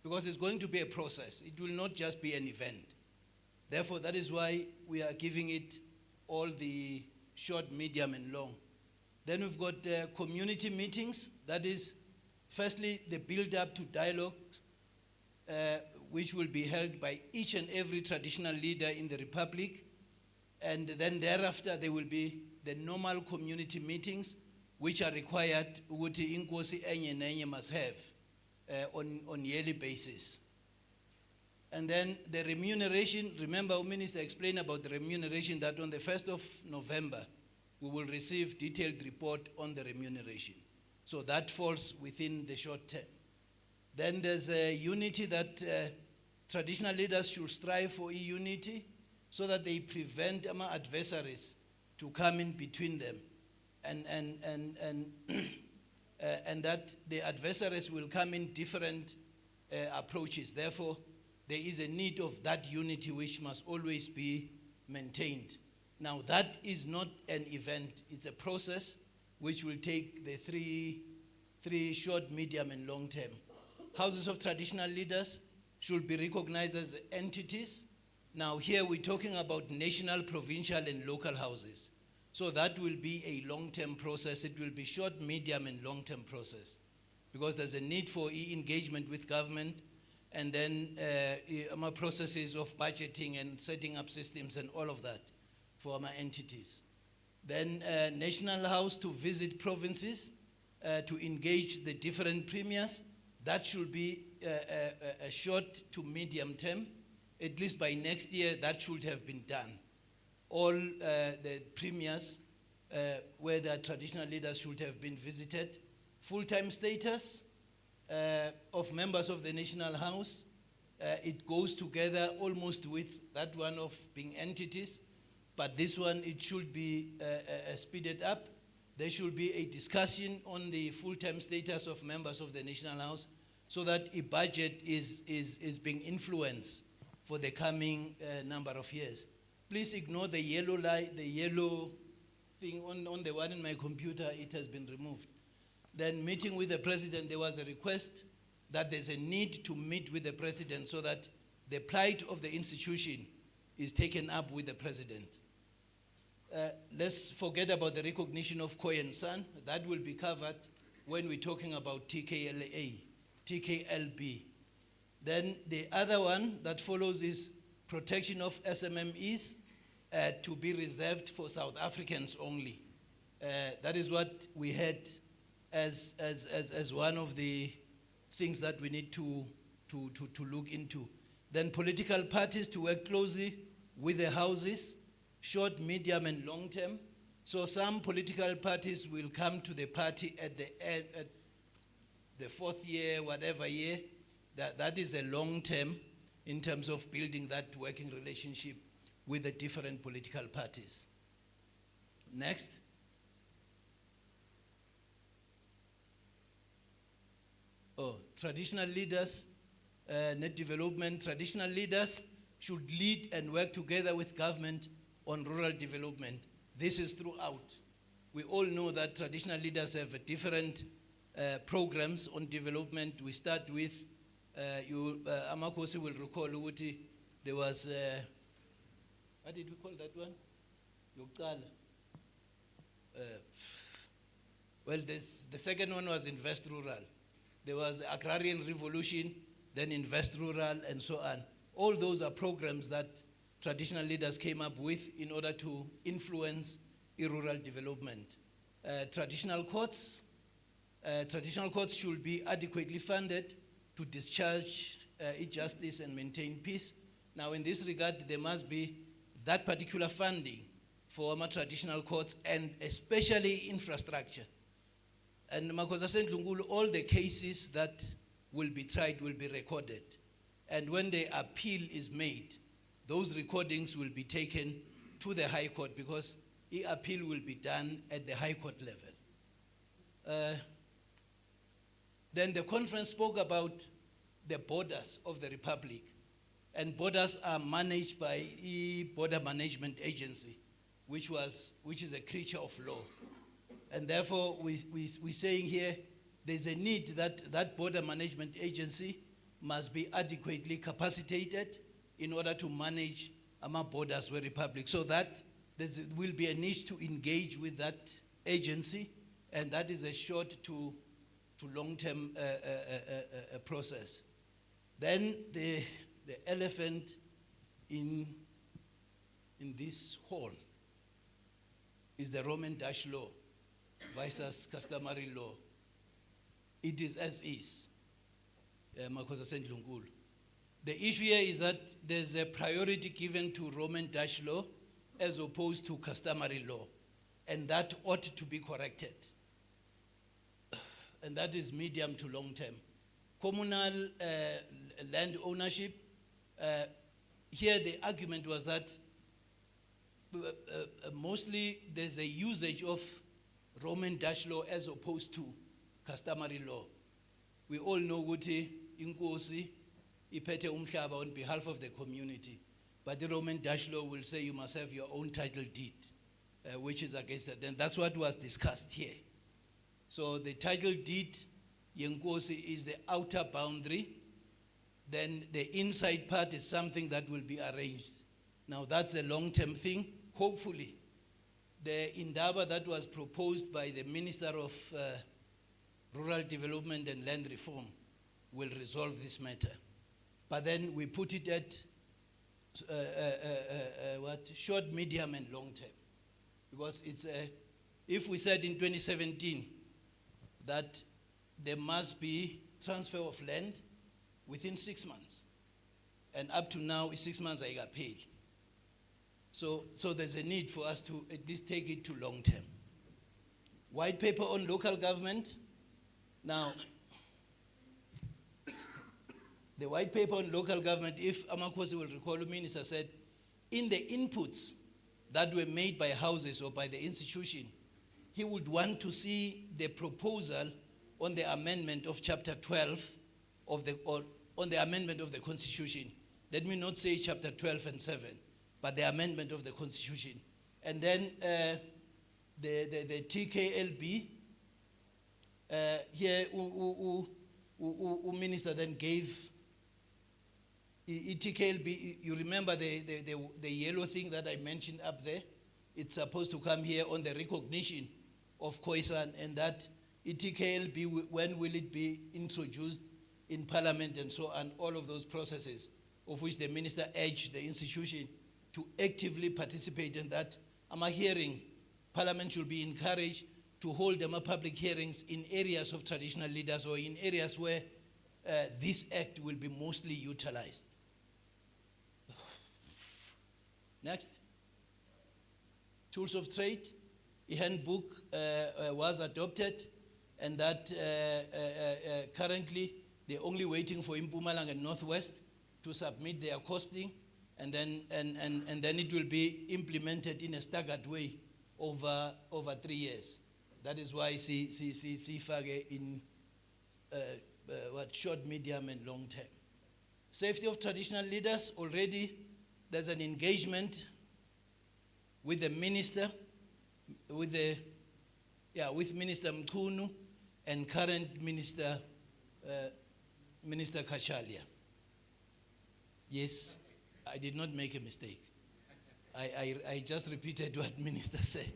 because it's going to be a process. It will not just be an event. Therefore, that is why we are giving it all the short, medium, and long. Then we've got community meetings. That is Firstly, the build-up to dialogues, which will be held by each and every traditional leader in the Republic. And then thereafter, there will be the normal community meetings, which are required, ukuthi inkosi enye nenye must have on yearly basis. And then the remuneration, remember our minister explained about the remuneration, that on the 1st of November, we will receive detailed report on the remuneration. So that falls within the short term. Then there's a unity that traditional leaders should strive for unity so that they prevent our adversaries to come in between them. And that the adversaries will come in different approaches. Therefore, there is a need of that unity which must always be maintained. Now, that is not an event, it's a process which will take the three short, medium, and long term. Houses of traditional leaders should be recognized as entities. Now, here we're talking about national, provincial, and local houses. So that will be a long-term process. It will be short, medium, and long-term process, because there's a need for engagement with government, and then processes of budgeting and setting up systems and all of that for our entities. Then National House to visit provinces to engage the different premiers. That should be a short to medium term. At least by next year, that should have been done. All the premiers where the traditional leaders should have been visited. Full-time status of members of the National House. It goes together almost with that one of being entities, but this one, it should be speeded up. There should be a discussion on the full-time status of members of the National House so that a budget is being influenced for the coming number of years. Please ignore the yellow light, the yellow thing on the one in my computer. It has been removed. Then meeting with the president, there was a request that there's a need to meet with the president so that the plight of the institution is taken up with the president. Let's forget about the recognition of Khoi-San. That will be covered when we're talking about TKLB. Then the other one that follows is protection of SMMEs to be reserved for South Africans only. That is what we had as one of the things that we need to look into. Then political parties to work closely with the houses, short, medium, and long term. So some political parties will come to the party at the end, at the fourth year, whatever year. That is a long term in terms of building that working relationship with the different political parties. Next. Traditional leaders, net development. Traditional leaders should lead and work together with government on rural development. This is throughout. We all know that traditional leaders have different programs on development. We start with, Kgosi will recall, there was, what did we call that one? Well, the second one was Invest Rural. There was Agrarian Revolution, then Invest Rural, and so on. All those are programs that traditional leaders came up with in order to influence rural development. Traditional courts should be adequately funded to discharge justice and maintain peace. Now, in this regard, there must be that particular funding for our traditional courts and especially infrastructure. And Makosa Sentlungulu, all the cases that will be tried will be recorded. And when the appeal is made, those recordings will be taken to the High Court because the appeal will be done at the High Court level. Then the conference spoke about the borders of the Republic. And borders are managed by the Border Management Agency, which is a creature of law. And therefore, we're saying here, there's a need that that Border Management Agency must be adequately capacitated in order to manage our borders with the Republic. So that there will be a need to engage with that agency, and that is a short to to long-term process. Then the elephant in this hall is the Roman Dutch law versus customary law. It is as is. Makhosi Sendlunkulu. The issue here is that there's a priority given to Roman Dutch law as opposed to customary law, and that ought to be corrected. And that is medium to long term. Communal land ownership, here the argument was that mostly there's a usage of Roman Dutch law as opposed to customary law. We all know ukuthi Kgosi iphethe umhlaba on behalf of the community, but the Roman Dutch law will say you must have your own title deed, which is against that. And that's what was discussed here. So the title deed, Kgosi, is the outer boundary. Then the inside part is something that will be arranged. Now that's a long-term thing. Hopefully, the indaba that was proposed by the Minister of Rural Development and Land Reform will resolve this matter. But then we put it at short, medium, and long term. Because it's if we said in 2017 that there must be transfer of land within 6 months, and up to now, 6 months I got paid. So there's a need for us to at least take it to long term. White paper on local government. Now, the white paper on local government, if Amakhosi will recall, the minister said, in the inputs that were made by houses or by the institution, he would want to see the proposal on the amendment of chapter 12 of on the amendment of the constitution. Let me not say chapter 12 and 7, but the amendment of the constitution. And then the TKLB, here, minister then gave TKLB, you remember the yellow thing that I mentioned up there? It's supposed to come here on the recognition of Khoi-San, and that TKLB, when will it be introduced in Parliament and so on, all of those processes, of which the minister urged the institution to actively participate in that. I'm hearing Parliament should be encouraged to hold them public hearings in areas of traditional leaders or in areas where this act will be mostly utilized. Next. Tools of trade. A handbook was adopted, and that currently they're only waiting for Mpumalanga and Northwest to submit their costing, and then it will be implemented in a staggered way over 3 years. That is why Sifage in short, medium, and long term. Safety of traditional leaders, already there's an engagement with the minister, with Minister Mkhunu and current Minister Kashalia. Yes, I did not make a mistake. I just repeated what Minister said.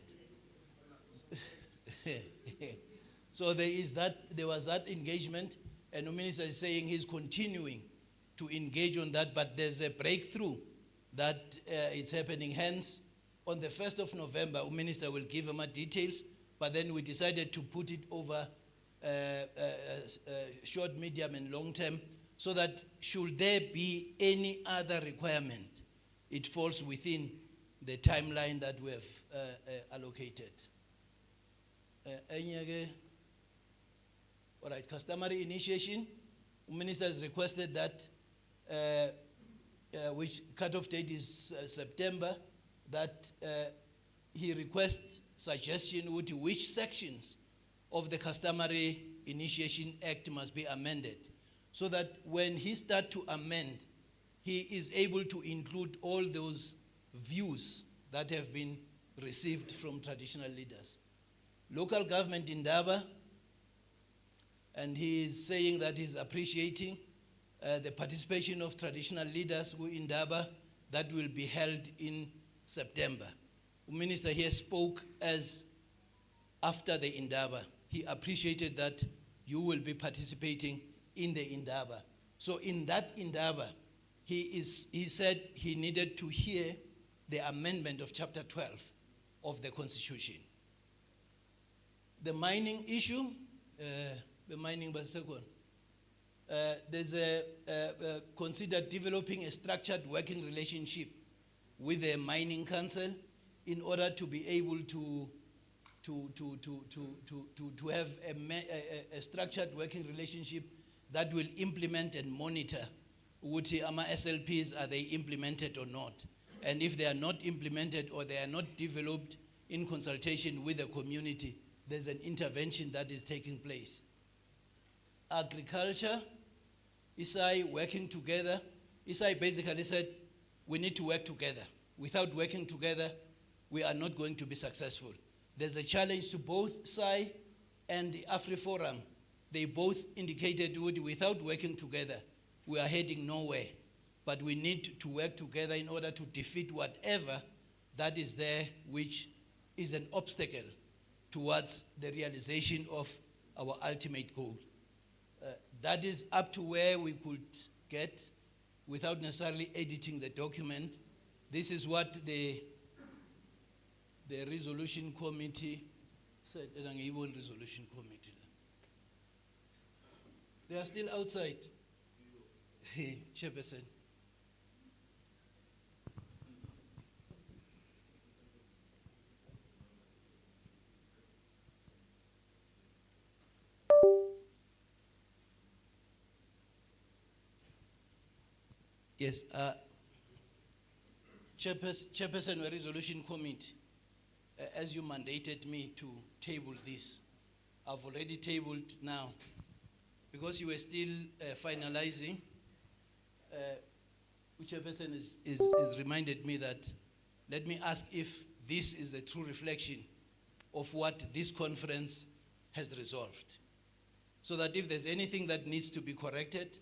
So there was that engagement, and the minister is saying he's continuing to engage on that, but there's a breakthrough that is happening. Hence, on the 1st of November, the minister will give more details, but then we decided to put it over short, medium, and long term, so that should there be any other requirement, it falls within the timeline that we have allocated. All right, customary initiation. The minister has requested that, which cutoff date is September, that he requests suggestion which sections of the Customary Initiation Act must be amended, so that when he starts to amend, he is able to include all those views that have been received from traditional leaders. Local government in Daba, and he is saying that he's appreciating the participation of traditional leaders who in Daba that will be held in September. The minister here spoke as after the Indaba. He appreciated that you will be participating in the indaba. So in that indaba, he said he needed to hear the amendment of chapter 12 of the Constitution. The mining issue, the mining basakon. There's consider developing a structured working relationship with the mining council in order to be able to have a structured working relationship that will implement and monitor what ama SLPs, are they implemented or not? And if they are not implemented or they are not developed in consultation with the community, there's an intervention that is taking place. Agriculture, Isai working together. Isai basically said, we need to work together. Without working together, we are not going to be successful. There's a challenge to both SAI and the AfriForum. They both indicated without working together, we are heading nowhere. But we need to work together in order to defeat whatever that is there, which is an obstacle towards the realization of our ultimate goal. That is up to where we could get without necessarily editing the document. This is what the resolution committee said. Resolution committee. They are still outside. Chairperson. Yes, Chairperson of the Resolution Committee, as you mandated me to table this, I've already tabled now. Because you were still finalizing, Chairperson is reminded me that, let me ask if this is the true reflection of what this conference has resolved. So that if there's anything that needs to be corrected,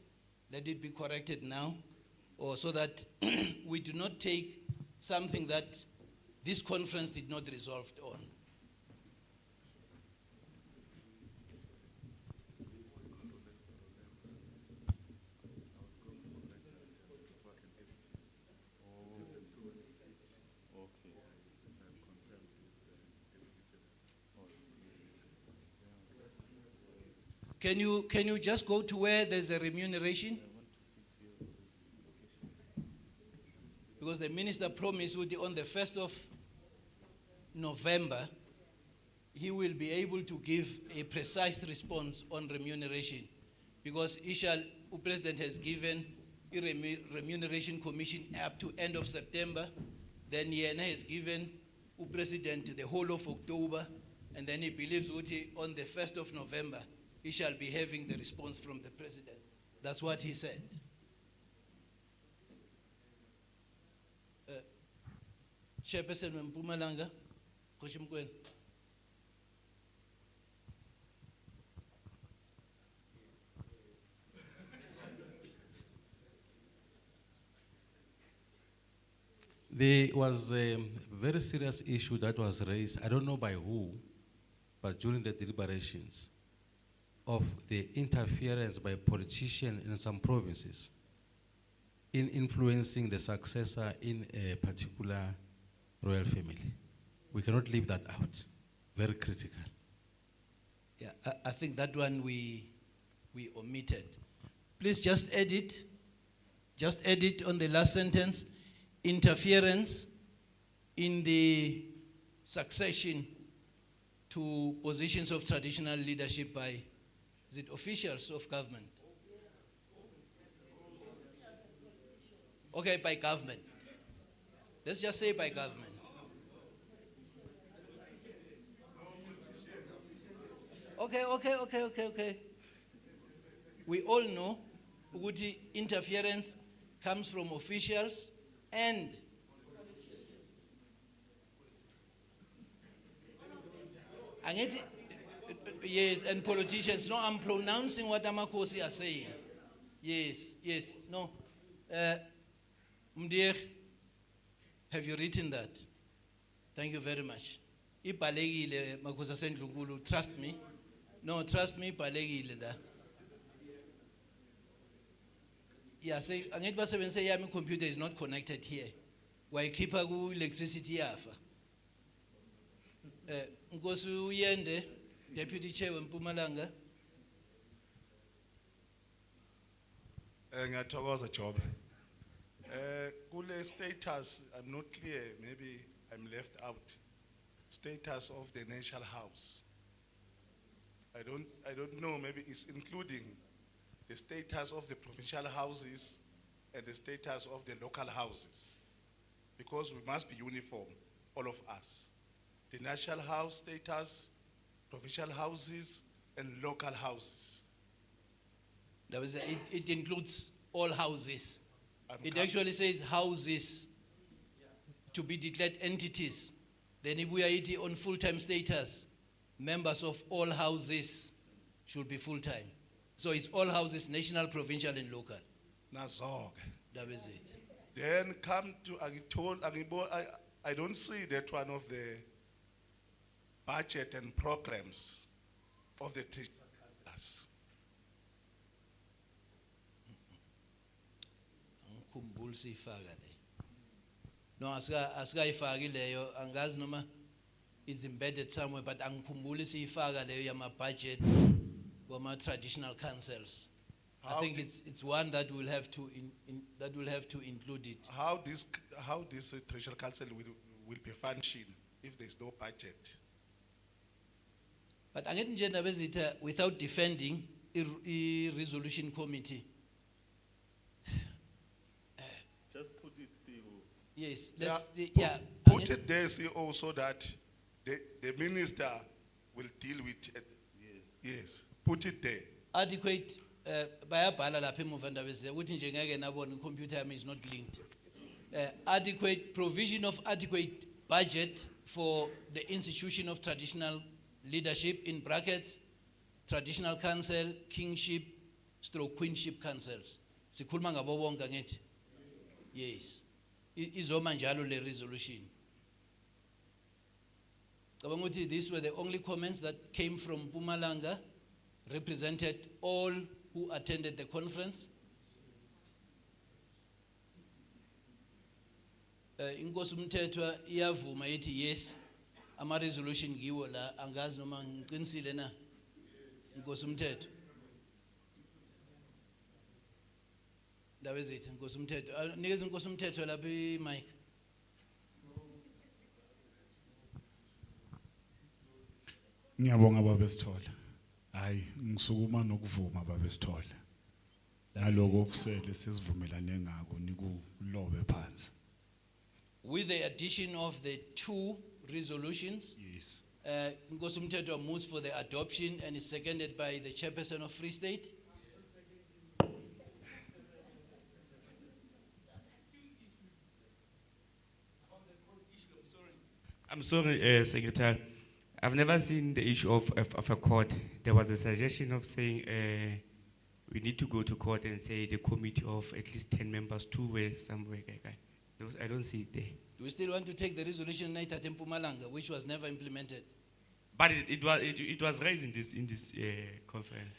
let it be corrected now, or so that we do not take something that this conference did not resolve on. Can you just go to where there's a remuneration? Because the minister promised on the 1st of November, he will be able to give a precise response on remuneration. Because the President has given a remuneration commission up to end of September. Then Yena has given the President the whole of October. And then he believes on the 1st of November, he shall be having the response from the President. That's what he said. Chairperson Mpumalanga, Kgosi Mokoena. There was a very serious issue that was raised, I don't know by who, but during the deliberations, of the interference by politicians in some provinces in influencing the successor in a particular royal family. We cannot leave that out. Very critical. Yeah, I think that one we omitted. Please just edit on the last sentence, interference in the succession to positions of traditional leadership by, is it officials of government? Okay, by government. Let's just say by government. Okay. We all know what interference comes from officials and yes, and politicians. No, I'm pronouncing what Kgosi are saying. Yes, no. Mdir, have you written that? Thank you very much. Trust me. No, trust me, balekile la. Yeah, say, angithi basebenzise yami computer is not connected here. Wayikhipha ku electricity yafa. Nkosi Uyende, Deputy Chair weMpumalanga. Ngiyathokoza Job. Kule status, I'm not clear, maybe I'm left out. Status of the National House. I don't know, maybe it's including the status of the provincial houses and the status of the local houses. Because we must be uniform, all of us. The national house status, provincial houses, and local houses. It includes all houses. It actually says houses to be declared entities. Then if we are on full-time status, members of all houses should be full-time. So it's all houses, national, provincial, and local. Nazog. That is it. Then come to I don't see that one of the budget and programs of the teachers. Angikhumbuli sifaka le. No, asika leyo angazi noma it's embedded somewhere, but angikhumbuli sifaka leyo yama budget wama traditional councils. I think it's one that will have to include it. How this traditional council will be functioning if there's no budget? But angithi nje ndaba ezitha without defending a resolution committee. Just put it, CEO. Yes, Put it there, CEO, so that the minister will deal with it. Yes, put it there. Adequate, bayabhala lapha emuva ndaba ezitha ukuthi nje ngeke nabona computer yami is not linked. Adequate provision of adequate budget for the institution of traditional leadership, in brackets, traditional council, kingship, stroke queenship councils. Sikhuluma ngabo bonke ngithi. Yes. Izoma njalo le resolution. Cabanga ukuthi these were the only comments that came from Mpumalanga, represented all who attended the conference. Inkosi umthethwa iyavuma ithi yes, ama resolution ngiwo la angazi noma ngiqinisile na. Inkosi umthethwa. Ndaba ezithi Nkosi umthethwa. Nikeza Nkosi umthethwa lapha mic. Ngiyabonga baba Sithola. Hayi ngisukuma nokuvuma baba Sithola. Naloko okusele sesivumelane ngako nikulobe phansi. With the addition of the two resolutions, yes. Nkosi umthethwa moves for the adoption and is seconded by the Chairperson of Free State. I'm sorry, Secretary. I've never seen the issue of a court. There was a suggestion of saying we need to go to court and say the committee of at least 10 members two-way somewhere. I don't see it there. Do we still want to take the resolution night at Mpumalanga, which was never implemented? But it was raised in this conference.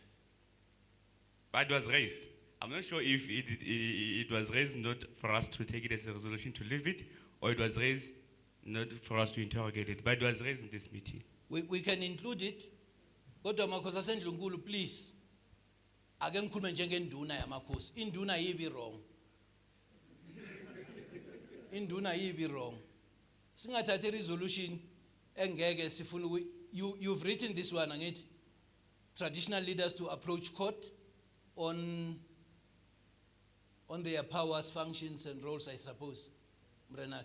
But it was raised. I'm not sure if it was raised not for us to take it as a resolution to leave it, or it was raised not for us to interrogate it, but it was raised in this meeting. We can include it. Kodwa makhosi asendlunkulu, please. Ake ngikhulume njengenduna yamakhosi. Induna yibi wrong. Induna yibi wrong. Singathatha resolution engeke sifuna you've written this one angithi. Traditional leaders to approach court on their powers, functions and roles, I suppose. Mrenak.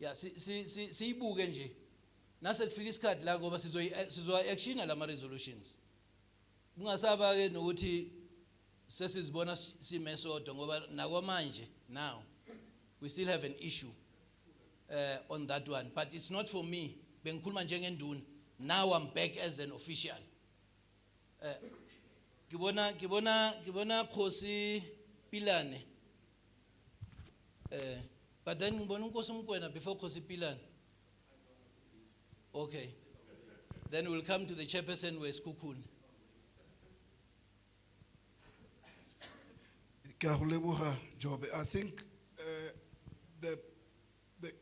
Yeah, siyibuke nje. Nase kufika isikhathi la ngoba sizoya actiona lama resolutions. Ungasaba ke nokuthi sesizibona simesodo ngoba nakwamanje now we still have an issue on that one, but it's not for me. Bengikhuluma njengenduna. Now I'm back as an official. Kibona Kgosi Pilane. But then ngibona uNkosi Mkwena before Kgosi Pilane. Okay. Then we'll come to the chairperson, who is Kukun. Ke a go leboga, Jobe. I think the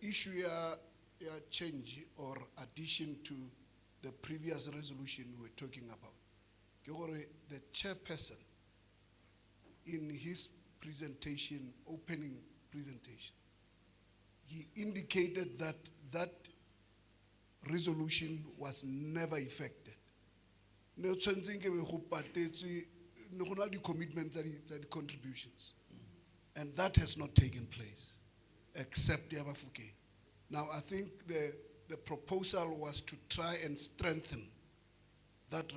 issue ya change or addition to the previous resolution we were talking about, ke gore the chairperson in his presentation, opening presentation, he indicated that that resolution was never effected. Ne tshwantseng ke be go patetswe ne go na le commitments tsa di contributions, and that has not taken place except ya Bafokeng. Now I think the proposal was to try and strengthen that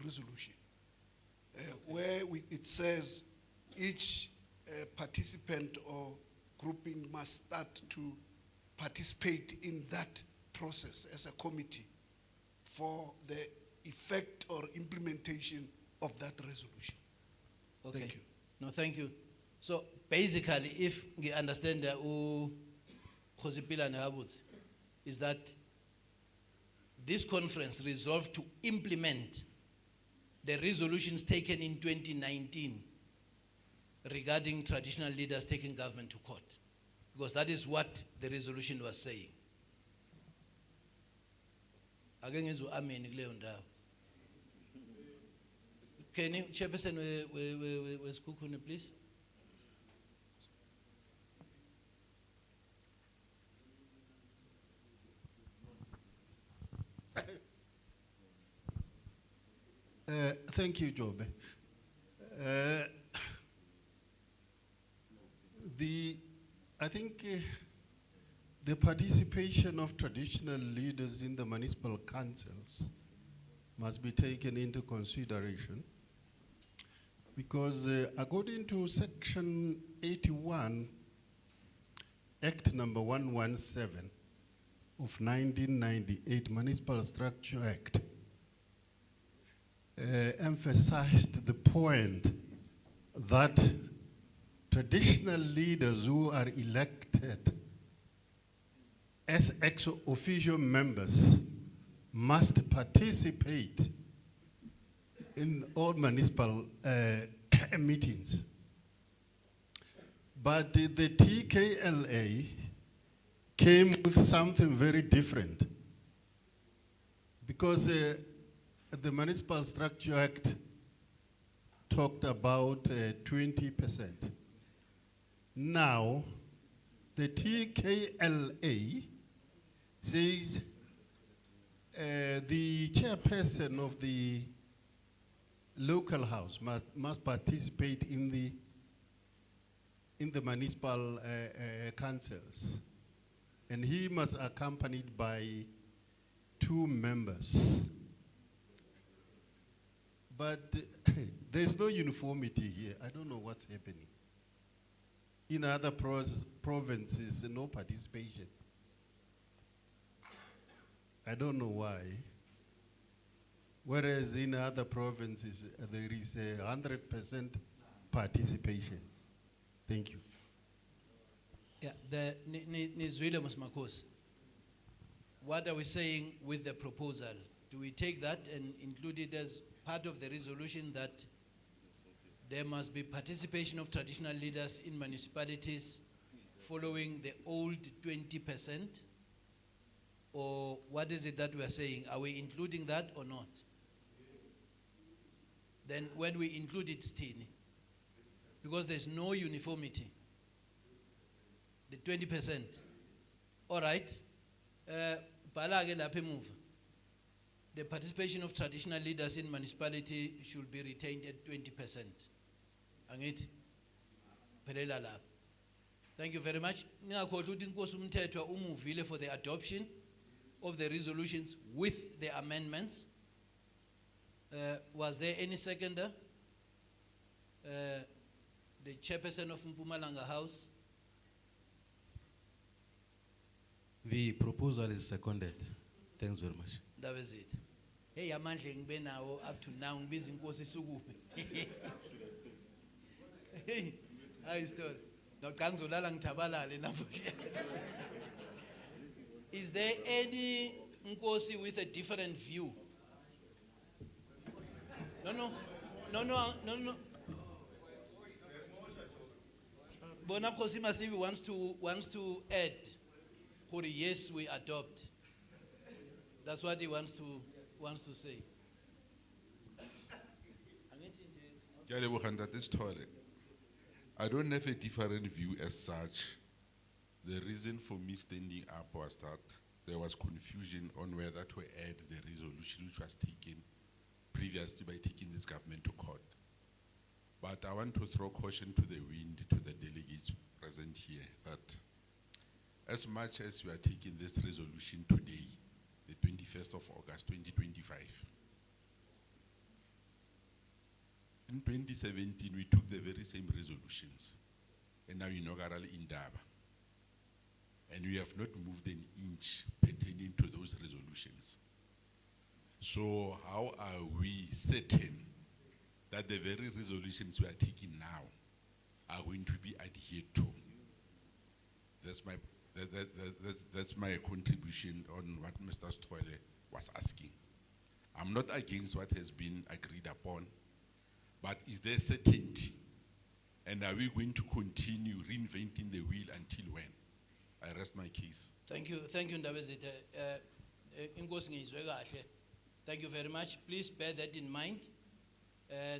resolution, where it says each participant or grouping must start to participate in that process as a committee for the effect or implementation of that resolution. Okay. Thank you. No, thank you. So basically, if we understand that is that this conference resolved to implement the resolutions taken in 2019 regarding traditional leaders taking government to court, because that is what the resolution was saying. Can you, Chairperson, with Kukune, please? Thank you, Jobe. I think the participation of traditional leaders in the municipal councils must be taken into consideration, because according to Section 81, Act number 117 of 1998, Municipal Structure Act, emphasized the point that traditional leaders who are elected as ex officio members must participate in all municipal meetings. But the TKLA came with something very different, because the Municipal Structure Act talked about 20%. Now, the TKLA says the chairperson of the local house must participate in the municipal councils, and he must be accompanied by 2 members. But there's no uniformity here. I don't know what's happening. In other provinces, no participation. I don't know why. Whereas in other provinces, there is 100% participation. Thank you. Yeah, Nizwile Musmakos. What are we saying with the proposal? Do we take that and include it as part of the resolution that there must be participation of traditional leaders in municipalities following the old 20%? Or what is it that we are saying? Are we including that or not? Then when we include it, still, because there's no uniformity. The 20%. All right. The participation of traditional leaders in municipality should be retained at 20%. Angit? Thank you very much. For the adoption of the resolutions with the amendments. Was there any seconder? The chairperson of Mpumalanga House. The proposal is seconded. Thanks very much. That was it. Hey, amandle ngibe nawo up to now ngibiza inkosi isukume. Hey, I story. No kangizolala ngithabalale namhlanje. Is there any Nkosi with a different view No. Bona Kgosi Masibi wants to add, for yes, we adopt. That's what he wants to say. Ke a leboga Ntate Sithole. I don't have a different view as such. The reason for me standing up was that there was confusion on whether to add the resolution which was taken previously by taking this government to court. But I want to throw caution to the wind to the delegates present here that as much as we are taking this resolution today, the 21st of August 2025, in 2017 we took the very same resolutions and now inaugural Indaba. And we have not moved an inch pertaining to those resolutions. So how are we certain that the very resolutions we are taking now are going to be adhered to? That's my contribution on what Mr. Sithole was asking. I'm not against what has been agreed upon, but is there certainty? And are we going to continue reinventing the wheel until when? I rest my case. Thank you, Ndabezitha. Inkosi ngizwe kahle. Thank you very much. Please bear that in mind.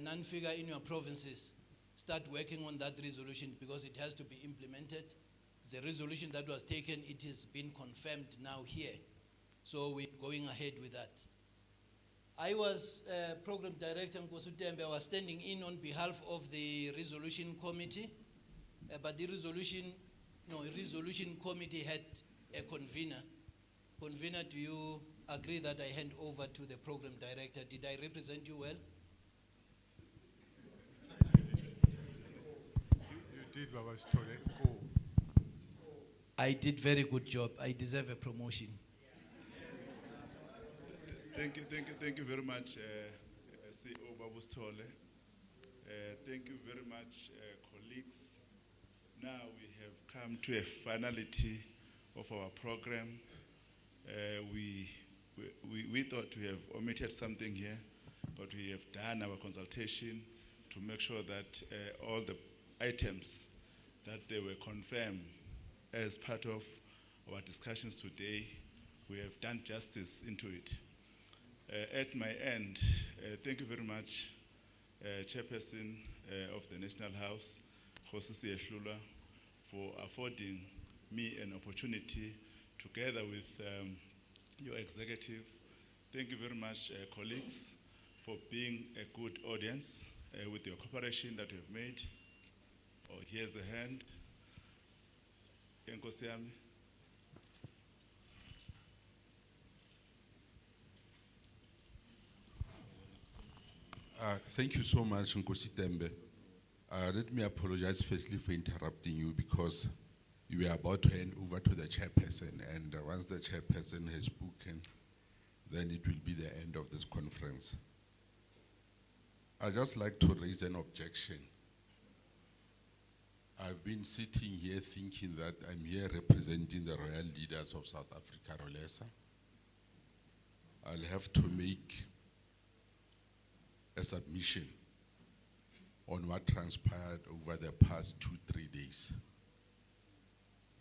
Non-figure in your provinces, start working on that resolution because it has to be implemented. The resolution that was taken, it has been confirmed now here. So we're going ahead with that. I was Program Director Nkosi Tembe. I was standing in on behalf of the resolution committee, but the resolution committee had a convener. Convener, do you agree that I hand over to the Program Director? Did I represent you well? You did, Baba Sithole. Go. I did very good job. I deserve a promotion. Thank you very much, CEO Babu Sithole. Thank you very much, colleagues. Now we have come to a finality of our program. We thought we have omitted something here, but we have done our consultation to make sure that all the items that they were confirmed as part of our discussions today, we have done justice into it. At my end, thank you very much, Chairperson of the National House, Kgosi Seatlholo, for affording me an opportunity together with your executive. Thank you very much, colleagues, for being a good audience with your cooperation that you have made. Oh, here's the hand. Nkosi yami. Thank you so much, Nkosi Tembe. Let me apologize firstly for interrupting you because you were about to hand over to the chairperson, and once the chairperson has spoken, then it will be the end of this conference. I'd just like to raise an objection. I've been sitting here thinking that I'm here representing the royal leaders of South Africa, Rolesa. I'll have to make a submission on what transpired over the past 2-3 days.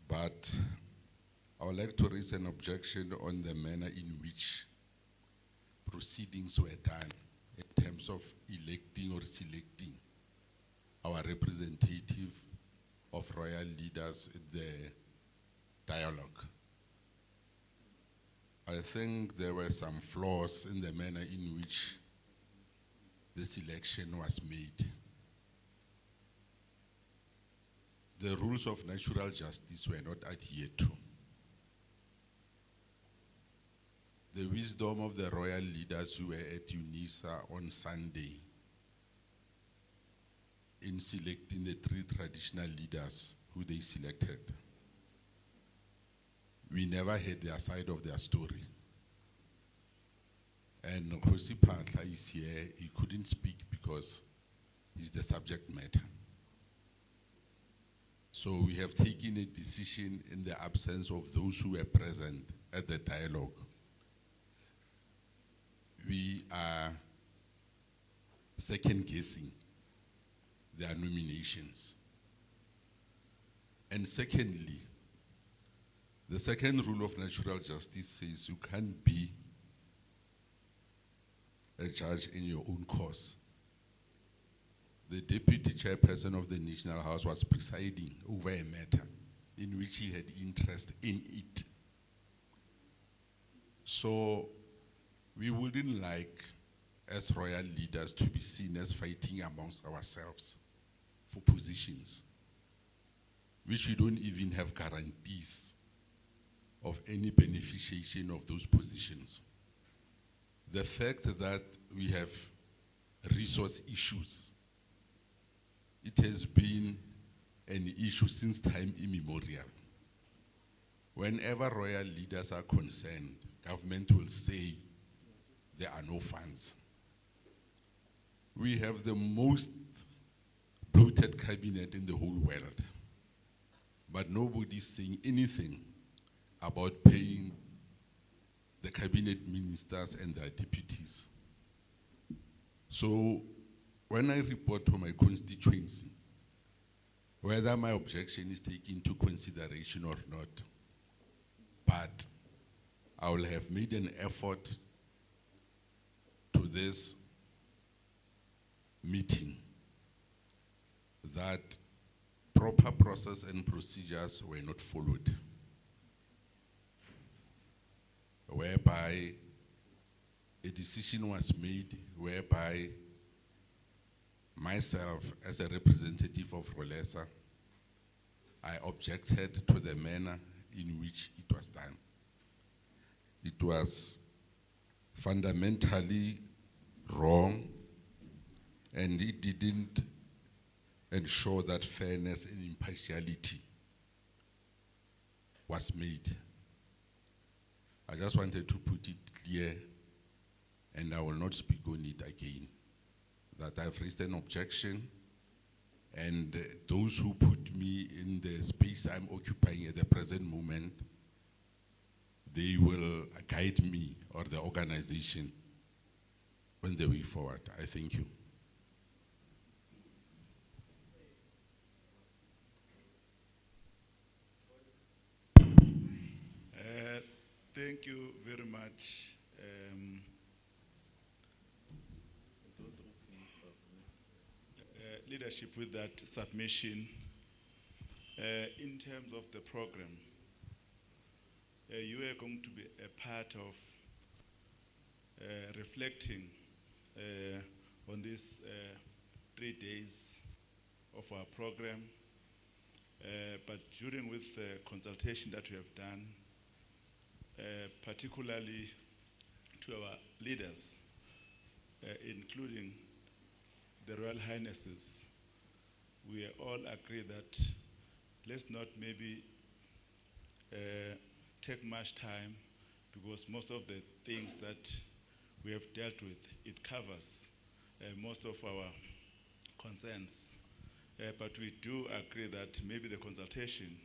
But I would like to raise an objection on the manner in which proceedings were done in terms of electing or selecting our representative of royal leaders in the dialogue. I think there were some flaws in the manner in which this election was made. The rules of natural justice were not adhered to. The wisdom of the royal leaders who were at UNISA on Sunday in selecting the 3 traditional leaders who they selected. We never heard their side of their story. And Kgosi Phatla is here, he couldn't speak because he's the subject matter. So we have taken a decision in the absence of those who were present at the dialogue. We are second guessing their nominations. And secondly, the second rule of natural justice says you can't be a judge in your own cause. The deputy chairperson of the National House was presiding over a matter in which he had interest in it. So we wouldn't like, as royal leaders, to be seen as fighting amongst ourselves for positions, which we don't even have guarantees of any beneficiation of those positions. The fact that we have resource issues, it has been an issue since time immemorial. Whenever royal leaders are concerned, government will say there are no funds. We have the most bloated cabinet in the whole world, but nobody's saying anything about paying the cabinet ministers and their deputies. So when I report to my constituency, whether my objection is taken into consideration or not, but I will have made an effort to this meeting that proper process and procedures were not followed, whereby a decision was made whereby myself, as a representative of Rolesa, I objected to the manner in which it was done. It was fundamentally wrong, and it didn't ensure that fairness and impartiality was made. I just wanted to put it clear, and I will not speak on it again, that I've raised an objection, and those who put me in the space I'm occupying at the present moment, they will guide me or the organization on the way forward. I thank you. Thank you very much. Leadership with that submission. In terms of the program, you are going to be a part of reflecting on these 3 days of our program, but during with the consultation that we have done, particularly to our leaders, including the Royal Highnesses, we all agree that let's not maybe take much time, because most of the things that we have dealt with, it covers most of our concerns. But we do agree that maybe the consultation,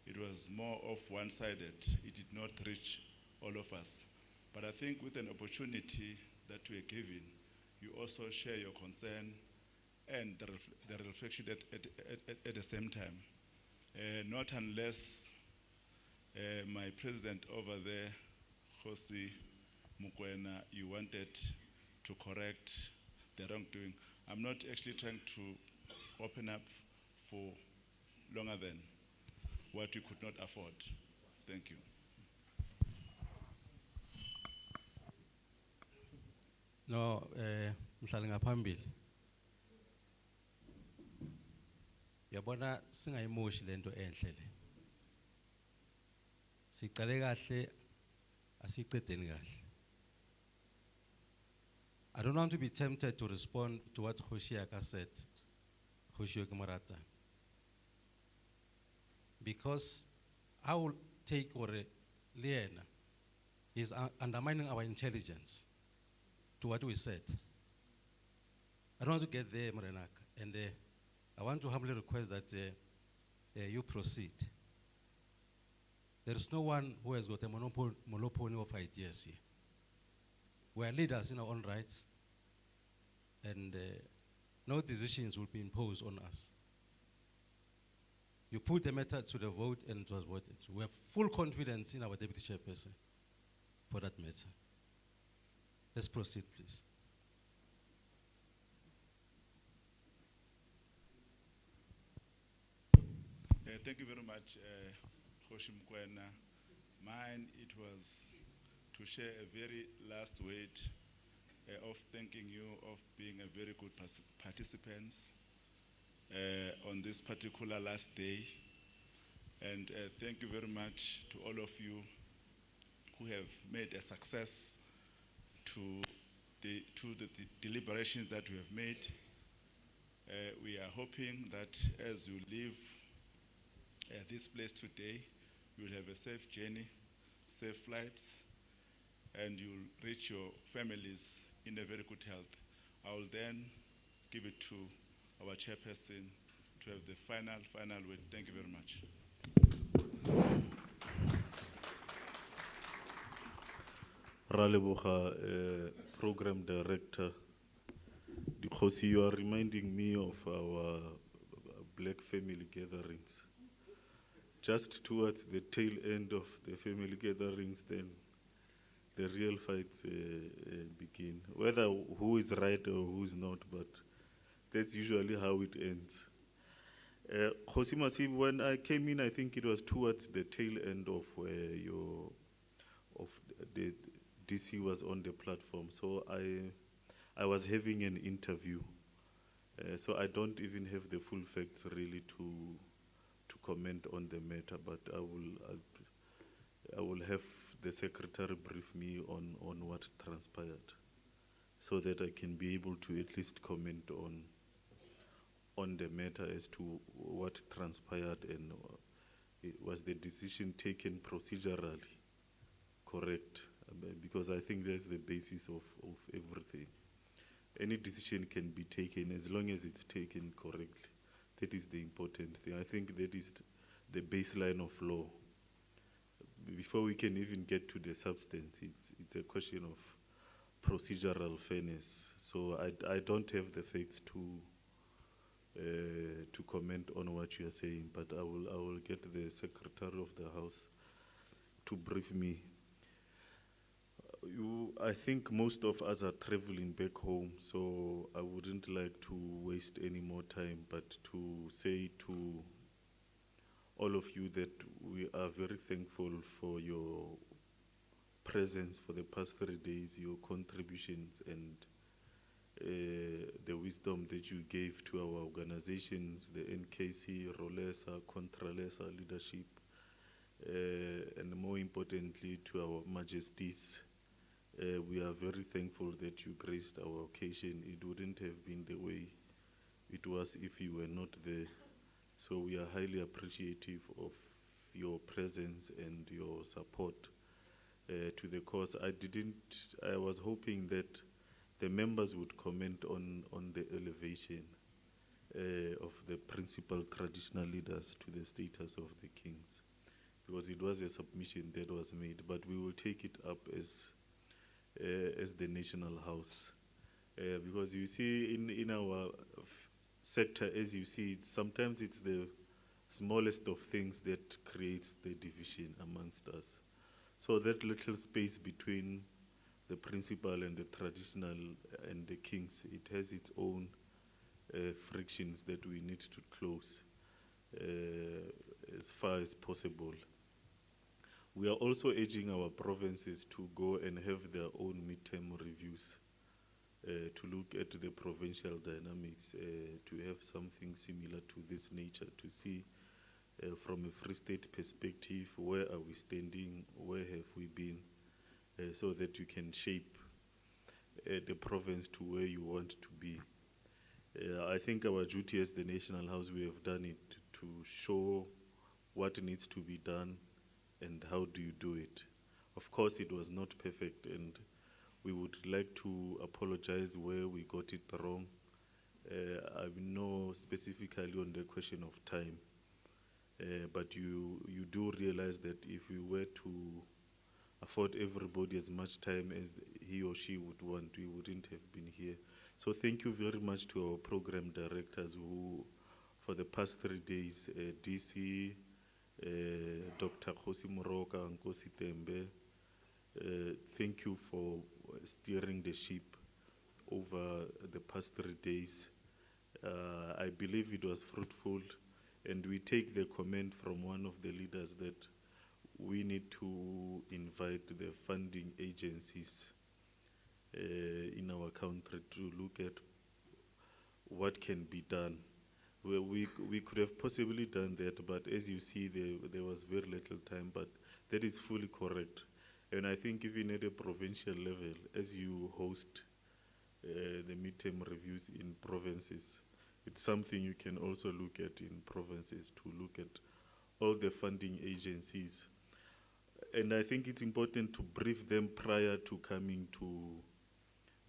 it was more of one-sided. It did not reach all of us. But I think with an opportunity that we are given, you also share your concern and the reflection at the same time. Not unless my president over there, Kgosi, you wanted to correct the wrongdoing. I'm not actually trying to open up for longer than what we could not afford. Thank you. No, mhlali ngaphambili. Yabona singayimoshi lento enhle le. Siqale kahle asiqedeni kahle. I don't want to be tempted to respond to what Kgosi said, Kgosi Marata. Because I will take or Liena is undermining our intelligence to what we said. I don't want to get there, Marenaka, and I want to humbly request that you proceed. There is no one who has got a monopoly of ideas here. We are leaders in our own rights. and no decisions will be imposed on us. You put the matter to the vote and it was voted. We have full confidence in our deputy chairperson for that matter. Let's proceed, please. Thank you very much, Kgosi Mokoena. Mine, it was to share a very last word of thanking you of being a very good participants on this particular last day. And thank you very much to all of you who have made a success to the deliberations that we have made. We are hoping that as you leave this place today, you will have a safe journey, safe flights, and you'll reach your families in a very good health. I will then give it to our chairperson to have the final word. Thank you very much. Raleboga, Program Director. Kgosi, you are reminding me of our black family gatherings. Just towards the tail end of the family gatherings, then the real fights begin. Whether who is right or who is not, but that's usually how it ends. Kgosi Masibu, when I came in, I think it was towards the tail end of where the DC was on the platform. So I was having an interview. So I don't even have the full facts really to comment on the matter, but I will have the secretary brief me on what transpired, so that I can be able to at least comment on the matter as to what transpired and was the decision taken procedurally correct, because I think that's the basis of everything. Any decision can be taken as long as it's taken correctly. That is the important thing. I think that is the baseline of law. Before we can even get to the substance, it's a question of procedural fairness. So I don't have the facts to comment on what you are saying, but I will get the Secretary of the House to brief me. I think most of us are traveling back home, so I wouldn't like to waste any more time, but to say to all of you that we are very thankful for your presence for the past 3 days, your contributions, and the wisdom that you gave to our organizations, the NKC, Rolesa, Contralesa leadership, and more importantly to our majesties. We are very thankful that you graced our occasion. It wouldn't have been the way it was if you were not there. So we are highly appreciative of your presence and your support to the cause. I was hoping that the members would comment on the elevation of the principal traditional leaders to the status of the kings, because it was a submission that was made, but we will take it up as the National House. Because you see in our sector, as you see, sometimes it's the smallest of things that creates the division amongst us. So that little space between the principal and the traditional and the kings, it has its own frictions that we need to close as far as possible. We are also urging our provinces to go and have their own midterm reviews to look at the provincial dynamics, to have something similar to this nature, to see from a Free State perspective, where are we standing, where have we been, so that you can shape the province to where you want to be. I think our duty as the National House, we have done it to show what needs to be done and how do you do it. Of course, it was not perfect, and we would like to apologize where we got it wrong. I know specifically on the question of time, but you do realize that if we were to afford everybody as much time as he or she would want, we wouldn't have been here. So thank you very much to our program directors who, for the past 3 days, DC, Dr. Kgosi Moroka and Kgosi Tembe, thank you for steering the ship over the past 3 days. I believe it was fruitful, and we take the comment from one of the leaders that we need to invite the funding agencies in our country to look at what can be done. We could have possibly done that, but as you see, there was very little time, but that is fully correct. And I think even at a provincial level, as you host the midterm reviews in provinces, it's something you can also look at in provinces, to look at all the funding agencies. And I think it's important to brief them prior to coming to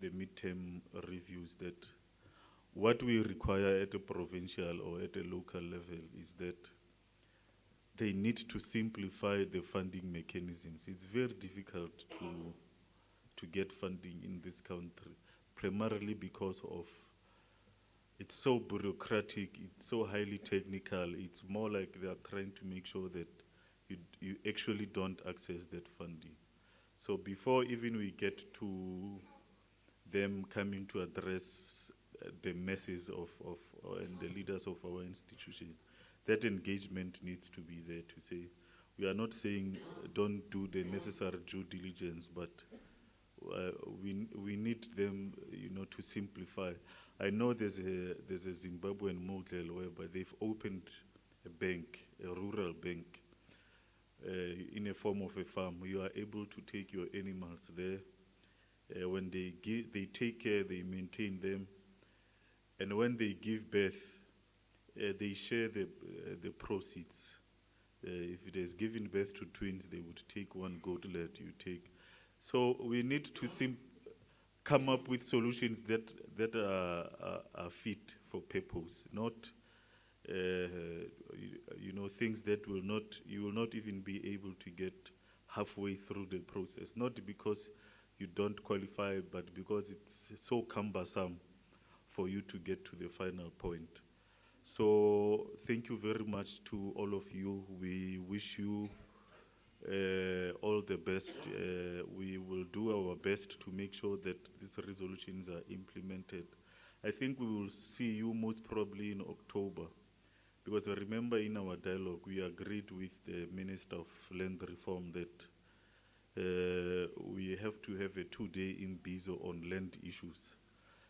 the midterm reviews that what we require at a provincial or at a local level is that they need to simplify the funding mechanisms. It's very difficult to get funding in this country, primarily because of it's so bureaucratic, it's so highly technical. It's more like they are trying to make sure that you actually don't access that funding. So before even we get to them coming to address the masses and the leaders of our institution, that engagement needs to be there to say, we are not saying don't do the necessary due diligence, but we need them, to simplify. I know there's a Zimbabwean model whereby they've opened a bank, a rural bank, in a form of a farm. You are able to take your animals there. When they take care, they maintain them, and when they give birth, they share the proceeds. If it has given birth to twins, they would take one goatlet. You take. So we need to come up with solutions that are fit for purpose, not things that you will not even be able to get halfway through the process. Not because you don't qualify, but because it's so cumbersome for you to get to the final point. So thank you very much to all of you. We wish you all the best. We will do our best to make sure that these resolutions are implemented. I think we will see you most probably in October, because I remember in our dialogue we agreed with the Minister of Land Reform that we have to have a 2-day Imbizo on land issues.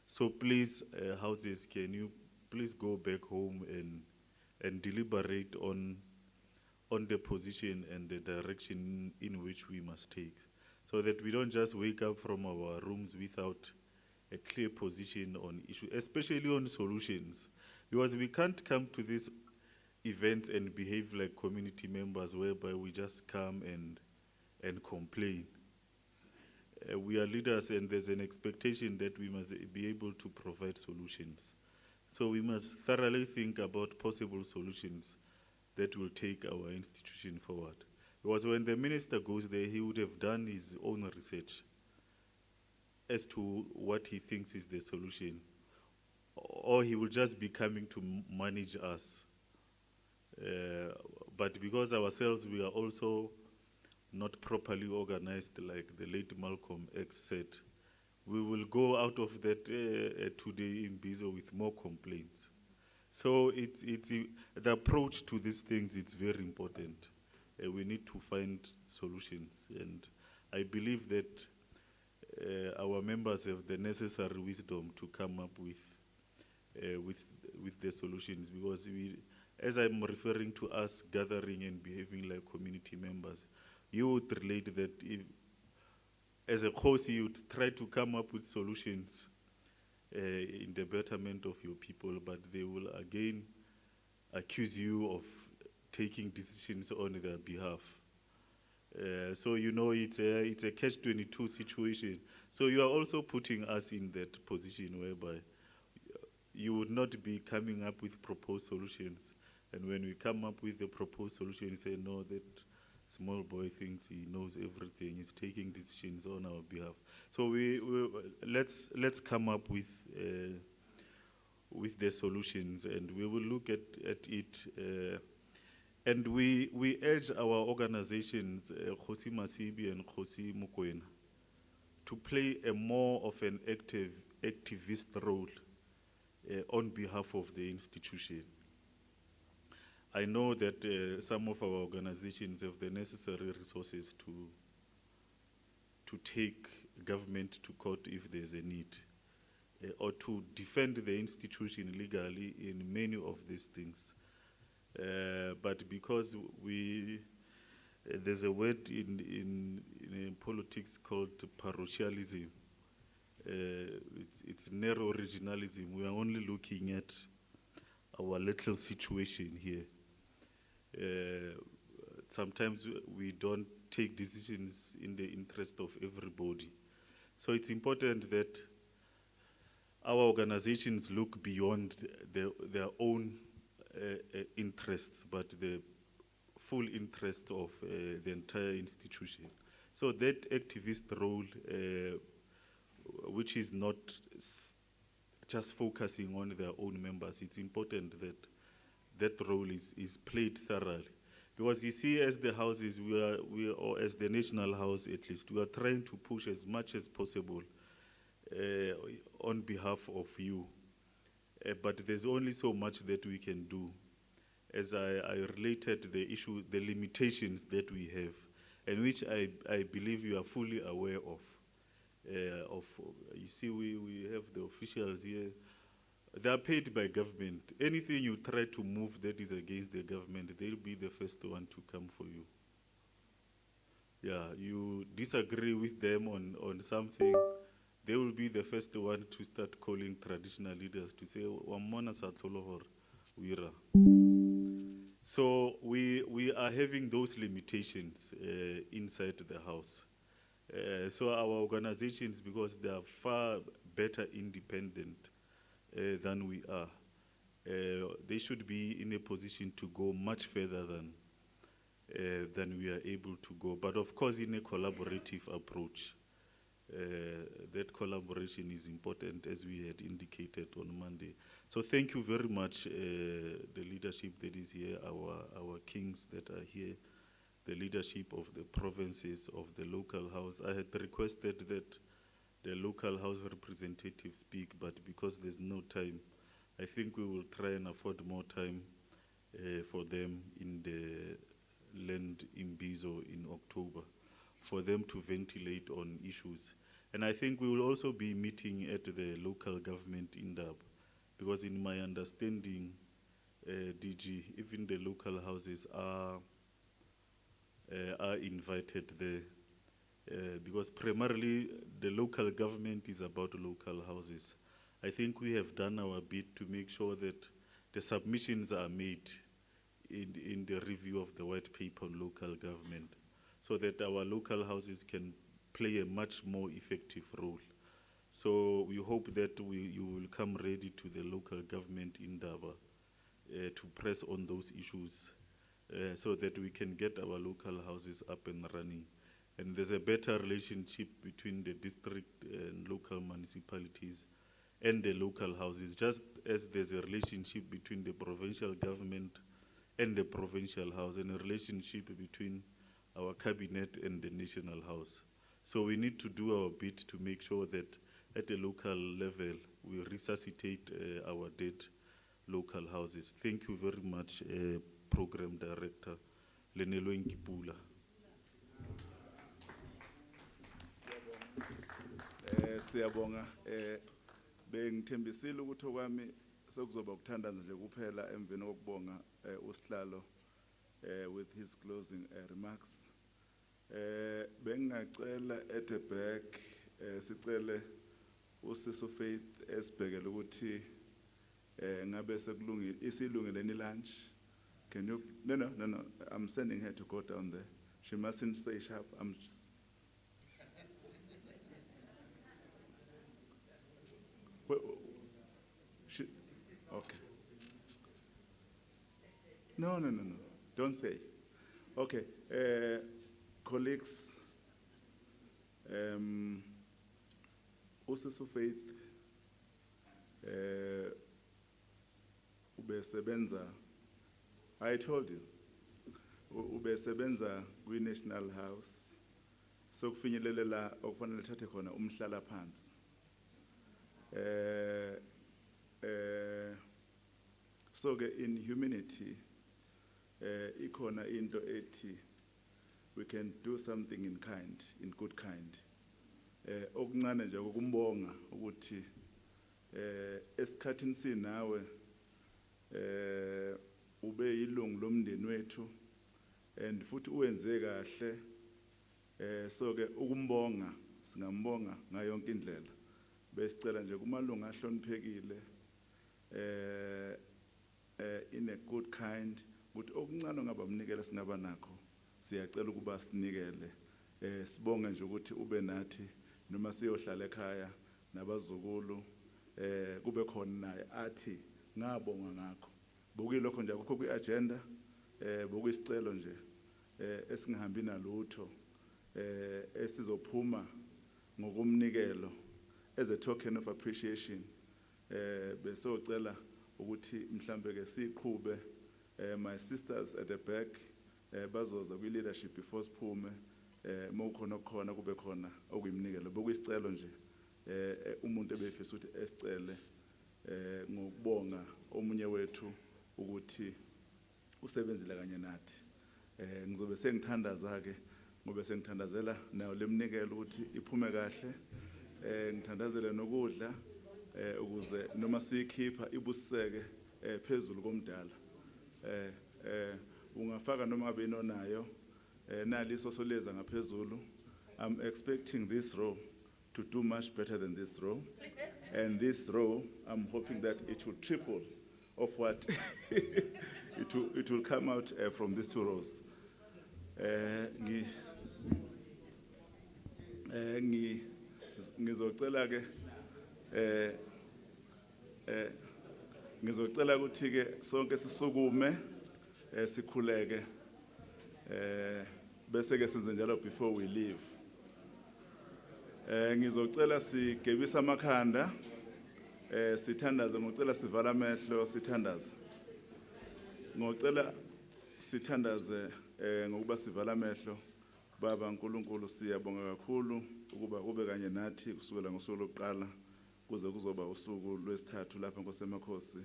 So please, houses, can you please go back home and deliberate on the position and the direction in which we must take, so that we don't just wake up from our rooms without a clear position on issues, especially on solutions. Because we can't come to these events and behave like community members whereby we just come and complain. We are leaders, and there's an expectation that we must be able to provide solutions. So we must thoroughly think about possible solutions that will take our institution forward. Because when the minister goes there, he would have done his own research as to what he thinks is the solution, or he will just be coming to manage us. But because ourselves, we are also not properly organized, like the late Malcolm X said, we will go out of that today in Imbizo with more complaints. So it's the approach to these things, it's very important. We need to find solutions, and I believe that our members have the necessary wisdom to come up with the solutions, because as I'm referring to us gathering and behaving like community members, you would relate that if, as a Kgosi, you'd try to come up with solutions in the betterment of your people, but they will again accuse you of taking decisions on their behalf. So it's a catch-22 situation. So you are also putting us in that position whereby you would not be coming up with proposed solutions, and when we come up with the proposed solution, you say no, that small boy thinks he knows everything. He's taking decisions on our behalf. So let's come up with the solutions, and we will look at it. And we urge our organizations, Kgosi Masibi and Kgosi Mokoena, to play a more of an activist role on behalf of the institution. I know that some of our organizations have the necessary resources to take government to court if there's a need, or to defend the institution legally in many of these things. But because there's a word in politics called parochialism, it's narrow regionalism. We are only looking at our little situation here. Sometimes we don't take decisions in the interest of everybody. So it's important that our organizations look beyond their own interests, but the full interest of the entire institution. So that activist role, which is not just focusing on their own members, it's important that that role is played thoroughly. Because you see, as the houses, or as the National House at least, we are trying to push as much as possible on behalf of you. But there's only so much that we can do. As I related the issue, the limitations that we have, and which I believe you are fully aware of. You see, we have the officials here. They are paid by government. Anything you try to move that is against the government, they'll be the first one to come for you. Yeah, you disagree with them on something, they will be the first one to start calling traditional leaders to say, "Wamona Seatlholo hore, wira." So we are having those limitations inside the house. So our organizations, because they are far better independent than we are, they should be in a position to go much further than we are able to go. But of course, in a collaborative approach. That collaboration is important, as we had indicated on Monday. So thank you very much, the leadership that is here, our kings that are here, the leadership of the provinces, of the local house. I had requested that the local house representatives speak, but because there's no time, I think we will try and afford more time for them in the land Imbizo in October, for them to ventilate on issues. And I think we will also be meeting at the local government in Thabo, because in my understanding, DG, even the local houses are invited there, because primarily the local government is about local houses. I think we have done our bit to make sure that the submissions are made in the review of the white paper on local government, so that our local houses can play a much more effective role. So we hope that you will come ready to the local government in Thabo to press on those issues, so that we can get our local houses up and running. And there's a better relationship between the district and local municipalities and the local houses, just as there's a relationship between the provincial government and the provincial house, and a relationship between our cabinet and the national house. So we need to do our bit to make sure that at the local level, we resuscitate our dead local houses. Thank you very much, Program Director Lenelo Nkipula. Siyabonga. Bengithembisile ukuthi okwami sekuzoba ukuthandaza nje kuphela emveni kokubonga uSihlalo with his closing remarks. Bengingacela at the back sicele uSiso Faith esibhekele ukuthi ngabe sekulungile isilungeleni lunch. Can you no, I'm sending her to go down there. She mustn't stay sharp. I'm just okay. No. Don't say. Okay, colleagues, Usisu Faith, ubesebenza, I told you, ubesebenza kwi-National House, so kufinyelela okufanele thathe khona umhlala phansi. So in humanity, ikona into ethi, we can do something in kind, in good kind. Okuncane nje ukumbonga ukuthi esikhathini sinawe ube yilungu lomndeni wethu and futhi uwenze kahle so ke ukumbonga singambonga ngayo yonke indlela besicela nje kumalungu ahloniphekile in a good kind ukuthi okuncane ngabamnikela singaba nakho siyacela ukuba sinikele sibonge nje ukuthi ube nathi noma siyohlala ekhaya nabazukulu kube khona naye athi ngabonga ngakho bokuyilokho nje akukho kwi-agenda bokuyisicelo nje esingahambi nalutho esizophuma ngokumnikelo as a token of appreciation besocela ukuthi mhlambe ke siqhube my sisters at the back bazoza kwi leadership before siphume mawukhona okukhona kube khona okuyimnikelo bokuyisicelo nje umuntu ebefisa ukuthi esicele ngokubonga omunye wethu ukuthi usebenzile kanye nathi ngizobe sengithandaza ke ngobe sengithandazela nayo lemnikelo ukuthi iphume kahle ngithandazele nokudla ukuze noma siyikhipha ibusiseke phezulu komdala ungafaka noma abeno nayo naliso soleza ngaphezulu. I'm expecting this row to do much better than this row, and this row I'm hoping that it will triple of what it will come out from these two rows. Ngizocela ke ngizocela ukuthi ke sonke sisukume sikhuleke bese ke senze njalo before we leave. Ngizocela sigebisa amakhanda sithandaze ngocela sivala amehlo sithandaze ngocela sithandaze ngokuba sivala amehlo. Baba uNkulunkulu siyabonga kakhulu ukuba ube kanye nathi kusukela ngosuku lokuqala kuze kuzoba usuku lwesithathu lapha Nkosi yamakhosi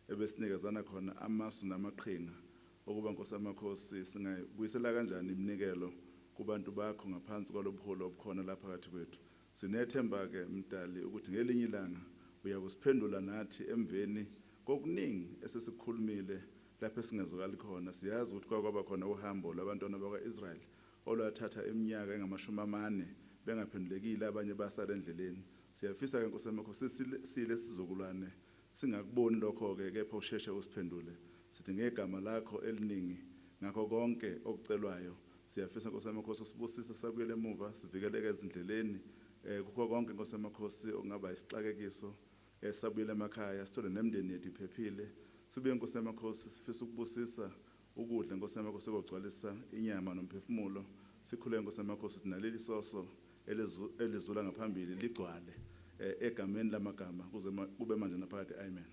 ebesinikezana khona amasu namaqhinga ukuba Nkosi yamakhosi singayibuyisela kanjani iminikelo kubantu bakho ngaphansi kwalobuholo obukhona lapha phakathi kwethu. Sinethemba ke mdali ukuthi ngelinye ilanga uyakusiphendula nathi emveni kokuningi esesikhulumile lapha esingezokali khona. Siyazi ukuthi kwaba khona uhambo labantwana bakwaIsrael olwathatha iminyaka engama40 bengaphendulekile abanye basala endleleni. Siyafisa ke Nkosi yamakhosi sile sizukulwane singakuboni lokho ke kepha usheshe usiphendule. Sithi ngegama lakho eliningi ngakho konke okucelwayo siyafisa Nkosi yamakhosi usibusise sabuyele emuva sivikeleke ezindleleni kukho konke Nkosi yamakhosi ongaba isixakekiso sabuyele emakhaya sithole nemndeni yethu iphephile. Sibuye Nkosi yamakhosi sifisa ukubusisa ukudla Nkosi yamakhosi okugcwalisa inyama nomphefumulo. Sikhuleke Nkosi yamakhosi ukuthi naleli soso elizula ngaphambili ligcwale egameni lamagama kuze kube manje naphakade. Amen.